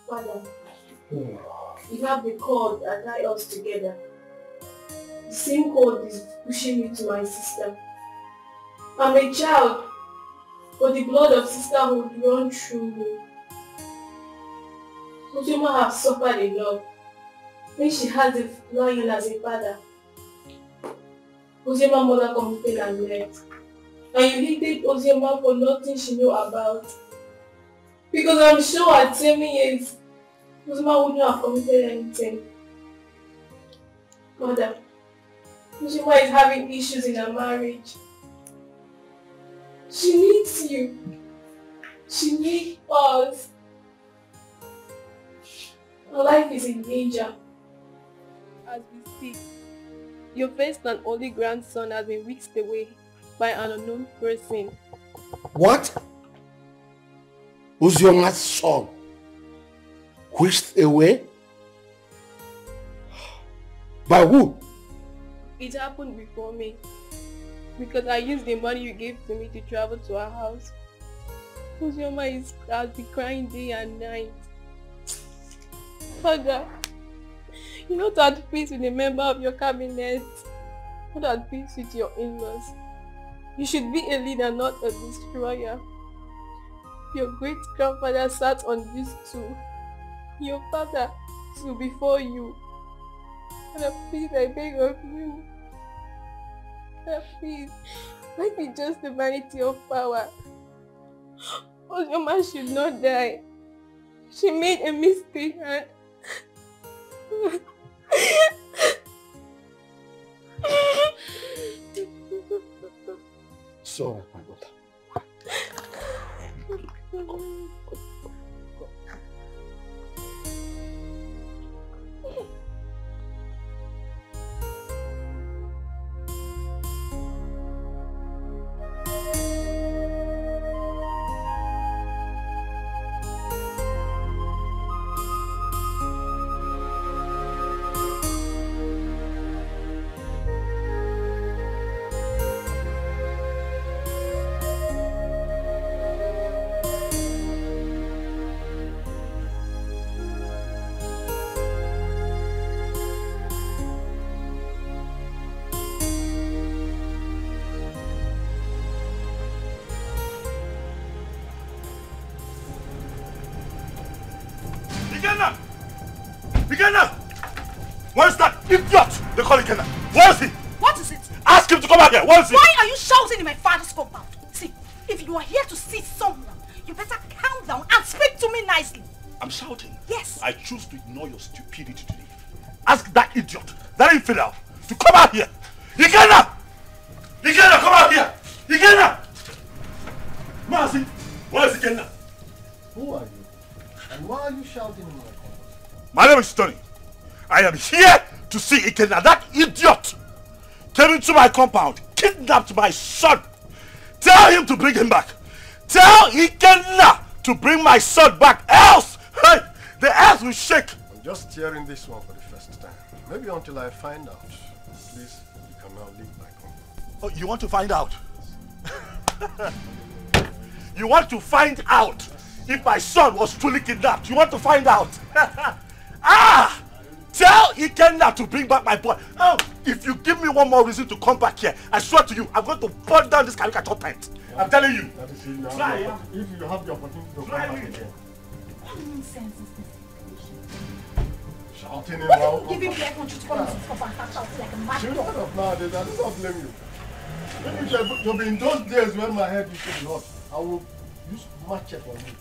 Father, you have the cord that tie us together. The same cord is pushing me to my sister. I'm a child, but the blood of sisterhood runs through me. Ozoma has suffered a lot when she has a lion as a father. Ozoma's mother committed and left. And you hated Ozoma for nothing she knew about. Because I'm sure at 7 years, Ozoma wouldn't have committed anything. Mother, Ozoma is having issues in her marriage. She needs you. She needs us. Her life is in danger. As we speak, your first and only grandson has been whisked away by an unknown person. What? Ozoma's son whisked away? By who? It happened before me. Because I used the money you gave to me to travel to our house. Ozoma has been crying day and night. Father, you're not at peace with a member of your cabinet. Not at peace with your in-laws. You should be a leader, not a destroyer. Your great-grandfather sat on this stool. Your father stood before you. Father, please, I beg of you. Father, please, let me just the vanity of power. Ozoma should not die. She made a mistake and... So, my daughter. Ikenna! Ikenna! Where's that idiot? They call Ikenna. Where is he? What is it? Ask him to come back here. Where is he? Why are you shouting in my father's compound? See, if you are here to see someone, you better calm down and speak to me nicely. I'm shouting. Yes. I choose to ignore your stupidity today. Ask that idiot, that infidel, to come out here. Ikenna! Ikenna, come out here! Ikenna! Mercy, where is Ikenna? Who are you? And why are you shouting in my compound? My name is Tony. I am here to see Ikenna. That idiot came into my compound, kidnapped my son. Tell him to bring him back. Tell Ikenna to bring my son back, else hey, the earth will shake. I'm just hearing this one for the first time. Maybe until I find out. Please, you can now leave my compound. Oh, you want to find out? You want to find out if my son was truly kidnapped? You want to find out? Ah! Tell Ikenna to bring back my boy. Oh, if you give me one more reason to come back here, I swear to you, I'm going to burn down this caricature tent. I'm telling you. Try, if you have the opportunity to come back again. What nonsense is this? Shouting him What out. if you give me the want you to come into this compound and start shouting like a mad Children dog? of nowadays, I do not blame you. Maybe it should be in those days when my head used to be hot. I will use matcha for you.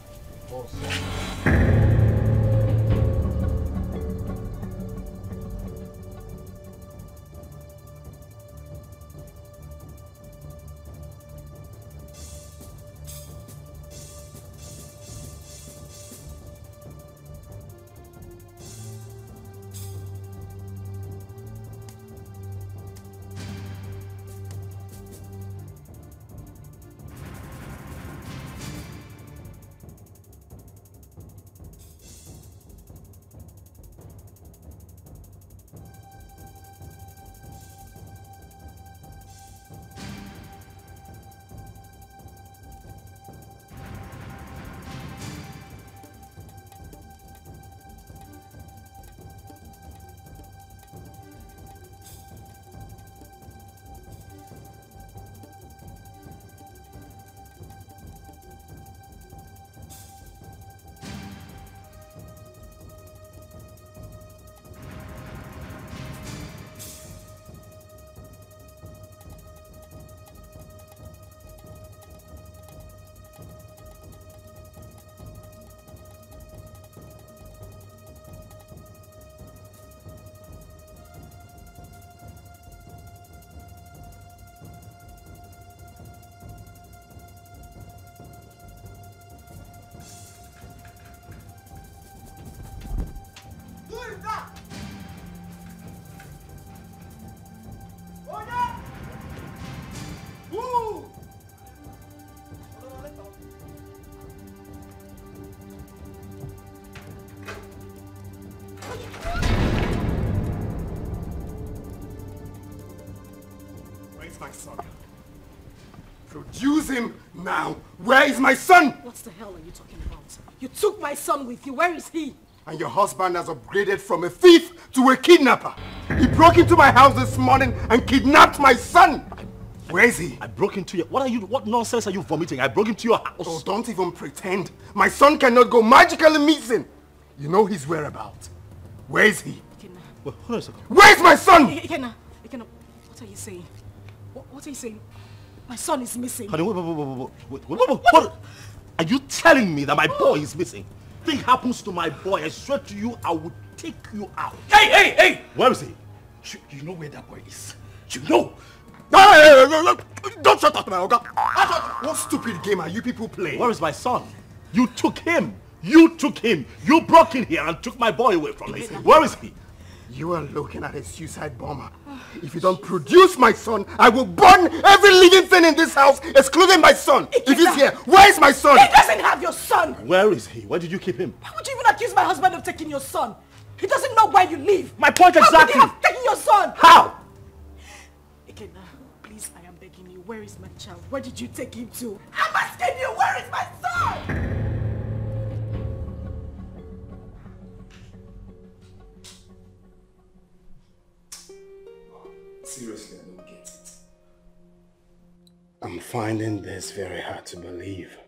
My son. Produce him now. Where is my son? What the hell are you talking about? You took my son with you. Where is he? And your husband has upgraded from a thief to a kidnapper. He broke into my house this morning and kidnapped my son. Where is he? I broke into your... What nonsense are you vomiting? I broke into your house. Oh, don't even pretend. My son cannot go magically missing. You know his whereabouts. Where is he? Well, hold on a second. Where is my son? Ikenna, what are you saying? What are you saying? My son is missing. Honey, wait. Are you telling me that my boy is missing? Thing happens to my boy, I swear to you, I will take you out. Hey! Where is he? You know where that boy is? You know? Don't shut up, my Oga. What stupid game are you people playing? Where is my son? You took him. You broke in here and took my boy away from me. Where is he? You are looking at a suicide bomber. If you don't produce my son, I will burn every living thing in this house, excluding my son. If he's here, where is my son? He doesn't have your son. Where is he? Where did you keep him? Why would you even accuse my husband of taking your son? He doesn't know where you live. My point exactly. How could he have taken your son? How? Ikenna, please, I am begging you. Where is my child? Where did you take him to? I'm asking you, where is my son? Seriously, I don't get it. I'm finding this very hard to believe.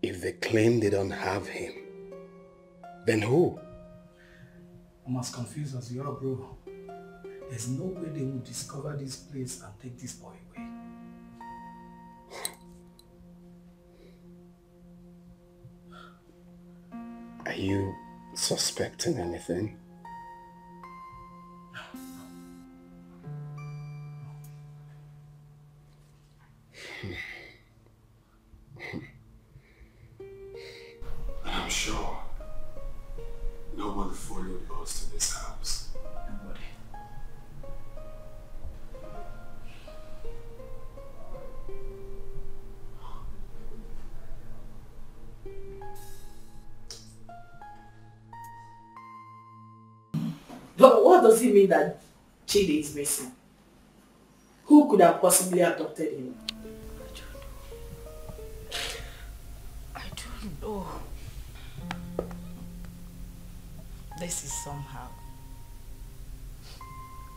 If If they claim they don't have him, then who? I'm as confused as you are, bro. There's no way they will discover this place and take this boy away. Are you suspecting anything? I'm sure nobody followed us to this house. Nobody. But what does it mean that Chidi is missing? Who could have possibly adopted him? I don't know. This is somehow.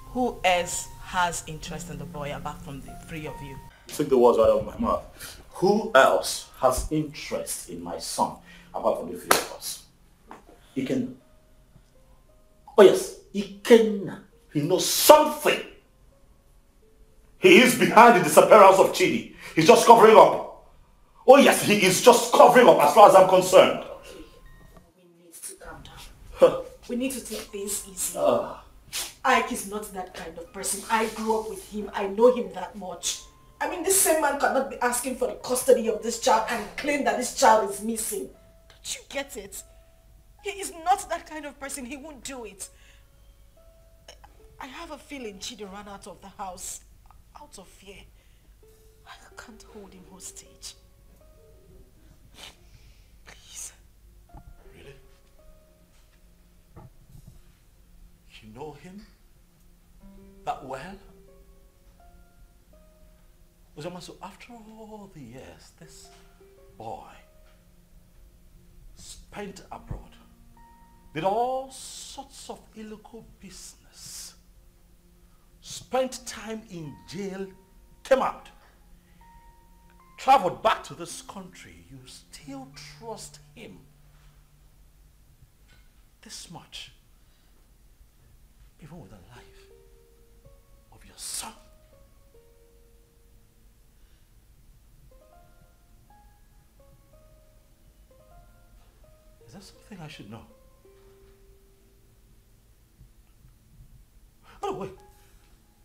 Who else has interest in the boy apart from the three of you? Took the words right out of my mouth. Who else has interest in my son apart from the three of us? Ikenna. Oh yes, Ikenna. He knows something. He is behind the disappearance of Chidi. He's just covering up. Oh yes, he is just covering up as far as I'm concerned. Okay. We need to calm down. We need to take things easy. Ike is not that kind of person. I grew up with him. I know him that much. I mean, this same man cannot be asking for the custody of this child and claim that this child is missing. Don't you get it? He is not that kind of person. He won't do it. I have a feeling Chidi ran out of the house out of fear. I can't hold him hostage. Please. Really? You know him that well? Uzoma, so after all the years, this boy spent abroad, did all sorts of illegal business, spent time in jail, came out, traveled back to this country. You still trust him this much, even with the life of your son. Is that something I should know? Oh wait,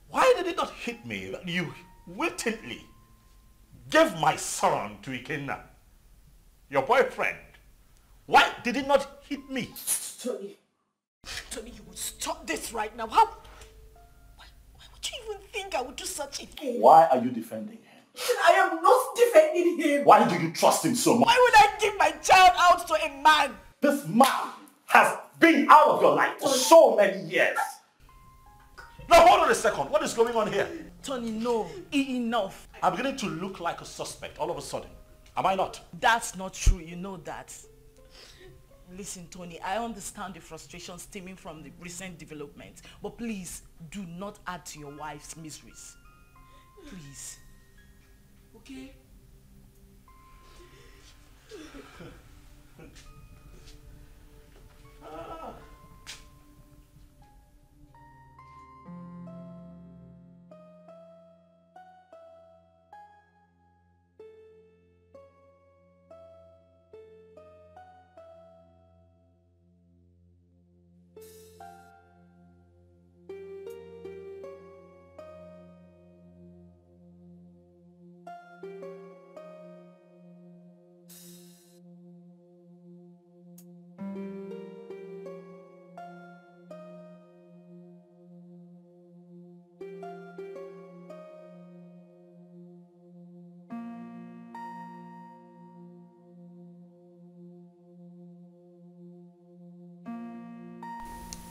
why did it not hit me that you wittingly gave my son to Ikenna, your boyfriend? Why did it not hit me? Tony, you would stop this right now. Why would you even think I would do such a thing? Why are you defending him? I am not defending him. Why do you trust him so much? Why would I give my child out to a man? This man has been out of your life for so many years. Now hold on a second. What is going on here? Tony, no. Enough. I'm beginning to look like a suspect all of a sudden. Am I not? That's not true. You know that. Listen, Tony, I understand the frustration stemming from the recent developments, but please do not add to your wife's miseries. Please. Okay?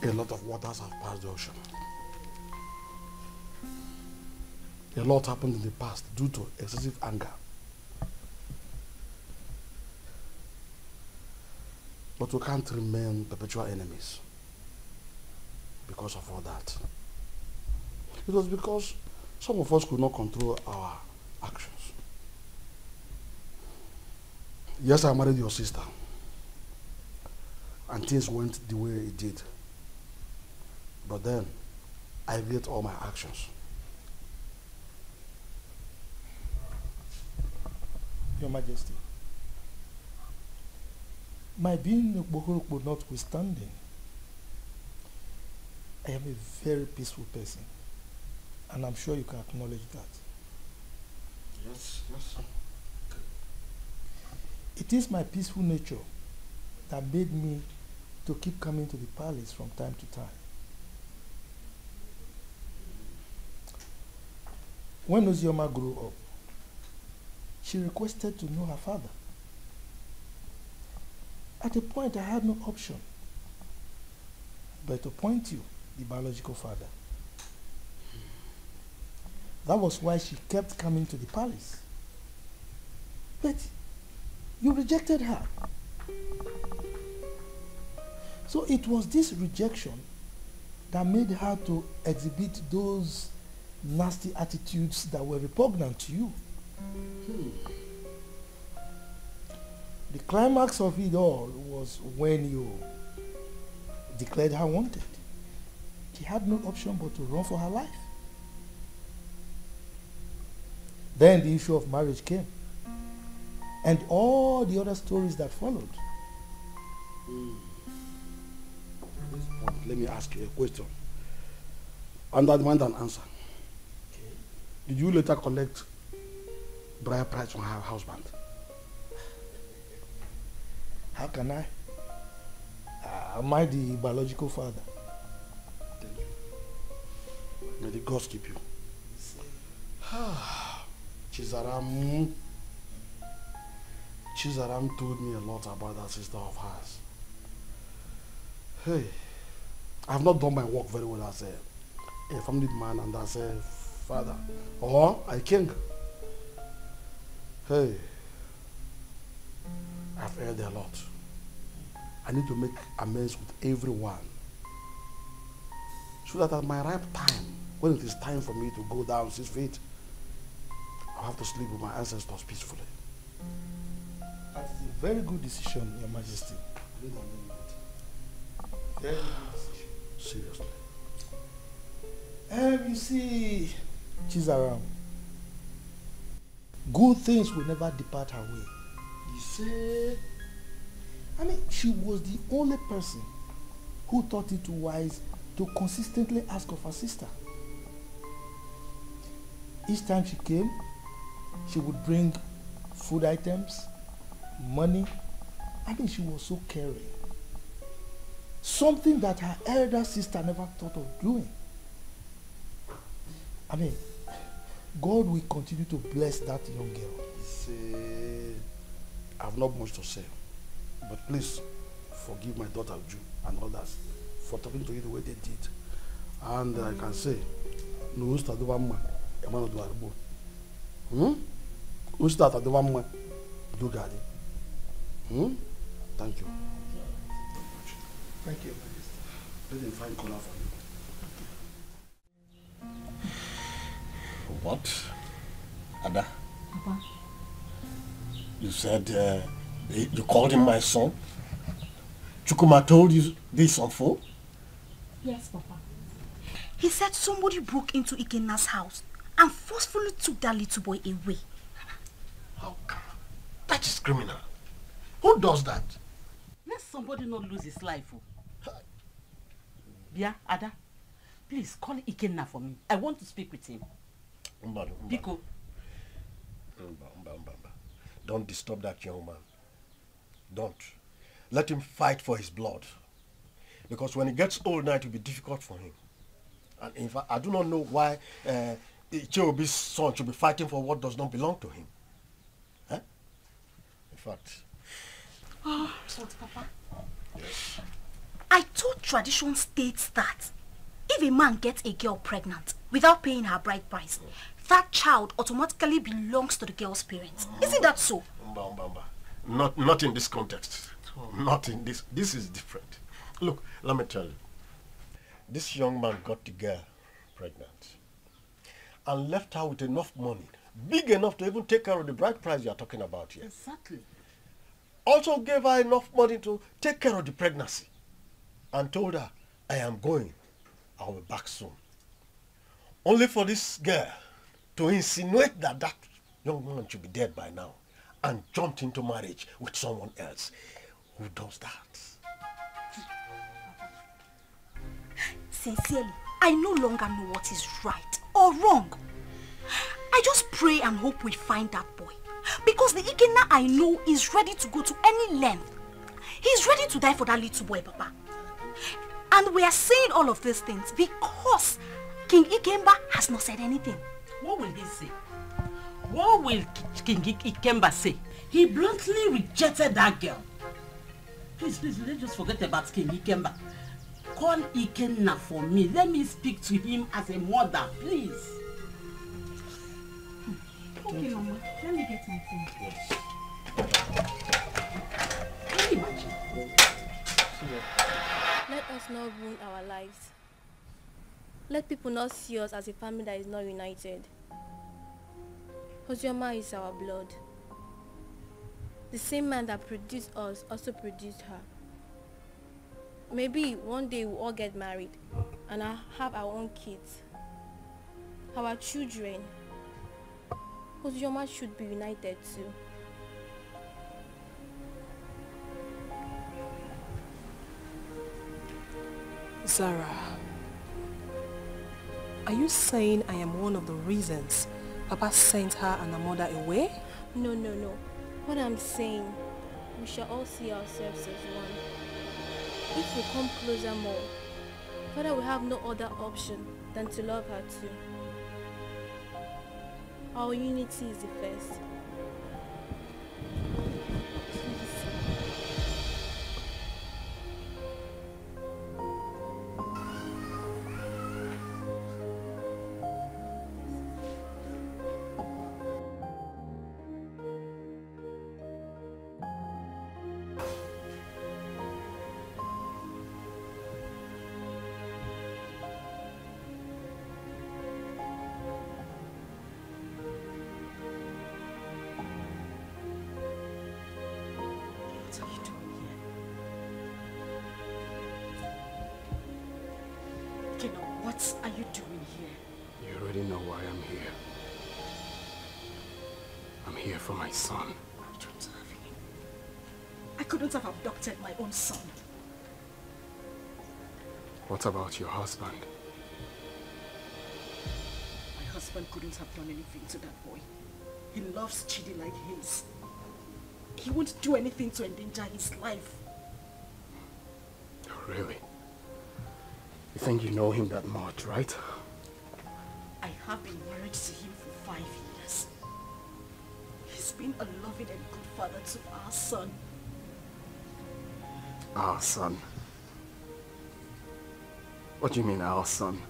A lot of waters have passed the ocean. A lot happened in the past due to excessive anger. But we can't remain perpetual enemies because of all that. It was because some of us could not control our actions. Yes, I married your sister. And things went the way it did. But then, I regret all my actions. Your Majesty, my being Okporoko notwithstanding, I am a very peaceful person, and I'm sure you can acknowledge that. Yes, yes. It is my peaceful nature that made me to keep coming to the palace from time to time. When Ozioma grew up, she requested to know her father. At a point, I had no option but to point you, the biological father. That was why she kept coming to the palace. But you rejected her. So it was this rejection that made her to exhibit those nasty attitudes that were repugnant to you. The climax of it all was when you declared her wanted. She had no option but to run for her life. Then the issue of marriage came, and all the other stories that followed. At this point, let me ask you a question. And I demand an answer. Okay. Did you later collect bride price from her husband? How can I? Am I the biological father? Thank you. May the gods keep you. Chizaram told me a lot about that sister of hers. Hey, I have not done my work very well as a family man and as a father or a king. Hey, I've erred a lot. I need to make amends with everyone so that at my ripe time, when it is time for me to go down 6 feet, I'll have to sleep with my ancestors peacefully. That is a very good decision, Your Majesty. Very good decision. Seriously. You see, Chizaram, good things will never depart her way. You say? I mean, she was the only person who thought it wise to consistently ask of her sister. Each time she came, she would bring food items, money. I mean, she was so caring. Something that her elder sister never thought of doing. I mean, God will continue to bless that young girl. See, I have not much to say, but please forgive my daughter Ju and others for talking to you the way they did. And I can say, no usta do vamma, emano do arbo. Usta do vamma, do gadi. Thank you. Thank you. Let them find color for you. What? Ada? Papa. You said you called him my son? Chukuma told you this on phone? Yes, Papa. He said somebody broke into Ikena's house and forcefully took that little boy away. How come? That is criminal. Who does that? Let somebody not lose his life. Bia, Ada, please call Ikenna for me. I want to speak with him. Biko. Don't disturb that young man. Don't. Let him fight for his blood. Because when he gets old now, it will be difficult for him. And in fact, I do not know why Icheobi's son should be fighting for what does not belong to him. Huh? In fact... Oh, Papa. Yes. I thought tradition states that if a man gets a girl pregnant without paying her bride price, that child automatically belongs to the girl's parents. Isn't that so? Not in this context. Not in this. This is different. Look, let me tell you. This young man got the girl pregnant and left her with enough money, big enough to even take care of the bride price you are talking about here. Exactly. also gave her enough money to take care of the pregnancy and told her, I am going. I will be back soon. Only for this girl to insinuate that that young man should be dead by now and jumped into marriage with someone else. Who does that? Sincerely, I no longer know what is right or wrong. I just pray and hope we find that boy. Because the Ikenna I know is ready to go to any length. He's ready to die for that little boy, Papa. And we are saying all of these things because King Ikemba has not said anything. What will he say? What will King Ikemba say? He bluntly rejected that girl. Please, let's just forget about King Ikemba. Call Ikenna for me. Let me speak to him as a mother, please. Okay, Mama. Let me get my phone. Yes. Can you imagine? Let us not ruin our lives. Let people not see us as a family that is not united. Ozioma is our blood. The same man that produced us also produced her. Maybe one day we'll all get married and I'll have our own kids. Our children. Ozioma should be united too. Zara, are you saying I am one of the reasons Papa sent her and her mother away? No. What I'm saying, we shall all see ourselves as one. If we come closer more, Father will have no other option than to love her too. Our unity is the first. What are you doing here? You already know why I'm here. I'm here for my son. You don't have him. I couldn't have abducted my own son. What about your husband? My husband couldn't have done anything to that boy. He loves Chidi like his. He won't do anything to endanger his life. Oh, really? You think you know him that much, right? I have been married to him for 5 years. He's been a loving and good father to our son. Our son? What do you mean, our son?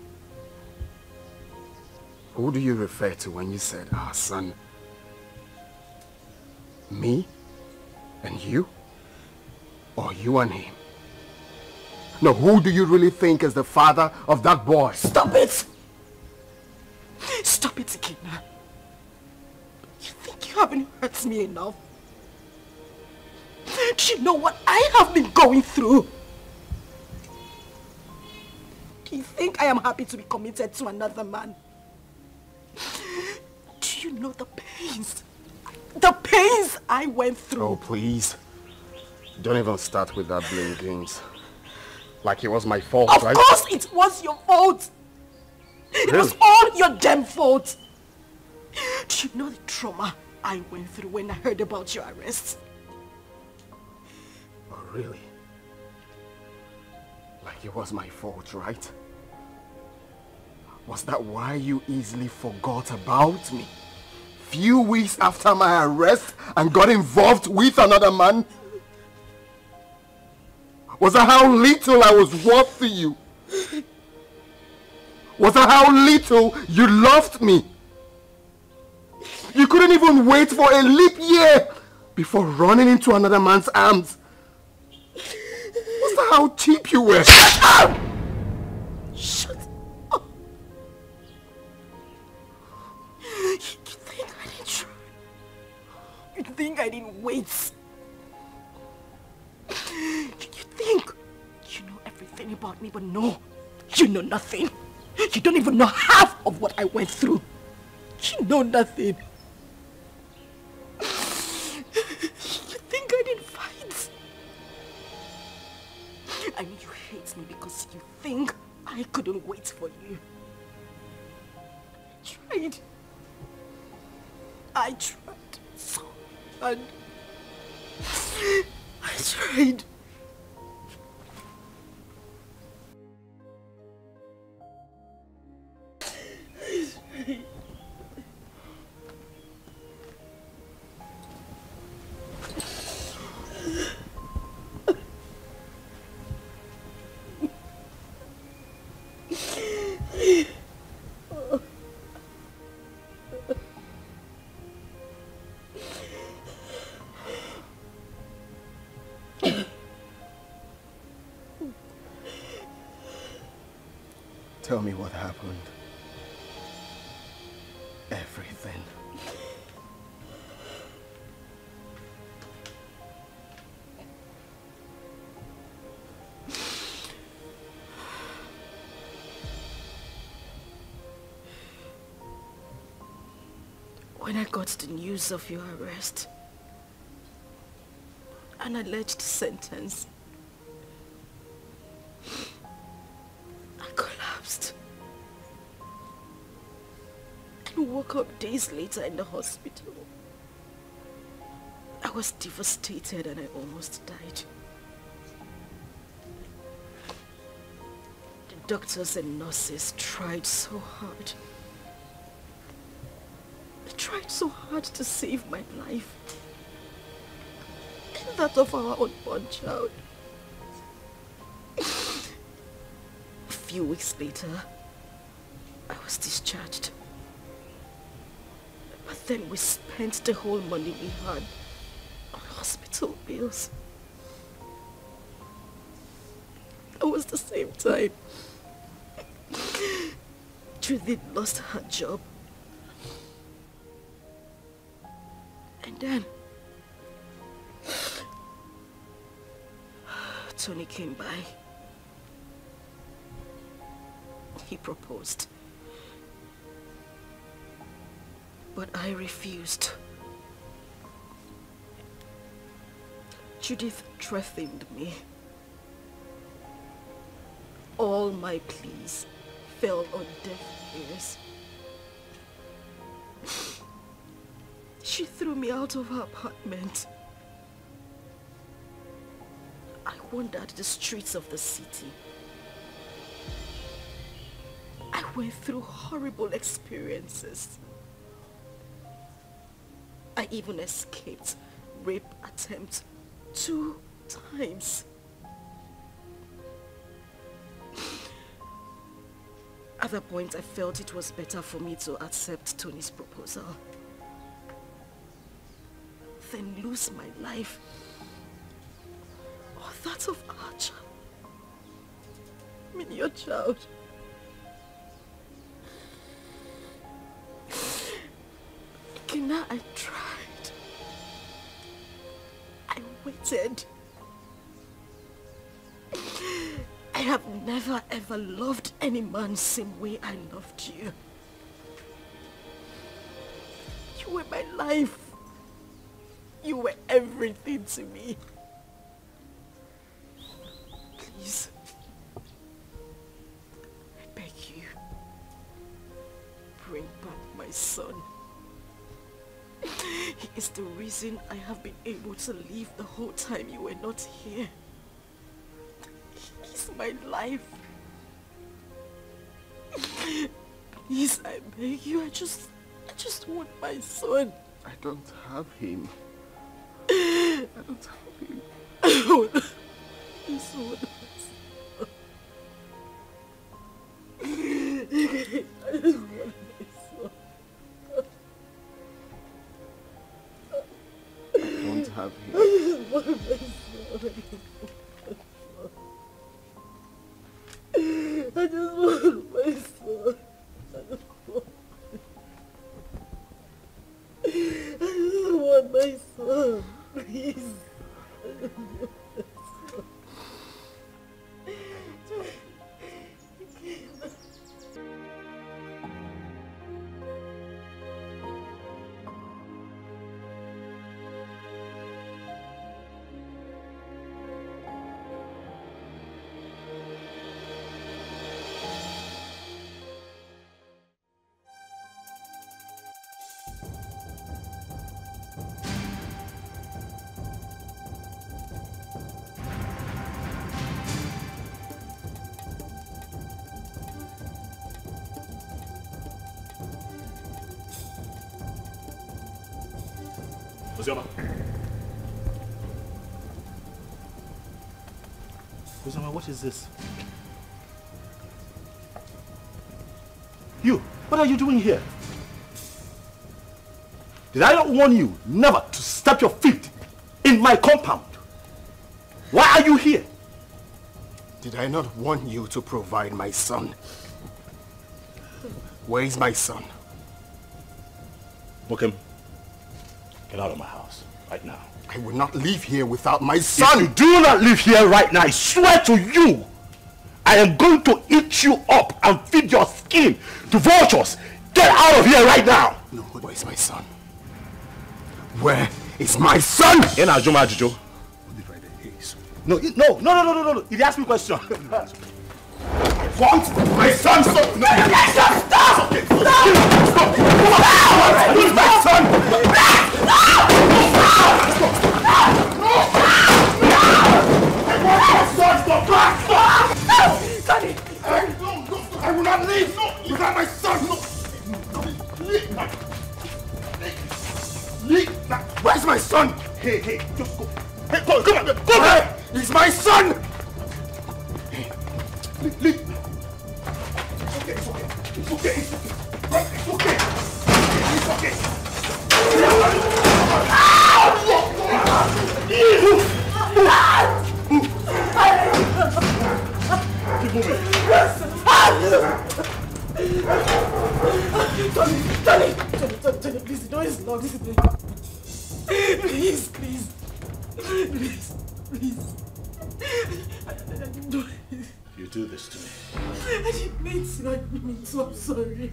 Who do you refer to when you said our son? Me? And you? Or you and him? No, who do you really think is the father of that boy? Stop it! Stop it, Ikenna. You think you haven't hurt me enough? Do you know what I have been going through? Do you think I am happy to be committed to another man? Do you know the pains? The pains I went through. Oh, please. Don't even start with that blame games. Like it was my fault, right? Of course it was your fault. It was all your damn fault. Do you know the trauma I went through when I heard about your arrest? Oh, really? Like it was my fault, right? Was that why you easily forgot about me? Few weeks after my arrest and got involved with another man? Was that how little I was worth to you? Was that how little you loved me? You couldn't even wait for a leap year before running into another man's arms. Was that how cheap you were? Shut up! Shut up! You think I didn't try? You think I didn't wait? You think you know everything about me, but no, you know nothing. You don't even know half of what I went through. You know nothing. You think I didn't fight? I know you hate me because you think I couldn't wait for you. I tried so hard. I tried. Tell me what happened. Everything. When I got the news of your arrest, an alleged sentence, I collapsed and woke up days later in the hospital. I was devastated and I almost died. The doctors and nurses tried so hard. They tried so hard to save my life and that of our unborn child. A few weeks later, I was discharged. But then we spent the whole money we had on hospital bills. It was the same time Judith lost her job. And then Tony came by. He proposed. But I refused. Judith threatened me. All my pleas fell on deaf ears. She threw me out of her apartment. I wandered the streets of the city. I went through horrible experiences. I even escaped rape attempt 2 times. At that point, I felt it was better for me to accept Tony's proposal than lose my life or that of our child. I mean, your child. Kina, I tried. I waited. I have never ever loved any man same way I loved you. You were my life. You were everything to me. Please, I beg you, bring back my son. He is the reason I have been able to live the whole time you were not here. He's my life. Please, I beg you, I just want my son. I don't have him. I don't have him. I want my son. I just want my son. I don't have him. I just want my son. I just want my son. I just want my son. Please. I just want my son. Ozioma. Ozioma, what is this? You, what are you doing here? Did I not warn you never to step your feet in my compound? Why are you here? Did I not warn you to provide my son? Where is my son? Mokem, get out of my house right now. I will not leave here without my son. If you do not leave here right now, I swear to you, I am going to eat you up and feed your skin to vultures. Get out of here right now. No, where is my son? Where is my son? No, no. He asked me a question. I want my son. Stop! No, stop! Okay. Stop! Where's my son? Daddy! I will not leave! No! Without my son! No! Leave! Where's my son? Hey, just go! Hey, come on! Go back! He's my son! Leave! It's okay! It's okay! Keep moving! Tony, please, the door is locked. Please. You do this to me. I didn't mean to, I'm sorry.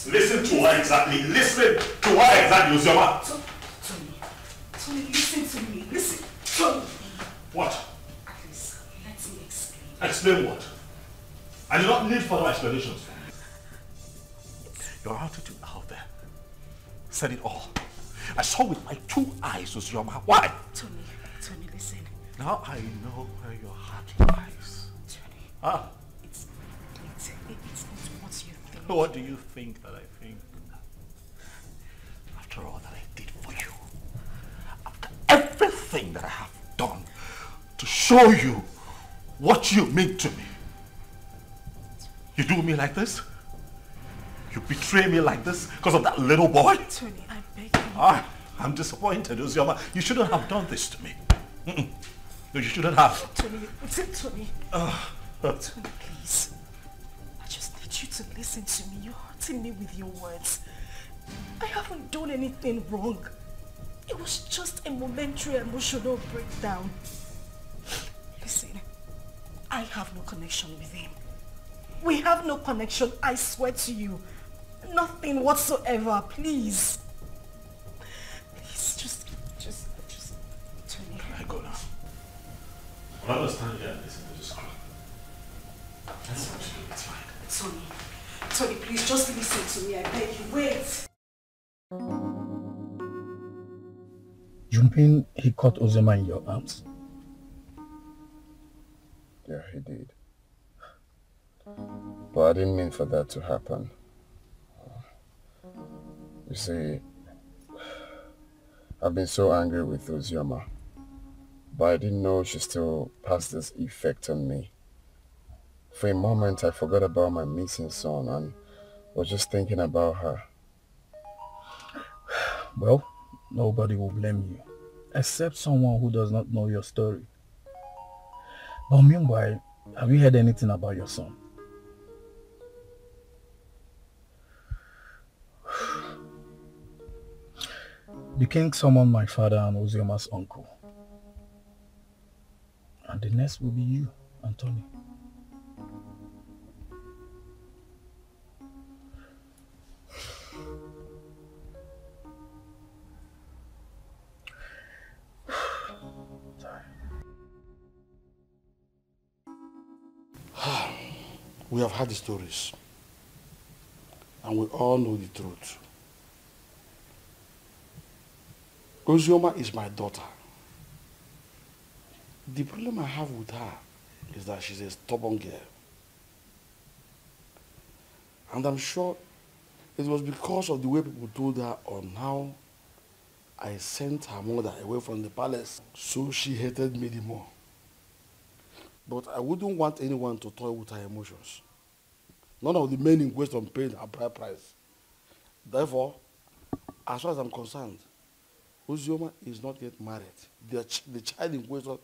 Listen to her exactly. Listen to her exactly, Ozioma. Tony, listen to me. Listen. Tony. What? Please, let me explain. Explain what? I do not need further explanations. Your attitude out there said it all. I saw with my 2 eyes, Ozioma. Why? Tony, listen. Now I know where your heart lies. Tony. Ah. It's not what you think. What do you think that I think? After all that I did for you, after everything that I have done to show you what you mean to me, you do me like this? You betray me like this because of that little boy? Tony, I beg you. I'm disappointed, Ozioma. You shouldn't have done this to me. No, you shouldn't have. Tony. Tony, please. I just need you to listen to me. You're hurting me with your words. I haven't done anything wrong. It was just a momentary emotional breakdown. Listen, I have no connection with him. We have no connection, I swear to you. Nothing whatsoever, please. Please, just turn me. I go now. I'm not going to stand here and listen to this crap. That's what you do, it's fine. Tony, please, just listen to me, I beg you. Wait. You mean he caught Ozioma in your arms? Yeah, he did. But I didn't mean for that to happen. You see, I've been so angry with Ozioma, but I didn't know she still has this effect on me. For a moment, I forgot about my missing son and was just thinking about her. Well, nobody will blame you, except someone who does not know your story. But meanwhile, have you heard anything about your son? The king summoned my father and Ozioma's uncle. And the next will be you, Anthony. We have heard the stories. And we all know the truth. Ozioma is my daughter. The problem I have with her is that she's a stubborn girl. And I'm sure it was because of the way people told her on how I sent her mother away from the palace. So she hated me the more. But I wouldn't want anyone to toy with her emotions. None of the men in question paid a bride price. Therefore, as far as I'm concerned, Ozioma is not yet married. The child in question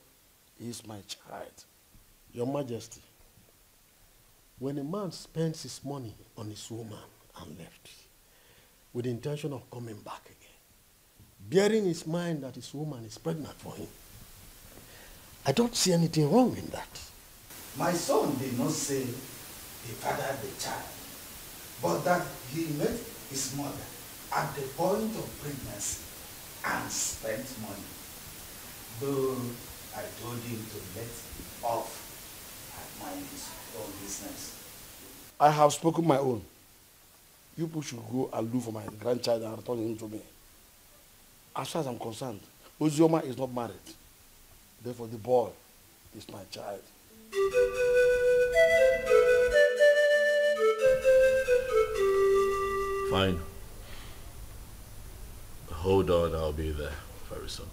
is my child. Your Majesty, when a man spends his money on his woman and left, with the intention of coming back again, bearing in his mind that his woman is pregnant for him, I don't see anything wrong in that. My son did not say he fathered the child, but that he met his mother at the point of pregnancy and spent money. Though I told him to let off and mind his own business. I have spoken my own. You people should go and look for my grandchild and return him to me. As far as I'm concerned, Ozioma is not married. Therefore, the boy is my child. Fine. Hold on, I'll be there very soon.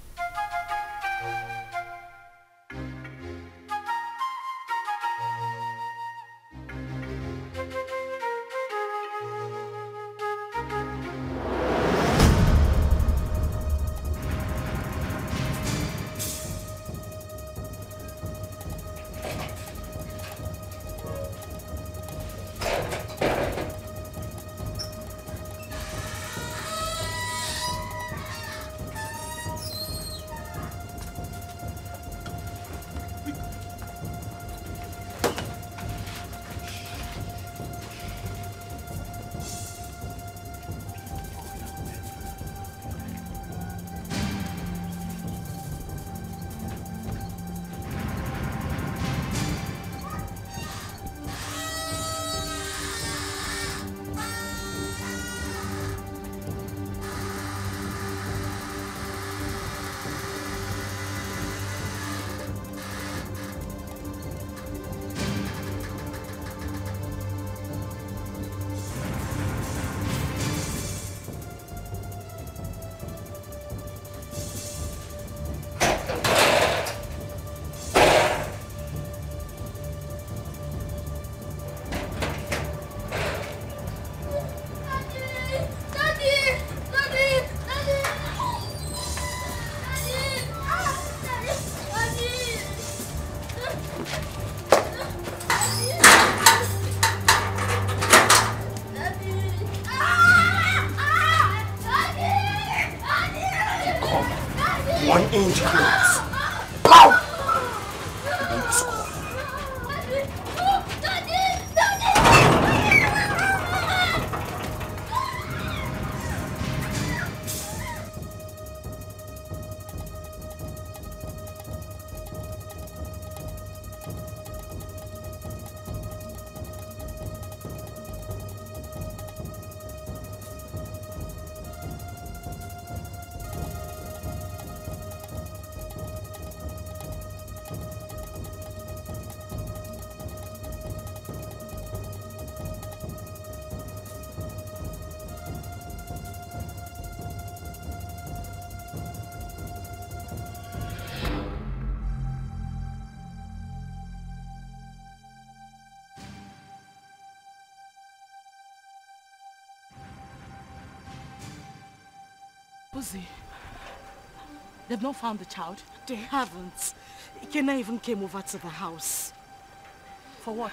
Pussy, they've not found the child. They haven't. Ikena even came over to the house. For what?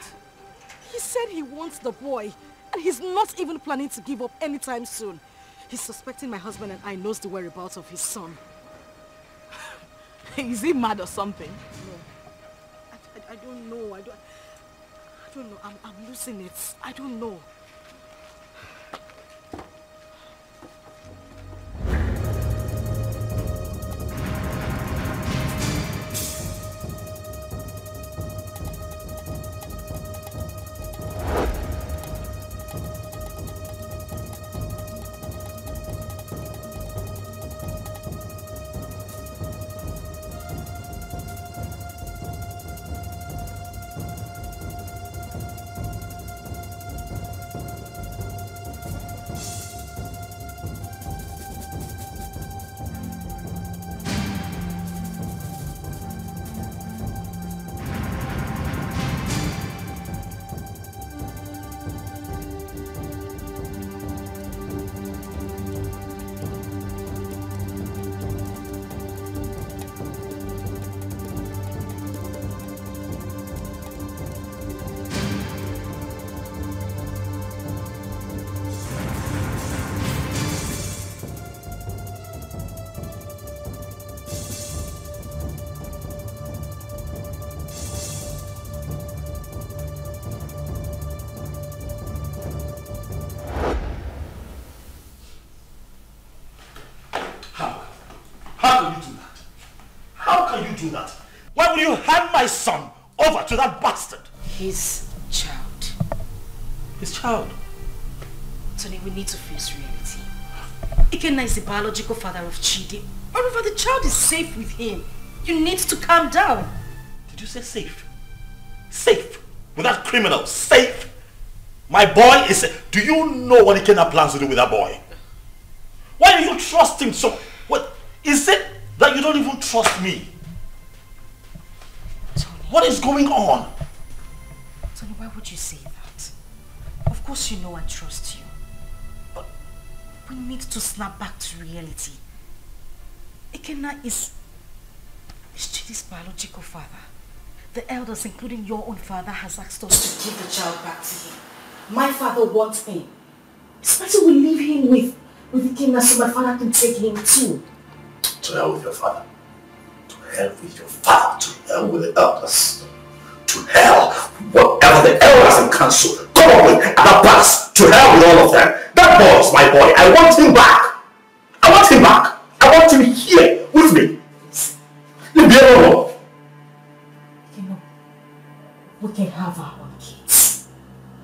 He said he wants the boy, and he's not even planning to give up anytime soon. He's suspecting my husband and I knows the whereabouts of his son. Is he mad or something? No. I don't know. I don't know. I'm losing it. I don't know. Do that? Why would you hand my son over to that bastard? His child. His child? Tony, we need to face reality. Ikenna is the biological father of Chidi. Moreover, the child is safe with him. You need to calm down. Did you say safe? Safe? With that criminal? Safe? My boy is... Do you know what Ikenna plans to do with that boy? Why do you trust him so... What? Is it that you don't even trust me? What is going on? Tony, why would you say that? Of course you know I trust you. But we need to snap back to reality. Ikenna is Chidi's biological father. The elders, including your own father, has asked us to give the child back to him. My father wants him. It's better we leave him with Ikenna so my father can take him too. To hell with your father. To hell with your father. To hell with the elders. To hell. Whatever the elders in council come up with at the past. To hell with all of them. That boy is my boy. I want him back. I want him back. I want him here with me. Leave me alone. You know, we can have our own kids.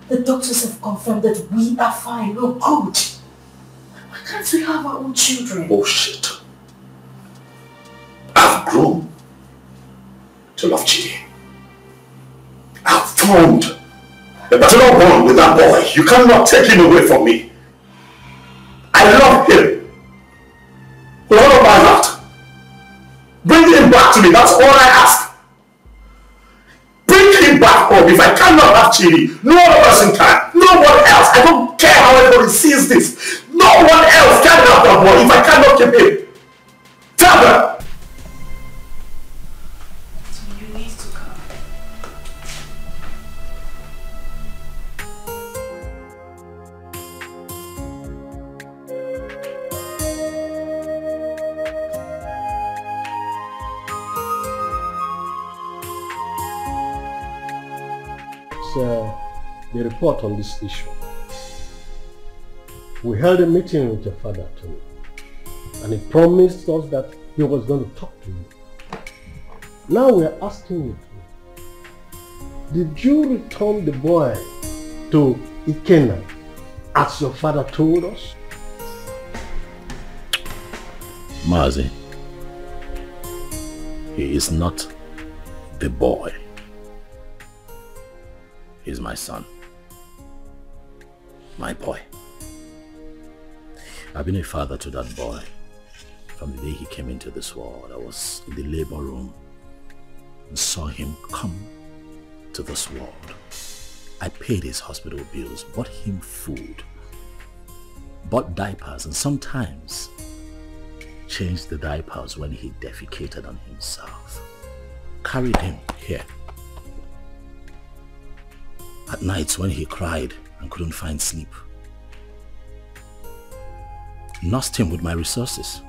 The doctors have confirmed that we are fine. We're good. Why can't we have our own children? Bullshit. I've grown to love Chidi. I've formed a paternal bond with that boy. You cannot take him away from me. I love him with all of my heart. Bring him back to me. That's all I ask. Bring him back home. If I cannot have Chidi, no other person can. No one else. I don't care how everybody sees this. No one else can have that boy if I cannot keep him. Tell them. The report on this issue. We held a meeting with your father, Tony, and he promised us that he was going to talk to you. Now we are asking you, did you return the boy to Ikenna as your father told us? Mazi, he is not the boy. He's my son. My boy. I've been a father to that boy from the day he came into this world. I was in the labor room and saw him come to this world. I paid his hospital bills, bought him food, bought diapers, and sometimes changed the diapers when he defecated on himself. Carried him here. At nights when he cried and couldn't find sleep, nursed him with my resources.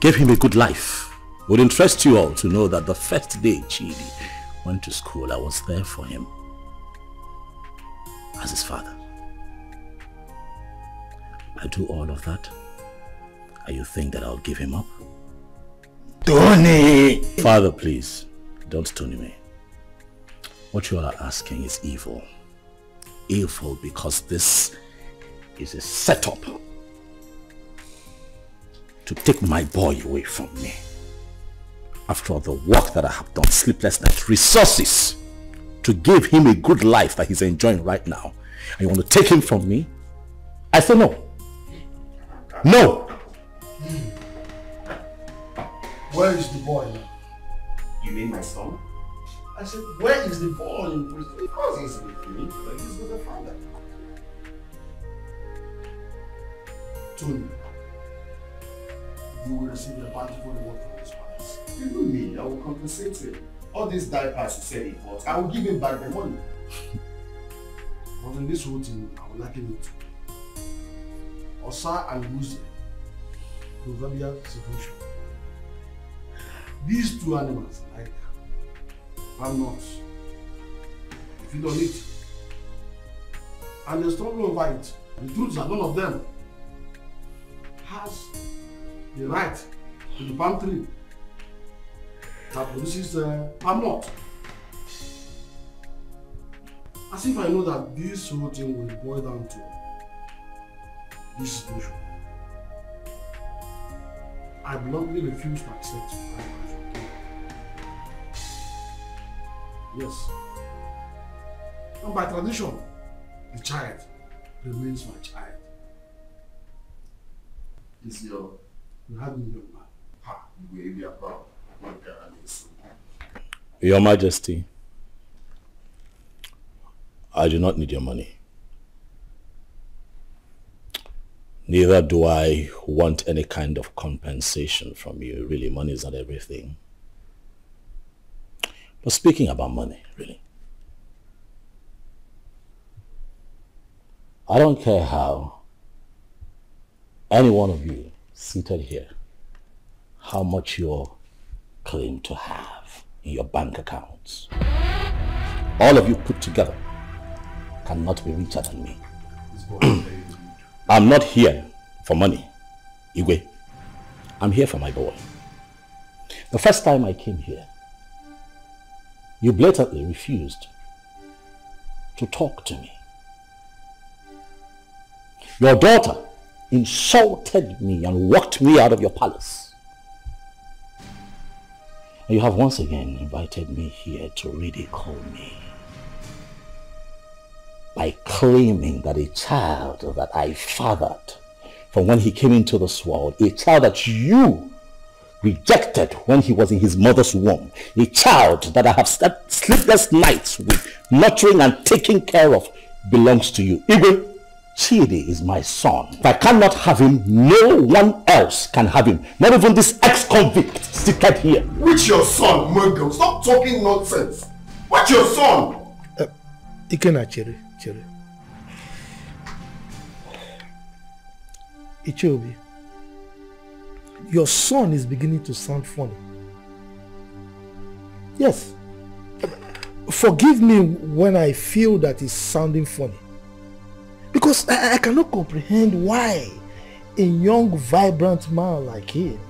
Gave him a good life. It would interest you all to know that the first day Chidi went to school, I was there for him as his father. I do all of that, and you think that I'll give him up? Tony! Father, please, don't stone me. What you all are asking is evil. Evil because this is a setup to take my boy away from me. After all the work that I have done, sleepless nights, resources to give him a good life that he's enjoying right now, and you want to take him from me? I say no. No! Where is the boy now? You mean my son? I said, where is the boy? Of course he's with me, but he's with the father. Tony, you will receive a bountiful reward from this palace. Even me, I will compensate him. All these diapers he said he bought, I will give him back the money. But in this whole thing, I will liken it to Osa and Lucy, proverbial situation. These two animals, like palm nuts, if you don't eat, and they struggle over it. The truth is that none of them has the right to the palm tree that produces palm nut. As if I know that this whole thing will boil down to this situation. I bluntly refuse to accept my marriage. Yes. And by tradition, the child remains my child. Is your... You have me, young man. Ha, you will be about. Your Majesty, I do not need your money. Neither do I want any kind of compensation from you. Really, money is not everything. But speaking about money, really, I don't care how any one of you seated here, how much you claim to have in your bank accounts. All of you put together cannot be richer than me. I'm not here for money, Igwe. I'm here for my boy. The first time I came here, you blatantly refused to talk to me. Your daughter insulted me and walked me out of your palace. And you have once again invited me here to ridicule me by claiming that a child that I fathered from when he came into this world, a child that you rejected when he was in his mother's womb, a child that I have slept sleepless nights with, nurturing and taking care of, belongs to you. Igwe, Chidi is my son. If I cannot have him, no one else can have him. Not even this ex-convict seated here. Which your son, Murgo? Stop talking nonsense. What's your son? Ikena Chere. Ichobi, your son is beginning to sound funny. Yes. Forgive me when I feel that it's sounding funny. Because I cannot comprehend why a young, vibrant man like him,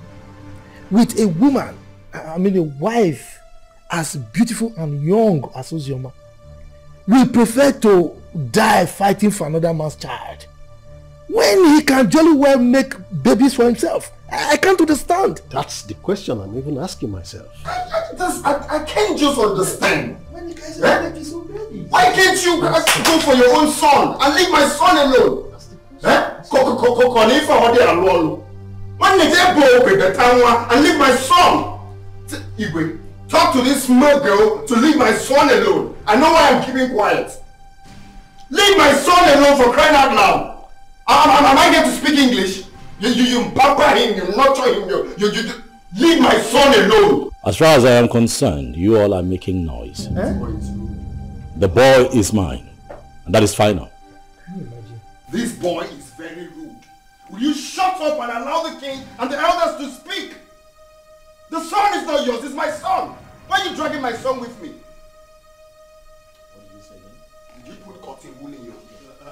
with a woman, a wife as beautiful and young as Ozioma, will prefer to die fighting for another man's child when he can jolly well make babies for himself. I can't understand. That's the question I'm even asking myself. I can't just understand. When you guys are making so baby, why can't you go for your own son and leave my son alone? When you and leave my son. Igwe, talk to this smart girl to leave my son alone. I know why I'm keeping quiet. Leave my son alone, for crying out loud. Am I going to speak English? You pamper him, you nurture him, you leave my son alone. As far as I am concerned, you all are making noise. The boy is mine, and that is final. This boy is very Will you shut up and allow the king and the elders to speak? The son is not yours, it's my son. Why are you dragging my son with me? What did you say again? Did you put cotton wool in your ear?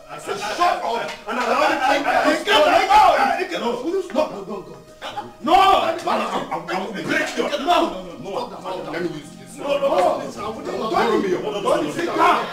I said shut up and allow the king to speak. No. I will break your... No. Let me use this. No. Don't sit down.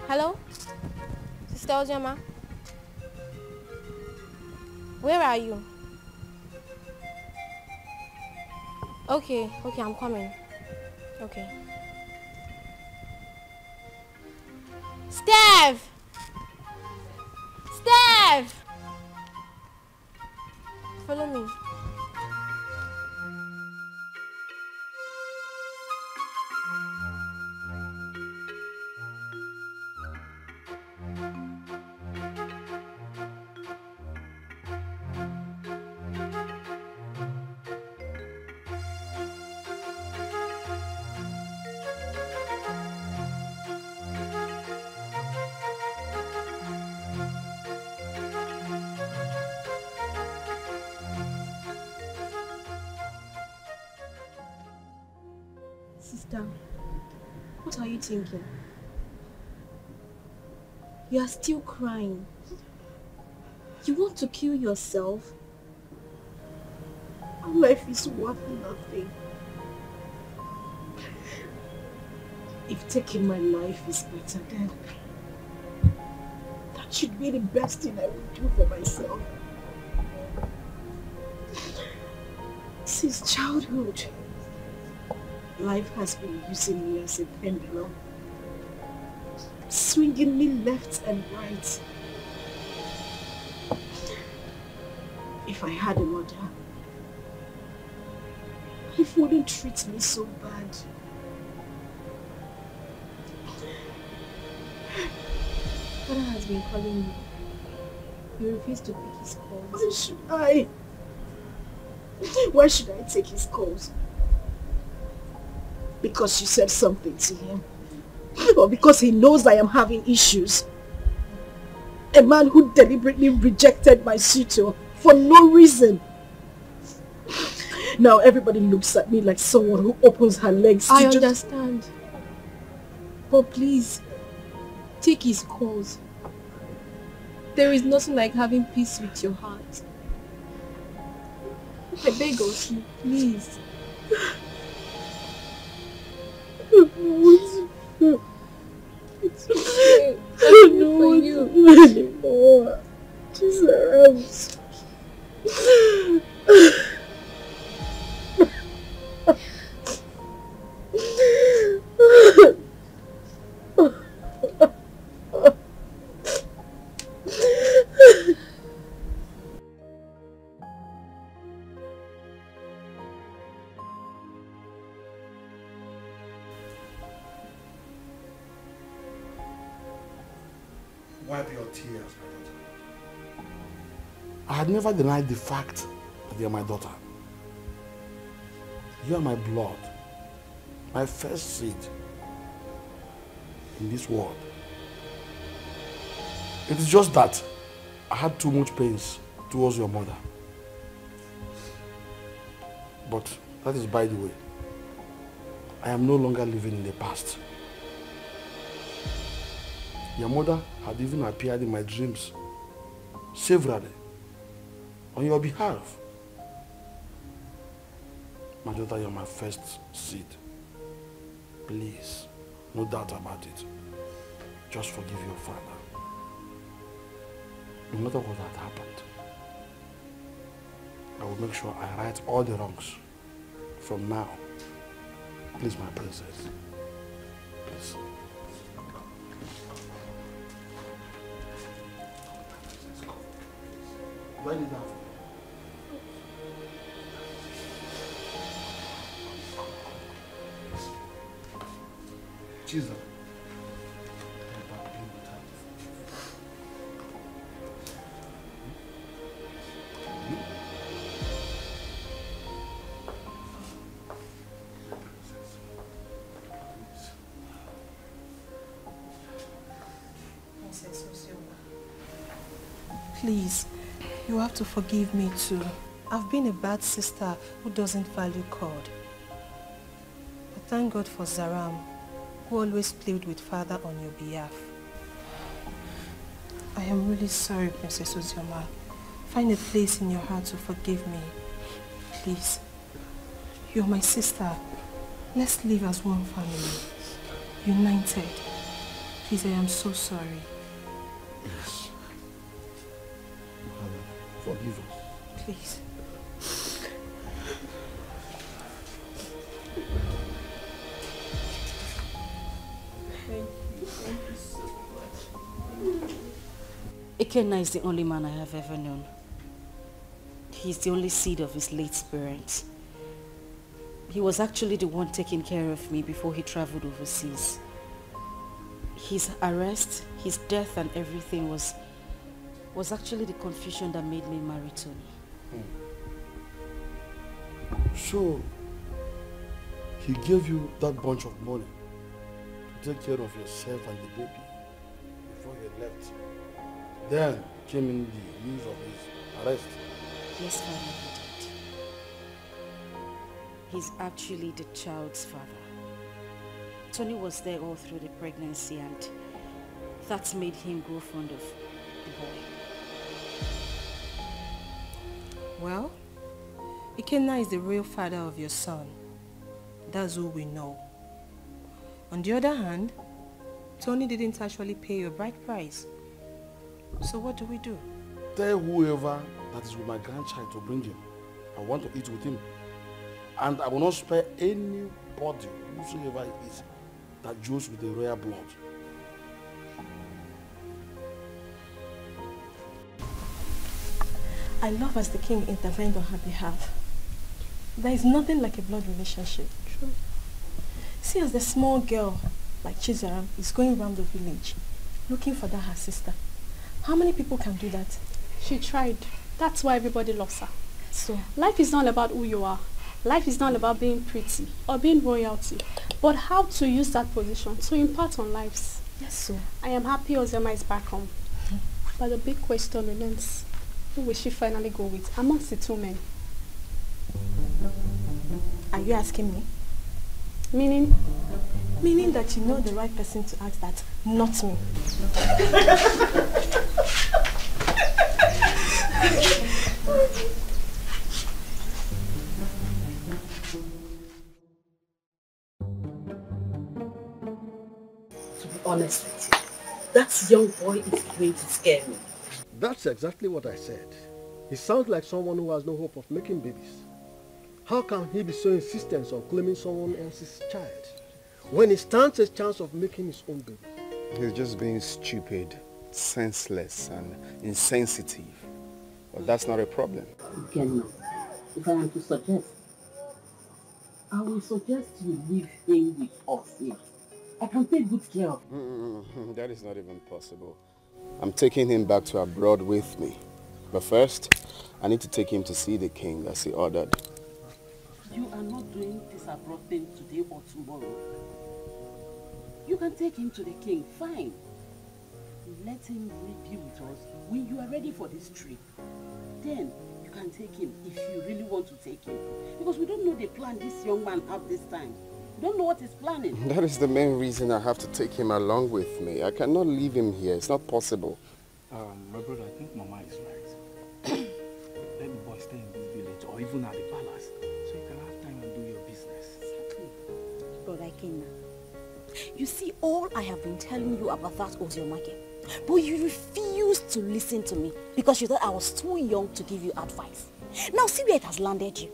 Hello? Sister Ojema? Where are you? Okay, I'm coming. Okay. Steph! Follow me. Sister, what are you thinking? You are still crying. You want to kill yourself? Our life is worth nothing. If taking my life is better, then that should be the best thing I would do for myself. Since childhood, life has been using me as a pendulum, swinging me left and right. If I had a mother, life wouldn't treat me so bad. Father has been calling you. You refuse to pick his calls. Why should I? Why should I take his calls? Because you said something to him? Or because he knows I am having issues? A man who deliberately rejected my suitor for no reason. Now everybody looks at me like someone who opens her legs to I understand. But please, take his calls. There is nothing like having peace with your heart. I beg of you, please. It's okay. I know for you anymore. Jesus. Wipe your tears, my daughter. I had never denied the fact that you are my daughter. You are my blood, my first seed in this world. It is just that I had too much pains towards your mother. But that is by the way. I am no longer living in the past. Your mother had even appeared in my dreams severally on your behalf. My daughter, you're my first seed. Please, no doubt about it. Just forgive your father. No matter what had happened, I will make sure I right all the wrongs from now. Please, my princess. Please. Do I need that? Jesus. Please, you have to forgive me too. I've been a bad sister who doesn't value God. But thank God for Zaram, who always played with Father on your behalf. I am really sorry, Princess Ozioma. Find a place in your heart to forgive me. Please. You're my sister. Let's live as one family. United. Please, I am so sorry. Yes. Father, forgive us. Please. Thank you so much. Ikenna is the only man I have ever known. He's the only seed of his late parents. He was actually the one taking care of me before he traveled overseas. His arrest, his death and everything was actually the confusion that made me marry Tony. So, he gave you that bunch of money to take care of yourself and the baby before you left. Then came in the news of his arrest. Yes, Father, he did. He's actually the child's father. Tony was there all through the pregnancy and that's made him grow fond of the boy. Well, Ikenna is the real father of your son. That's who we know. On the other hand, Tony didn't actually pay your bride price. So what do we do? Tell whoever that is with my grandchild to bring him. I want to eat with him. And I will not spare anybody, whosoever it is, that deals with the royal blood. I love as the king intervened on her behalf. There is nothing like a blood relationship. True. See, as the small girl like Chizaram is going around the village looking for that her sister. How many people can do that? She tried. That's why everybody loves her. So life is not about who you are. Life is not about being pretty or being royalty, but how to use that position to impart on lives. Yes, so I am happy Ozioma is back home. But the big question remains, who will she finally go with amongst the two men? Are you asking me? Meaning? Meaning that you know the right person to ask that, not me. To be honest with you, that young boy is going to scare me. That's exactly what I said. He sounds like someone who has no hope of making babies. How can he be so insistent on claiming someone else's child when he stands a chance of making his own baby? He's just being stupid, senseless and insensitive. But that's not a problem. Again, if I am to suggest, I will suggest you leave him with us here. I can take good care of him. That is not even possible. I'm taking him back to abroad with me. But first, I need to take him to see the king as he ordered. You are not doing this abroad thing today or tomorrow. You can take him to the king, fine. Let him be with us when you are ready for this trip. Then you can take him if you really want to take him. Because we don't know the plan this young man has this time. We don't know what he's planning. That is the main reason I have to take him along with me. I cannot leave him here. It's not possible. My brother, I think Mama is right. Let the boy stay in this village or even at the palace so you can have time and do your business. Brother Ikenna, you see all I have been telling you about that Ozioma girl, but you refused to listen to me because you thought I was too young to give you advice. Now see where it has landed you.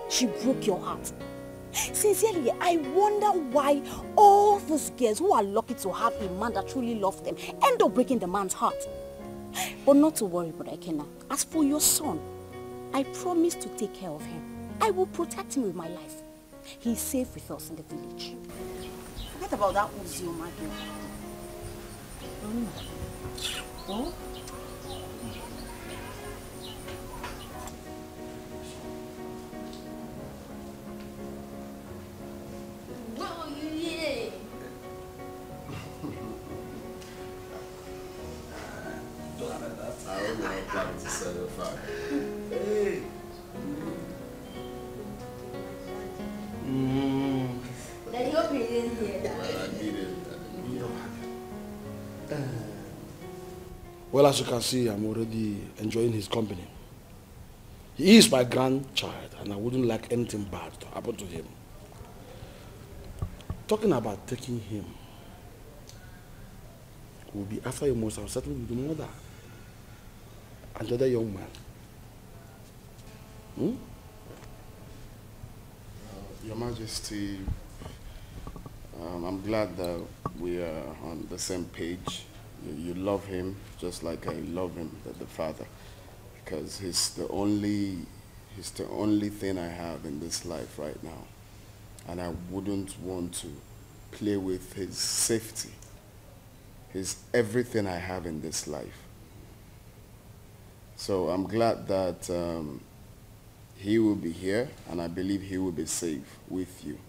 She broke your heart. Sincerely, I wonder why all those girls who are lucky to have a man that truly loves them end up breaking the man's heart. But not to worry, Brother Ikenna. As for your son, I promise to take care of him. I will protect him with my life. He is safe with us in the village. Forget about that Uzioma girl. Oh? I don't know how planning to set it fire. Hey. Daddy, hope you didn't hear that. Well, I needed that. Well, as you can see, I'm already enjoying his company. He is my grandchild, and I wouldn't like anything bad to happen to him. Talking about taking him, will be after you must have settled with the mother and the other young man. Your Majesty, I'm glad that we are on the same page. You love him just like I love him, the father, because he's the only thing I have in this life right now, and I wouldn't want to play with his safety. He's everything I have in this life. So I'm glad that he will be here, and I believe he will be safe with you.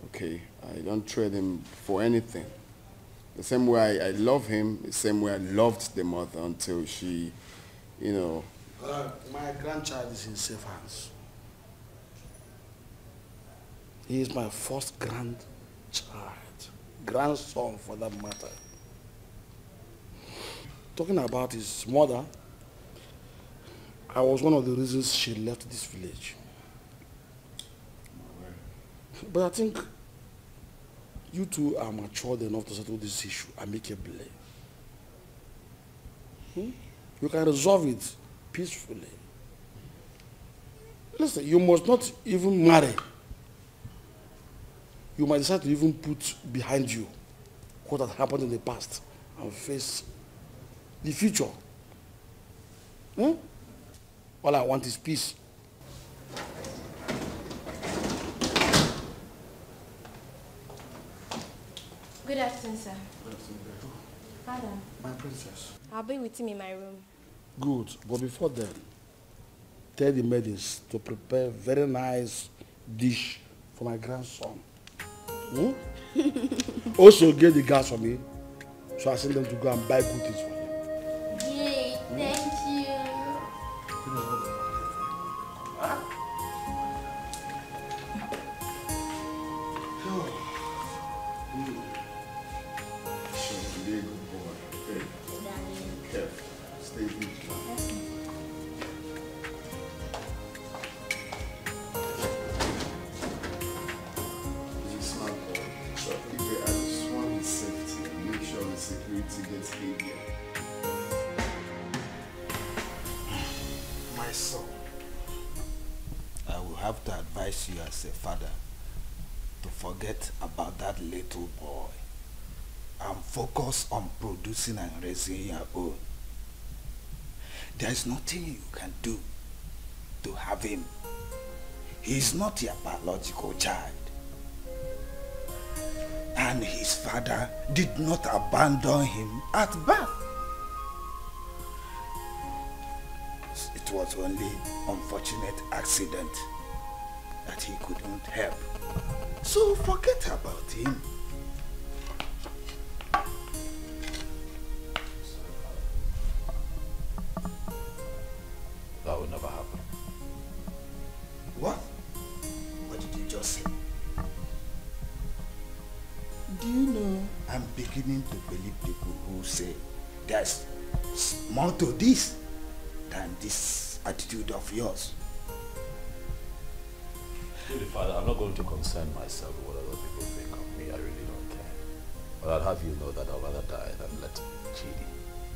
Okay, I don't trade him for anything. The same way I love him, the same way I loved the mother until she, you know. My grandchild is in safe hands. He is my first grandchild, grandson for that matter. Talking about his mother, I was one of the reasons she left this village. But I think you two are matured enough to settle this issue amicably. You can resolve it peacefully. Listen, you must not even marry. You might decide to even put behind you what had happened in the past and face the future. All I want is peace. Good afternoon, sir. Madam. My princess. I'll be with him in my room. Good. But before then, tell the maidens to prepare very nice dish for my grandson. Also get the gas for me, so I send them to go and buy good things for him. Yay, thank you. Be a good boy. Okay. Careful. Stay vigilant. He's a smart boy. So if I just want his safety, make sure the security gets heavier. My son, I will have to advise you as a father to forget about that little boy and focus on producing and raising your own. There is nothing you can do to have him. He is not your biological child. And his father did not abandon him at birth. It was only unfortunate accident that he couldn't help. So forget about him. That will never happen. What? What did you just say? Do you know I'm beginning to believe people who say there's more to this than this attitude of yours? Really, Father, I'm not going to concern myself with what other people think of me. I really don't care. But I'll have you know that I'd rather die than let Chidi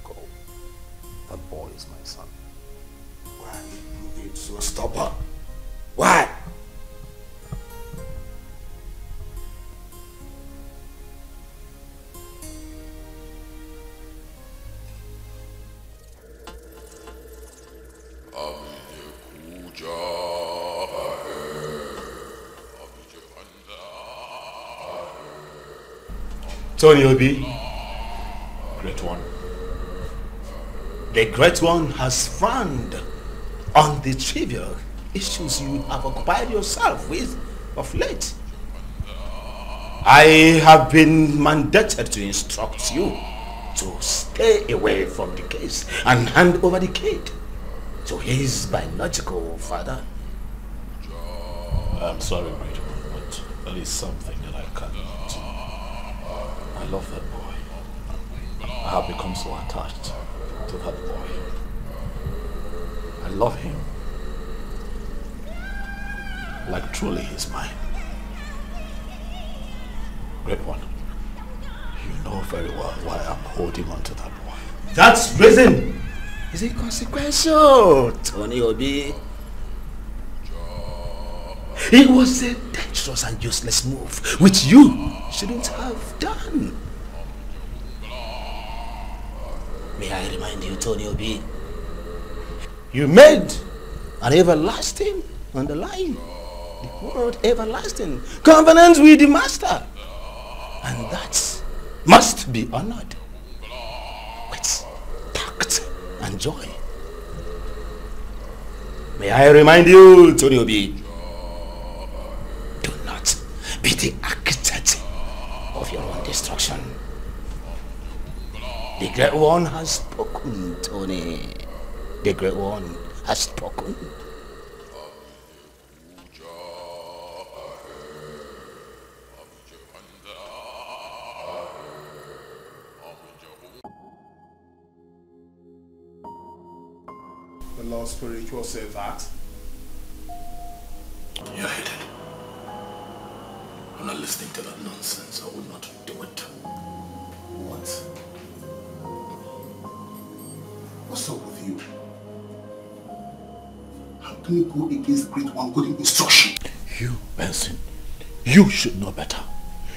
go. That boy is my son. Why are you being so stubborn? Why? Tony Obi, Great One. The Great One has frowned on the trivial issues you have occupied yourself with of late. I have been mandated to instruct you to stay away from the case and hand over the kid to his biological father. I'm sorry, Great One, but there is something that I cannot do. I love that boy. I have become so attached to that boy. I love him like truly he's mine. Great One, you know very well why I'm holding on to that boy. That reason is inconsequential, Tony Obi. It was a dangerous and useless move, which you shouldn't have done. May I remind you, Tony Obi, you made an everlasting, underlying, the word everlasting, covenant with the Master. And that must be honored with tact and joy. May I remind you, Tony Obi, do not be the architect of your own destruction. The Great One has spoken, Tony. The Great One has spoken. The Lord Spiritual said that. You're hidden. I'm not listening to that nonsense. I will not do it. What? What's up with you? How can you go against Great One good instruction? You, Benson, you should know better.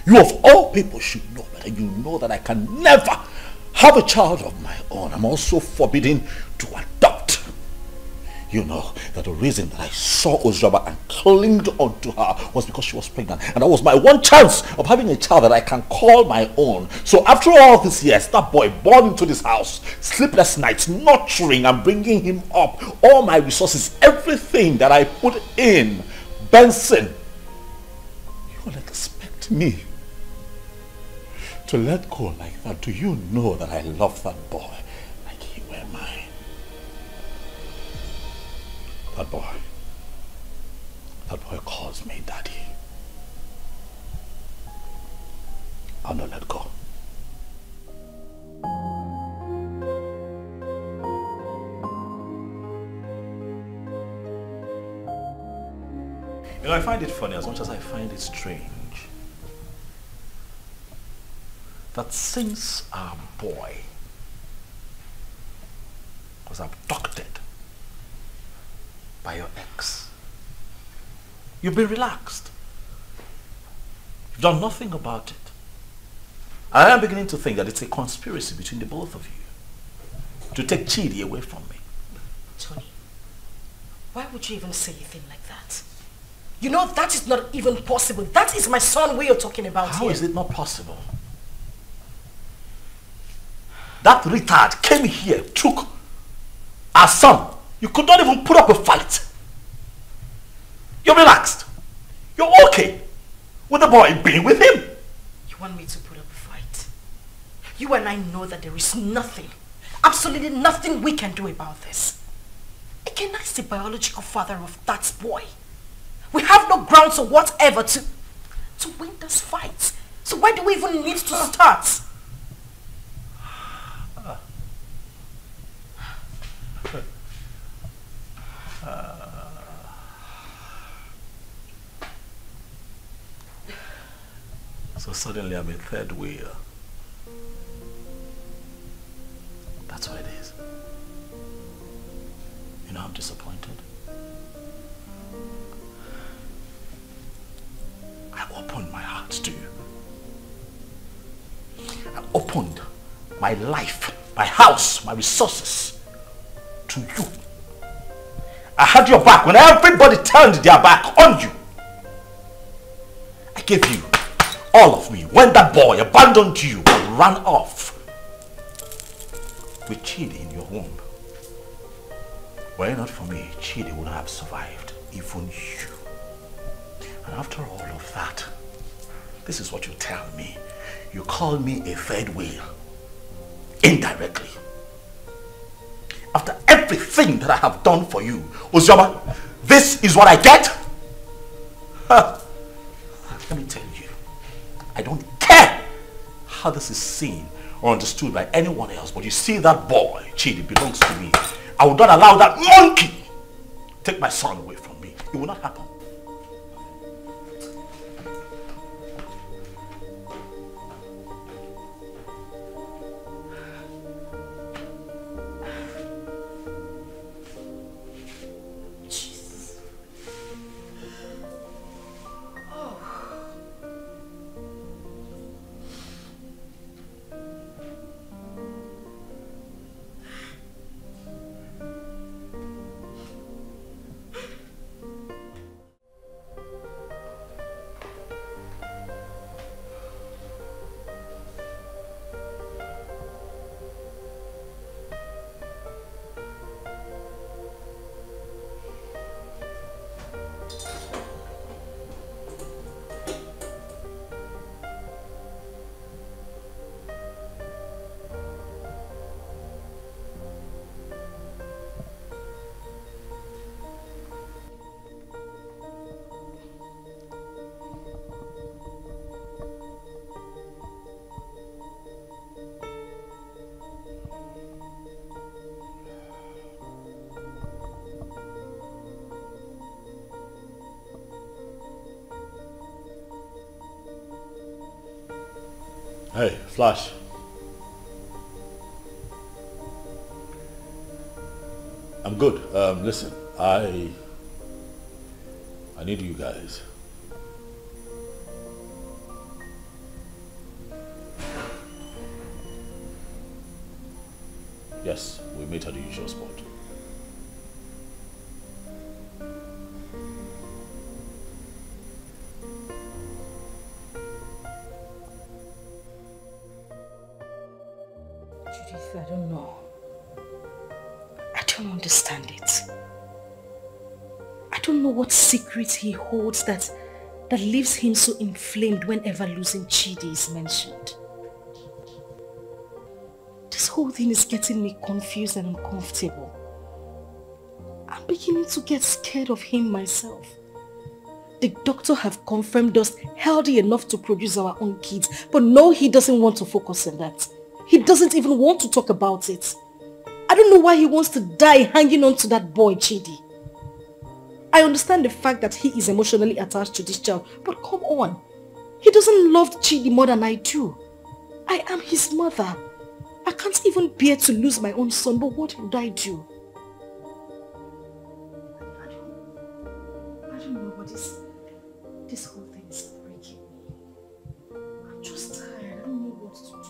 You of all people should know better. You know that I can never have a child of my own. I'm also forbidden to adopt. You know that the reason that I saw Ozraba and clinged onto her was because she was pregnant. And that was my one chance of having a child that I can call my own. So after all these years, that boy born into this house, sleepless nights, nurturing and bringing him up, all my resources, everything that I put in, Benson, you will expect me to let go like that? Do you know that I love that boy like he were mine? That boy calls me daddy. I'll not let go. You know, I find it funny as much as I find it strange that since our boy was abducted by your ex, you've been relaxed. You've done nothing about it. I am beginning to think that it's a conspiracy between the both of you to take Chidi away from me. Tony, why would you even say a thing like that? You know that is not even possible. That is my son we are talking about here. How is it not possible? That retard came here, took our son. You could not even put up a fight. You're relaxed. You're okay with the boy being with him. You want me to put up a fight? You and I know that there is nothing, absolutely nothing we can do about this. Ikenna is the biological father of that boy. We have no grounds or whatever to win this fight. So why do we even need to start? So suddenly I'm a third wheel. That's what it is. You know, I'm disappointed. I opened my heart to you. I opened my life, my house, my resources to you. I had your back when everybody turned their back on you. I gave you all of me, when that boy abandoned you and ran off with Chidi in your womb, were it not for me, Chidi would not have survived, even you. And after all of that, this is what you tell me. You call me a third wheel, indirectly. After everything that I have done for you, Uzoma, this is what I get? Huh. Let me tell you, I don't care how this is seen or understood by anyone else, but you see that boy, Chidi, belongs to me. I will not allow that monkey take my son away from me. It will not happen. Hey, Flash. I'm good. Listen, I need you guys. Yes, we meet at the usual spot. Judith, I don't know. I don't understand it. I don't know what secret he holds that leaves him so inflamed whenever losing Chidi is mentioned. This whole thing is getting me confused and uncomfortable. I'm beginning to get scared of him myself. The doctor have confirmed us healthy enough to produce our own kids, but no, he doesn't want to focus on that. He doesn't even want to talk about it. I don't know why he wants to die hanging on to that boy, Chidi. I understand the fact that he is emotionally attached to this child, but come on. He doesn't love Chidi more than I do. I am his mother. I can't even bear to lose my own son, but what would I do? I don't know what this whole thing is breaking me. I'm just tired. I don't know what to do.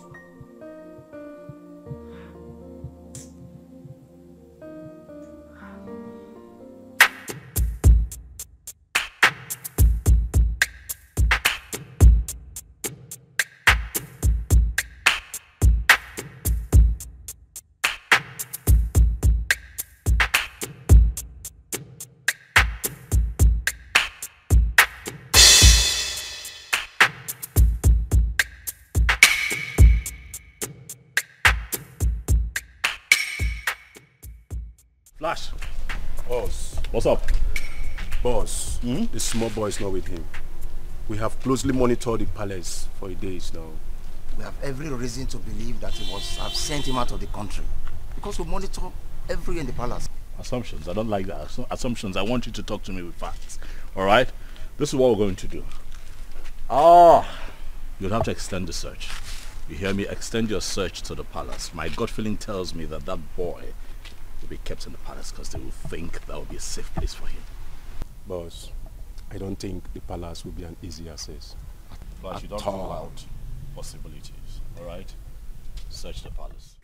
Flash. Boss. What's up? Boss, the small boy is not with him. We have closely monitored the palace for days now. We have every reason to believe that he must have sent him out of the country. Because we monitor everywhere in the palace. Assumptions. I don't like that. Assumptions. I want you to talk to me with facts. Alright? This is what we're going to do. You'll have to extend the search. You hear me? Extend your search to the palace. My gut feeling tells me that boy will be kept in the palace because they will think that will be a safe place for him. Boss, I don't think the palace will be an easy access. But you don't rule out possibilities, alright? Search the palace.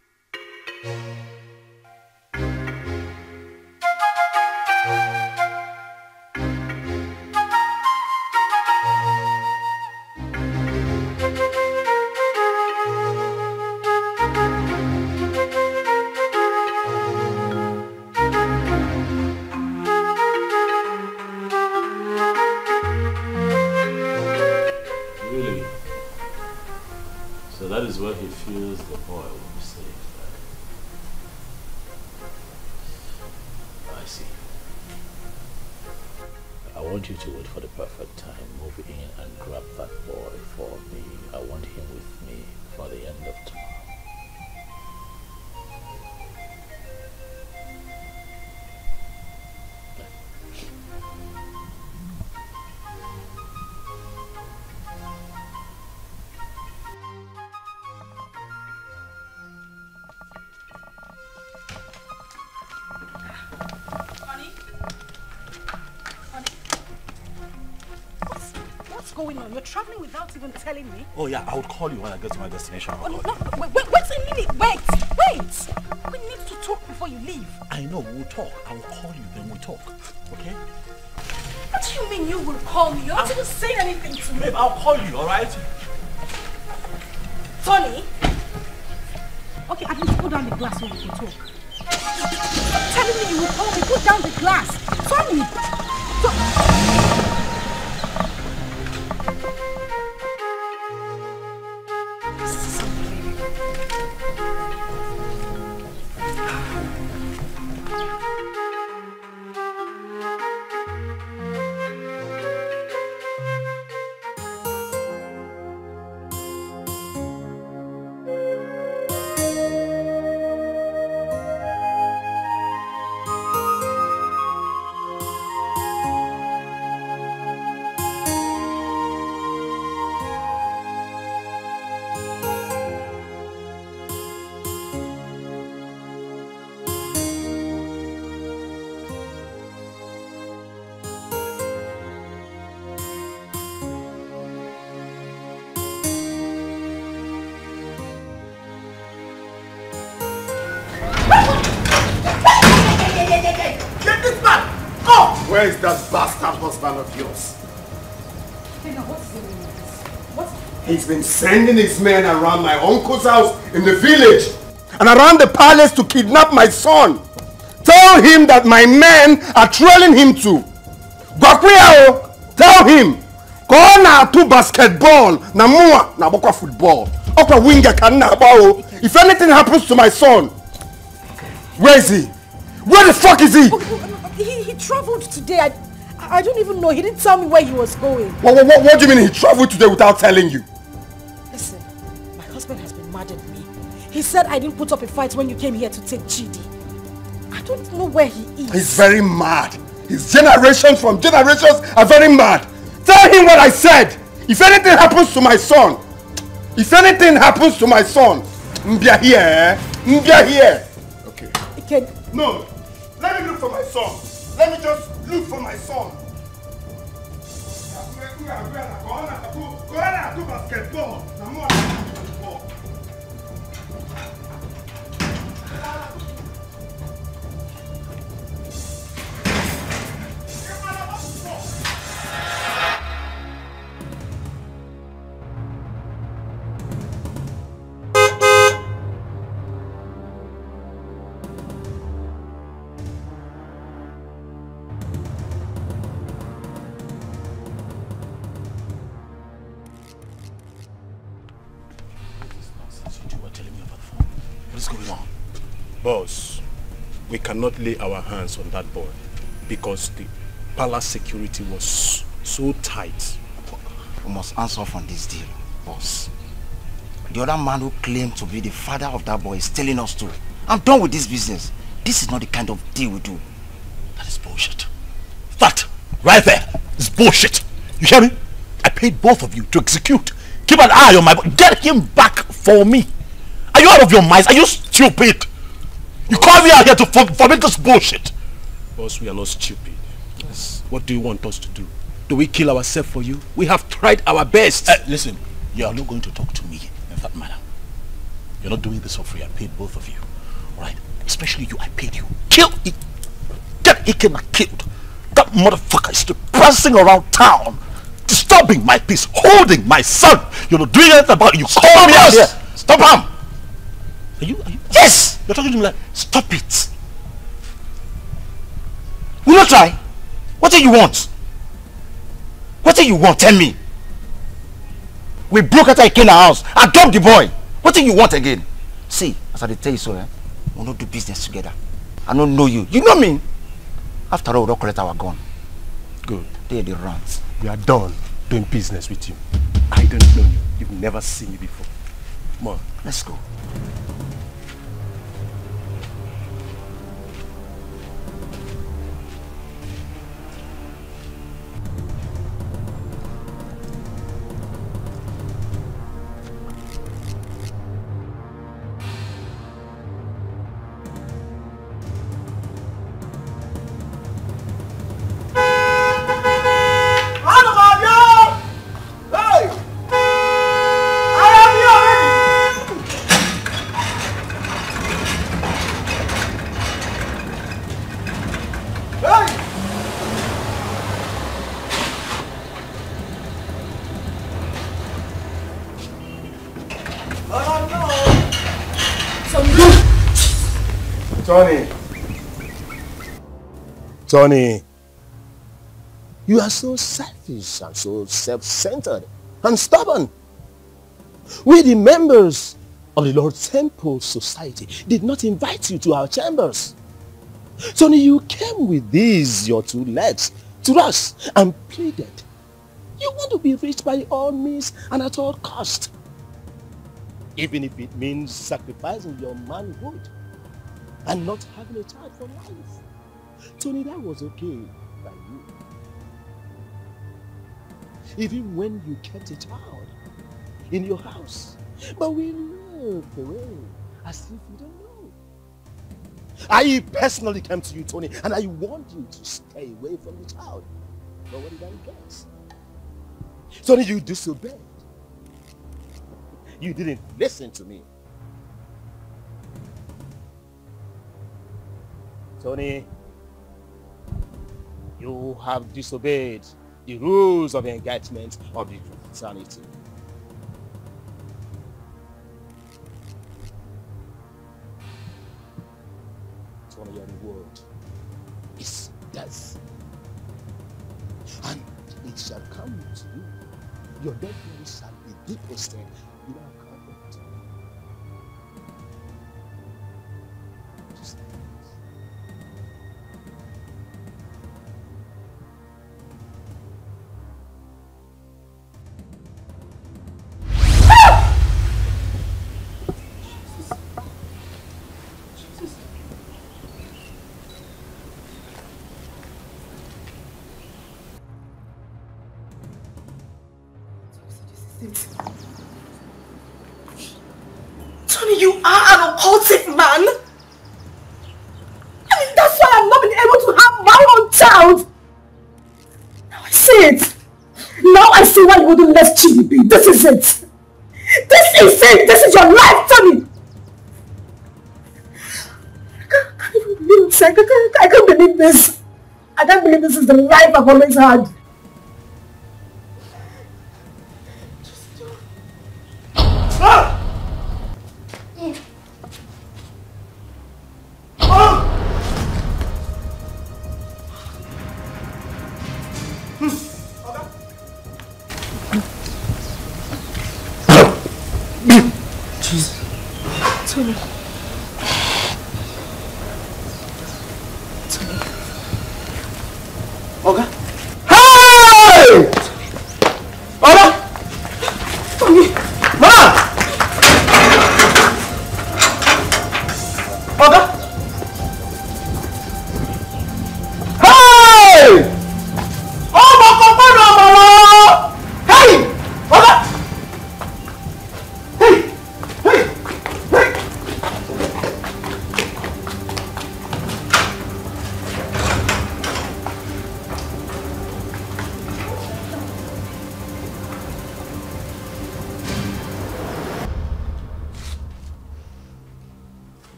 want you to wait for the perfect time. Move in and grab that boy for me. I want him with me for the end of tomorrow. What's going on? You're traveling without even telling me. Oh yeah, I would call you when I get to my destination. Oh, no, wait a minute. Wait. We need to talk before you leave. I know, we'll talk. I will call you, then we'll talk. Okay? What do you mean you will call me? You're not even saying anything to me. Babe, I'll call you, alright? Tony? Okay, at least put down the glass so we can talk. Stop telling me you will call me. Put down the glass. Tony! Where is that bastard husband of yours? What's the meaning of this? What's... He's been sending his men around my uncle's house in the village and around the palace to kidnap my son. Tell him that my men are trailing him to. Gwakwiyao, tell him. Go na to basketball, na mua na bokwa football. Okwa winger kan na bao. If anything happens to my son, where is he? Where the fuck is he? He traveled today. I don't even know. He didn't tell me where he was going. What do you mean he traveled today without telling you? Listen, my husband has been mad at me. He said I didn't put up a fight when you came here to take Chidi. I don't know where he is. He's very mad. His generations from generations are very mad. Tell him what I said. If anything happens to my son, Mbia here, eh? Mbia here. Okay. No, let me look for my son. Let me just look for my son. Go on to basketball. Boss, we cannot lay our hands on that boy because the palace security was so tight. We must answer from this deal, boss. The other man who claimed to be the father of that boy is telling us to. I'm done with this business. This is not the kind of deal we do. That is bullshit. That right there is bullshit. You hear me? I paid both of you to execute. Keep an eye on my boy. Get him back for me. Are you out of your minds? Are you stupid? You call me out here to forbid this bullshit. Boss, we are not stupid. Yes. What do you want us to do? Do we kill ourselves for you? We have tried our best. Listen, you are not going to talk to me in that manner. You're not doing this for free. I paid both of you. Alright? Especially you, I paid you. Kill it. Get Ikena killed. That motherfucker is still prancing around town, disturbing my peace, holding my son. You're not doing anything about it. You call me out here. Stop him. Are you? Yes! You're talking to me like, stop it. Will you try? What do you want? What do you want? Tell me. We broke out Ikena house. I dumped the boy. What do you want again? See, as I tell you so, we'll not do business together. I don't know you. You know me. After all, we'll not collect our gun. Good. They're the runs. We are done doing business with you. I don't know you. You've never seen me before. Come on. Let's go. Tony, you are so selfish and so self-centered and stubborn. We, the members of the Lord's Temple Society, did not invite you to our chambers. Tony, you came with these, your 2 legs, to us and pleaded. You want to be rich by all means and at all cost. Even if it means sacrificing your manhood and not having a child for life. Tony, that was okay by you. Even when you kept a child in your house. But we looked away as if you don't know. I personally came to you, Tony, and I warned you to stay away from the child. But what did I get? Tony, you disobeyed. You didn't listen to me. Tony, you have disobeyed the rules of engagement of the fraternity. Tony, your reward is death. And it shall come to you. Your dead body shall be deposited in our cupboard. Tony, you are an occultic man. I mean, that's why I've not been able to have my own child. Now I see it. Now I see why you wouldn't let Chidi be. This is it. This is it. This is your life, Tony. I can't even believe this. I can't believe this. I can't believe this is the life I've always had. Tony. Oga? Hey! Oga? Tony. Ma! Oga? Hey! Oh, my God! Hey! Oga?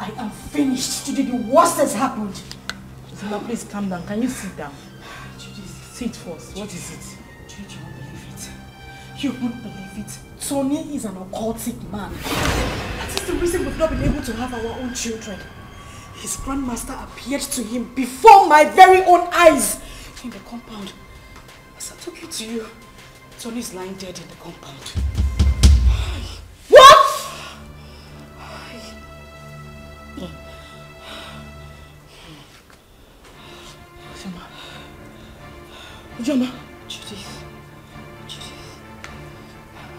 I am finished. Today the worst has happened. Now please calm down. Can you sit down? Judith, sit first. What is it? Judith, you won't believe it. You won't believe it. Tony is an occultic man. That is the reason we've not been able to have our own children. His grandmaster appeared to him before my very own eyes in the compound. As I'm talking to you, Tony's lying dead in the compound. What? Ujoma. Judith.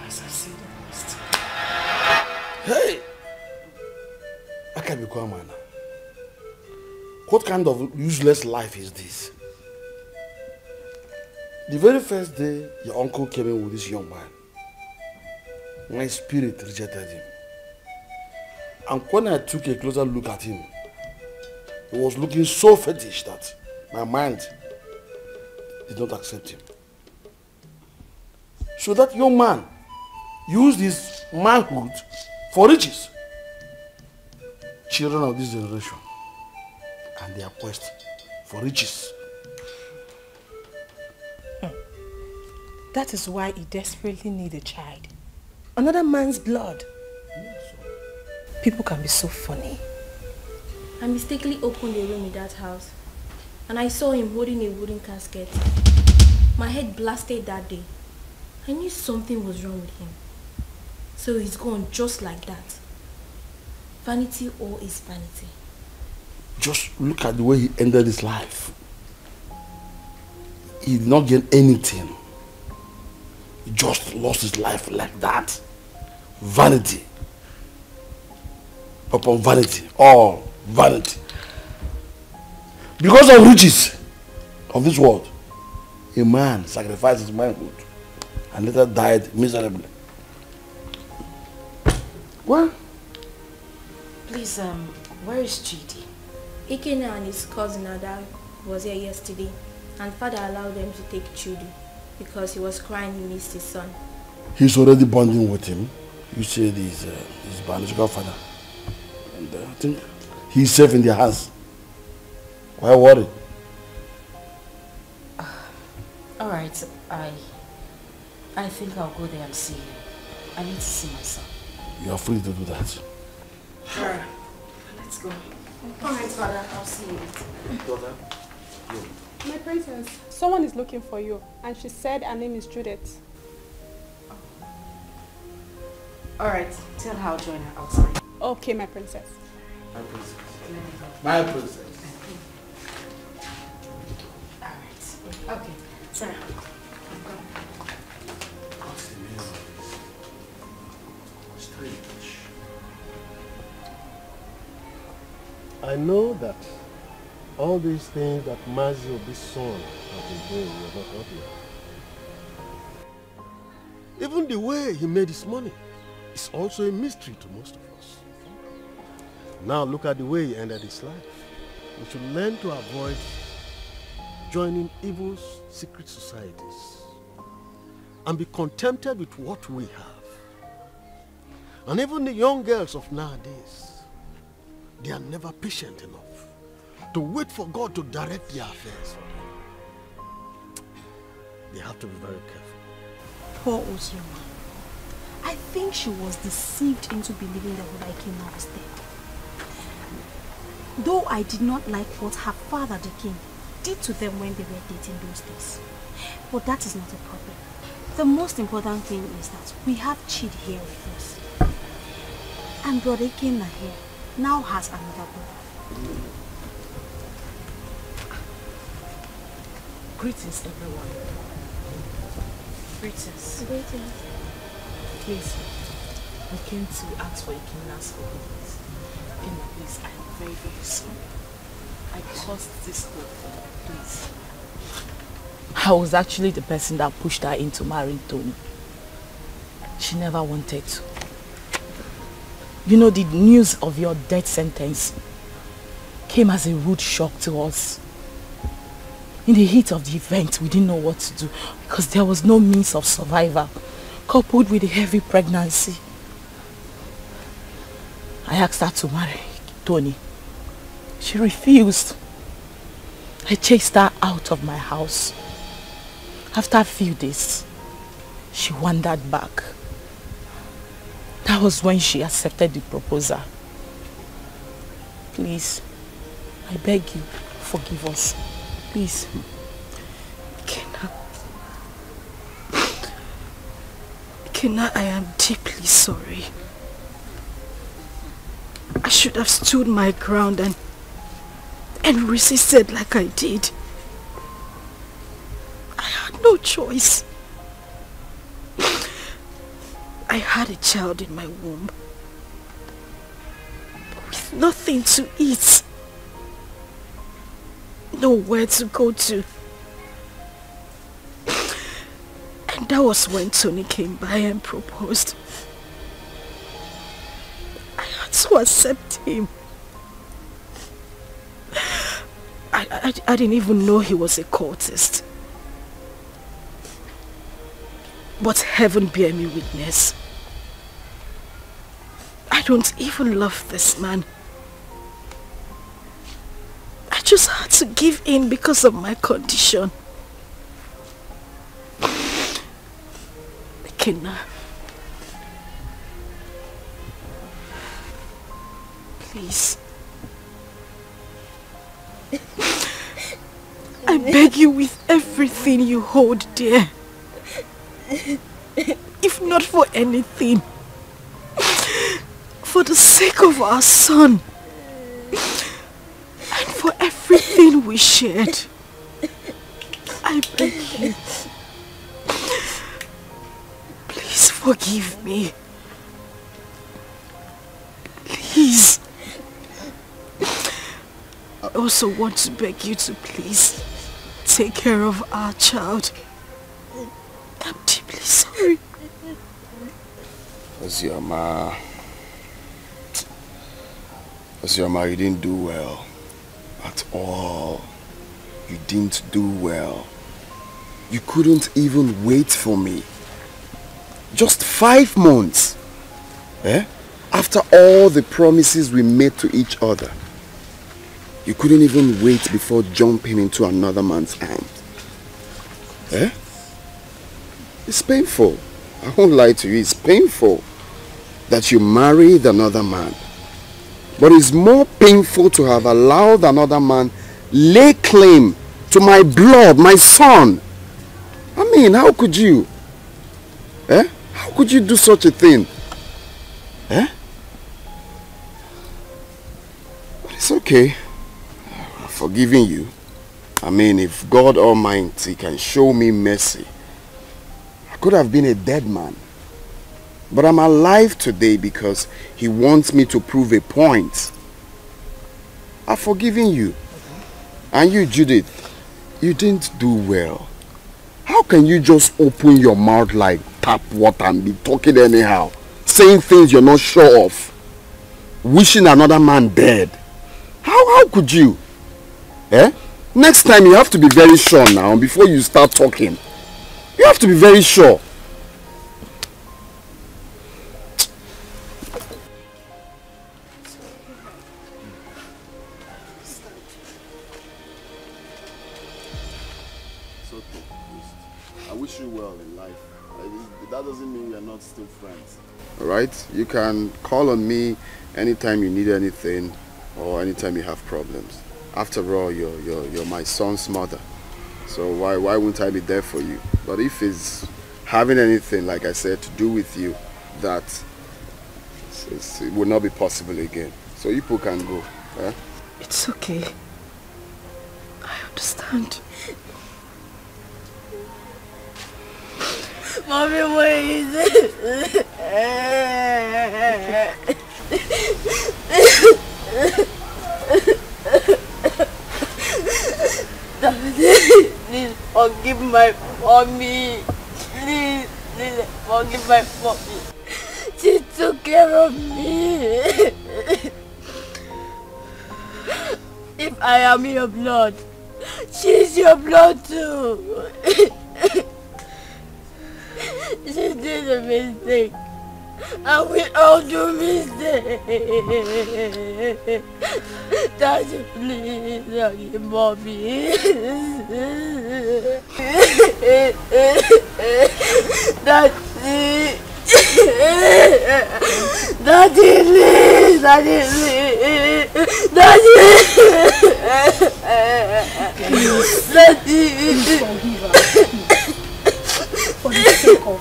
As I said the last. Hey! I can't be quiet, man. What kind of useless life is this? The very first day your uncle came in with this young man, my spirit rejected him. And when I took a closer look at him, he was looking so fetish that my mind did not accept him. So that young man used his manhood for riches. Children of this generation and their quest for riches. That is why he desperately needs a child. Another man's blood. People can be so funny. I mistakenly opened a room in that house and I saw him holding a wooden casket. My head blasted that day. I knew something was wrong with him. So he's gone just like that. Vanity all is vanity. Just look at the way he ended his life. He did not get anything. He just lost his life like that. Vanity upon vanity, all vanity. Because of riches of this world, a man sacrificed his manhood and later died miserably. Well, Please, where is Chidi? Ikena and his cousin Ada was here yesterday and father allowed them to take Chudi because he was crying he missed his son. he's already bonding with him. You said he's his biological father. And I think he's safe in their hands. Why worry? Alright, I think I'll go there and see him. I need to see my son. You are free to do that. Sure. Let's go. Alright, father, I'll see you later. Daughter, My princess, someone is looking for you, and she said her name is Judith. Alright, tell her I'll join her outside. Okay, my princess. my princess. My princess. Alright. Okay, Sarah. I know that all these things that Mazi Obi's son have been doing will not help you. Even the way he made his money is also a mystery to most of us. Now look at the way he ended his life. We should learn to avoid joining evil secret societies and be contented with what we have. And even the young girls of nowadays, they are never patient enough to wait for God to direct their affairs for them. They have to be very careful. Poor Ozioma. I think she was deceived into believing that Olaikina was dead. Though I did not like what her father, the king, did to them when they were dating those days. But that is not a problem. The most important thing is that we have Chidi here with us. And Brother Ikenna here now has another brother. Greetings, everyone. Greetings. Greetings. Please, I came to ask for Ikenna's forgiveness. Ikenna, please, I am very, very sorry. I caused this whole thing, please. I was actually the person that pushed her into marrying Tony. She never wanted to. You know, the news of your death sentence came as a rude shock to us. In the heat of the event, we didn't know what to do because there was no means of survival, coupled with a heavy pregnancy. I asked her to marry Tony. She refused. I chased her out of my house. After a few days, she wandered back. That was when she accepted the proposal. Please, I beg you, forgive us. Please. Ikenna. Ikenna, I am deeply sorry. I should have stood my ground and resisted like I did. I had no choice. I had a child in my womb with nothing to eat, nowhere to go to. And that was when Tony came by and proposed. I had to accept him. I didn't even know he was a cultist. But heaven bear me witness. I don't even love this man. I just had to give in because of my condition. Ikenna, please. I beg you with everything you hold dear. If not for anything, for the sake of our son and for everything we shared, I beg you, please forgive me. Please. I also want to beg you to please take care of our child. I'm deeply sorry. Ozioma, you didn't do well. At all. You didn't do well. You couldn't even wait for me. Just 5 months. Eh? After all the promises we made to each other. You couldn't even wait before jumping into another man's arms. Eh? It's painful. I won't lie to you. It's painful that you married another man. But it's more painful to have allowed another man lay claim to my blood, my son. I mean, how could you? Eh? How could you do such a thing? Eh? But it's okay. I've forgiven you. I mean, if God Almighty can show me mercy, I could have been a dead man. But I'm alive today because he wants me to prove a point. I've forgiven you. And you, Judith, you didn't do well. How can you just open your mouth like tap water and be talking anyhow? Saying things you're not sure of. Wishing another man dead. How could you? Eh? Next time you have to be very sure now before you start talking. You have to be very sure. It's okay. I wish you well in life. That doesn't mean we are not still friends. Alright? You can call on me anytime you need anything or anytime you have problems. After all, you're my son's mother. So why wouldn't I be there for you? But if it's having anything, like I said, to do with you, that it will not be possible again. So you people can go. Eh? It's okay. I understand. Mommy, what is it? Please forgive my mommy. Please forgive my mommy. She took care of me. If I am your blood, she's your blood too. She did a mistake. And we all do mistakes. Daddy, please forgive mommy. Daddy. Daddy, please. Daddy, please. Daddy. Daddy. For the sake of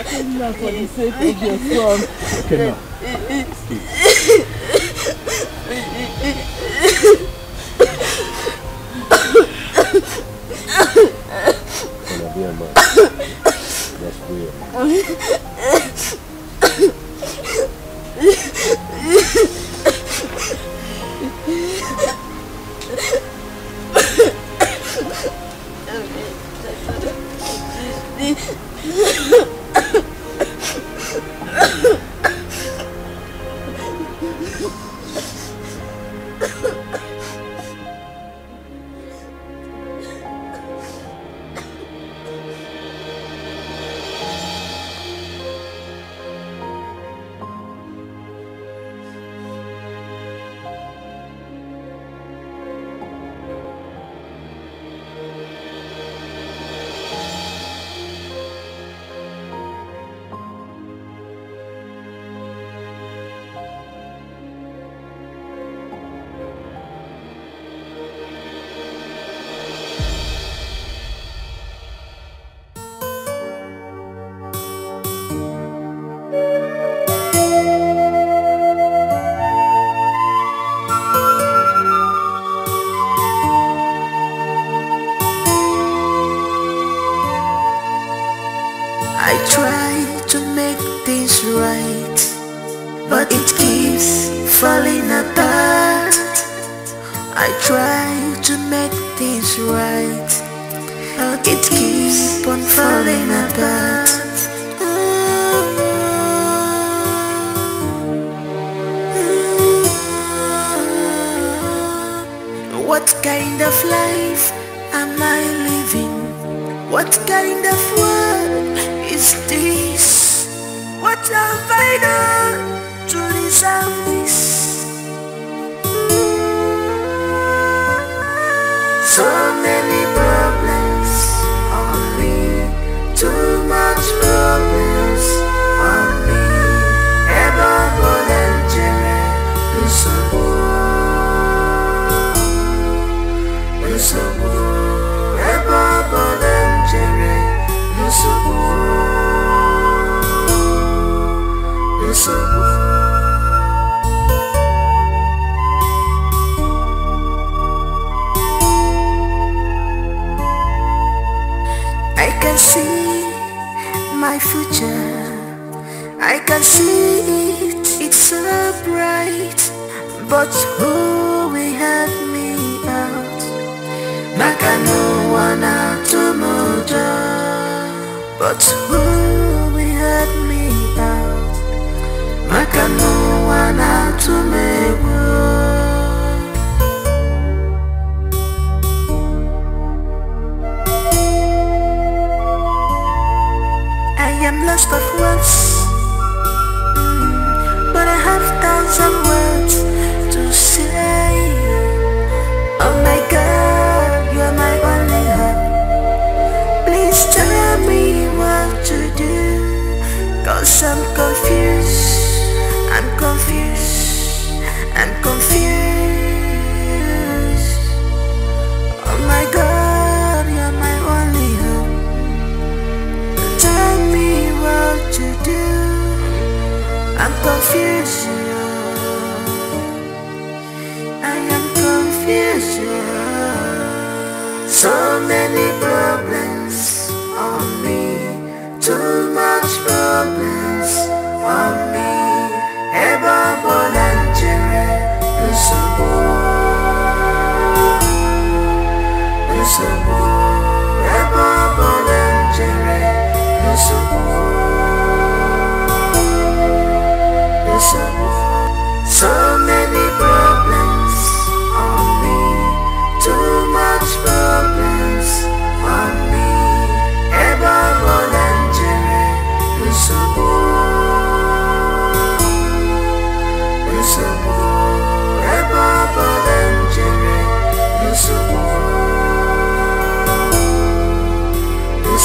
Kenna, for the sake of your son. Kenna. Kenna, be a man. That's weird.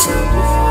So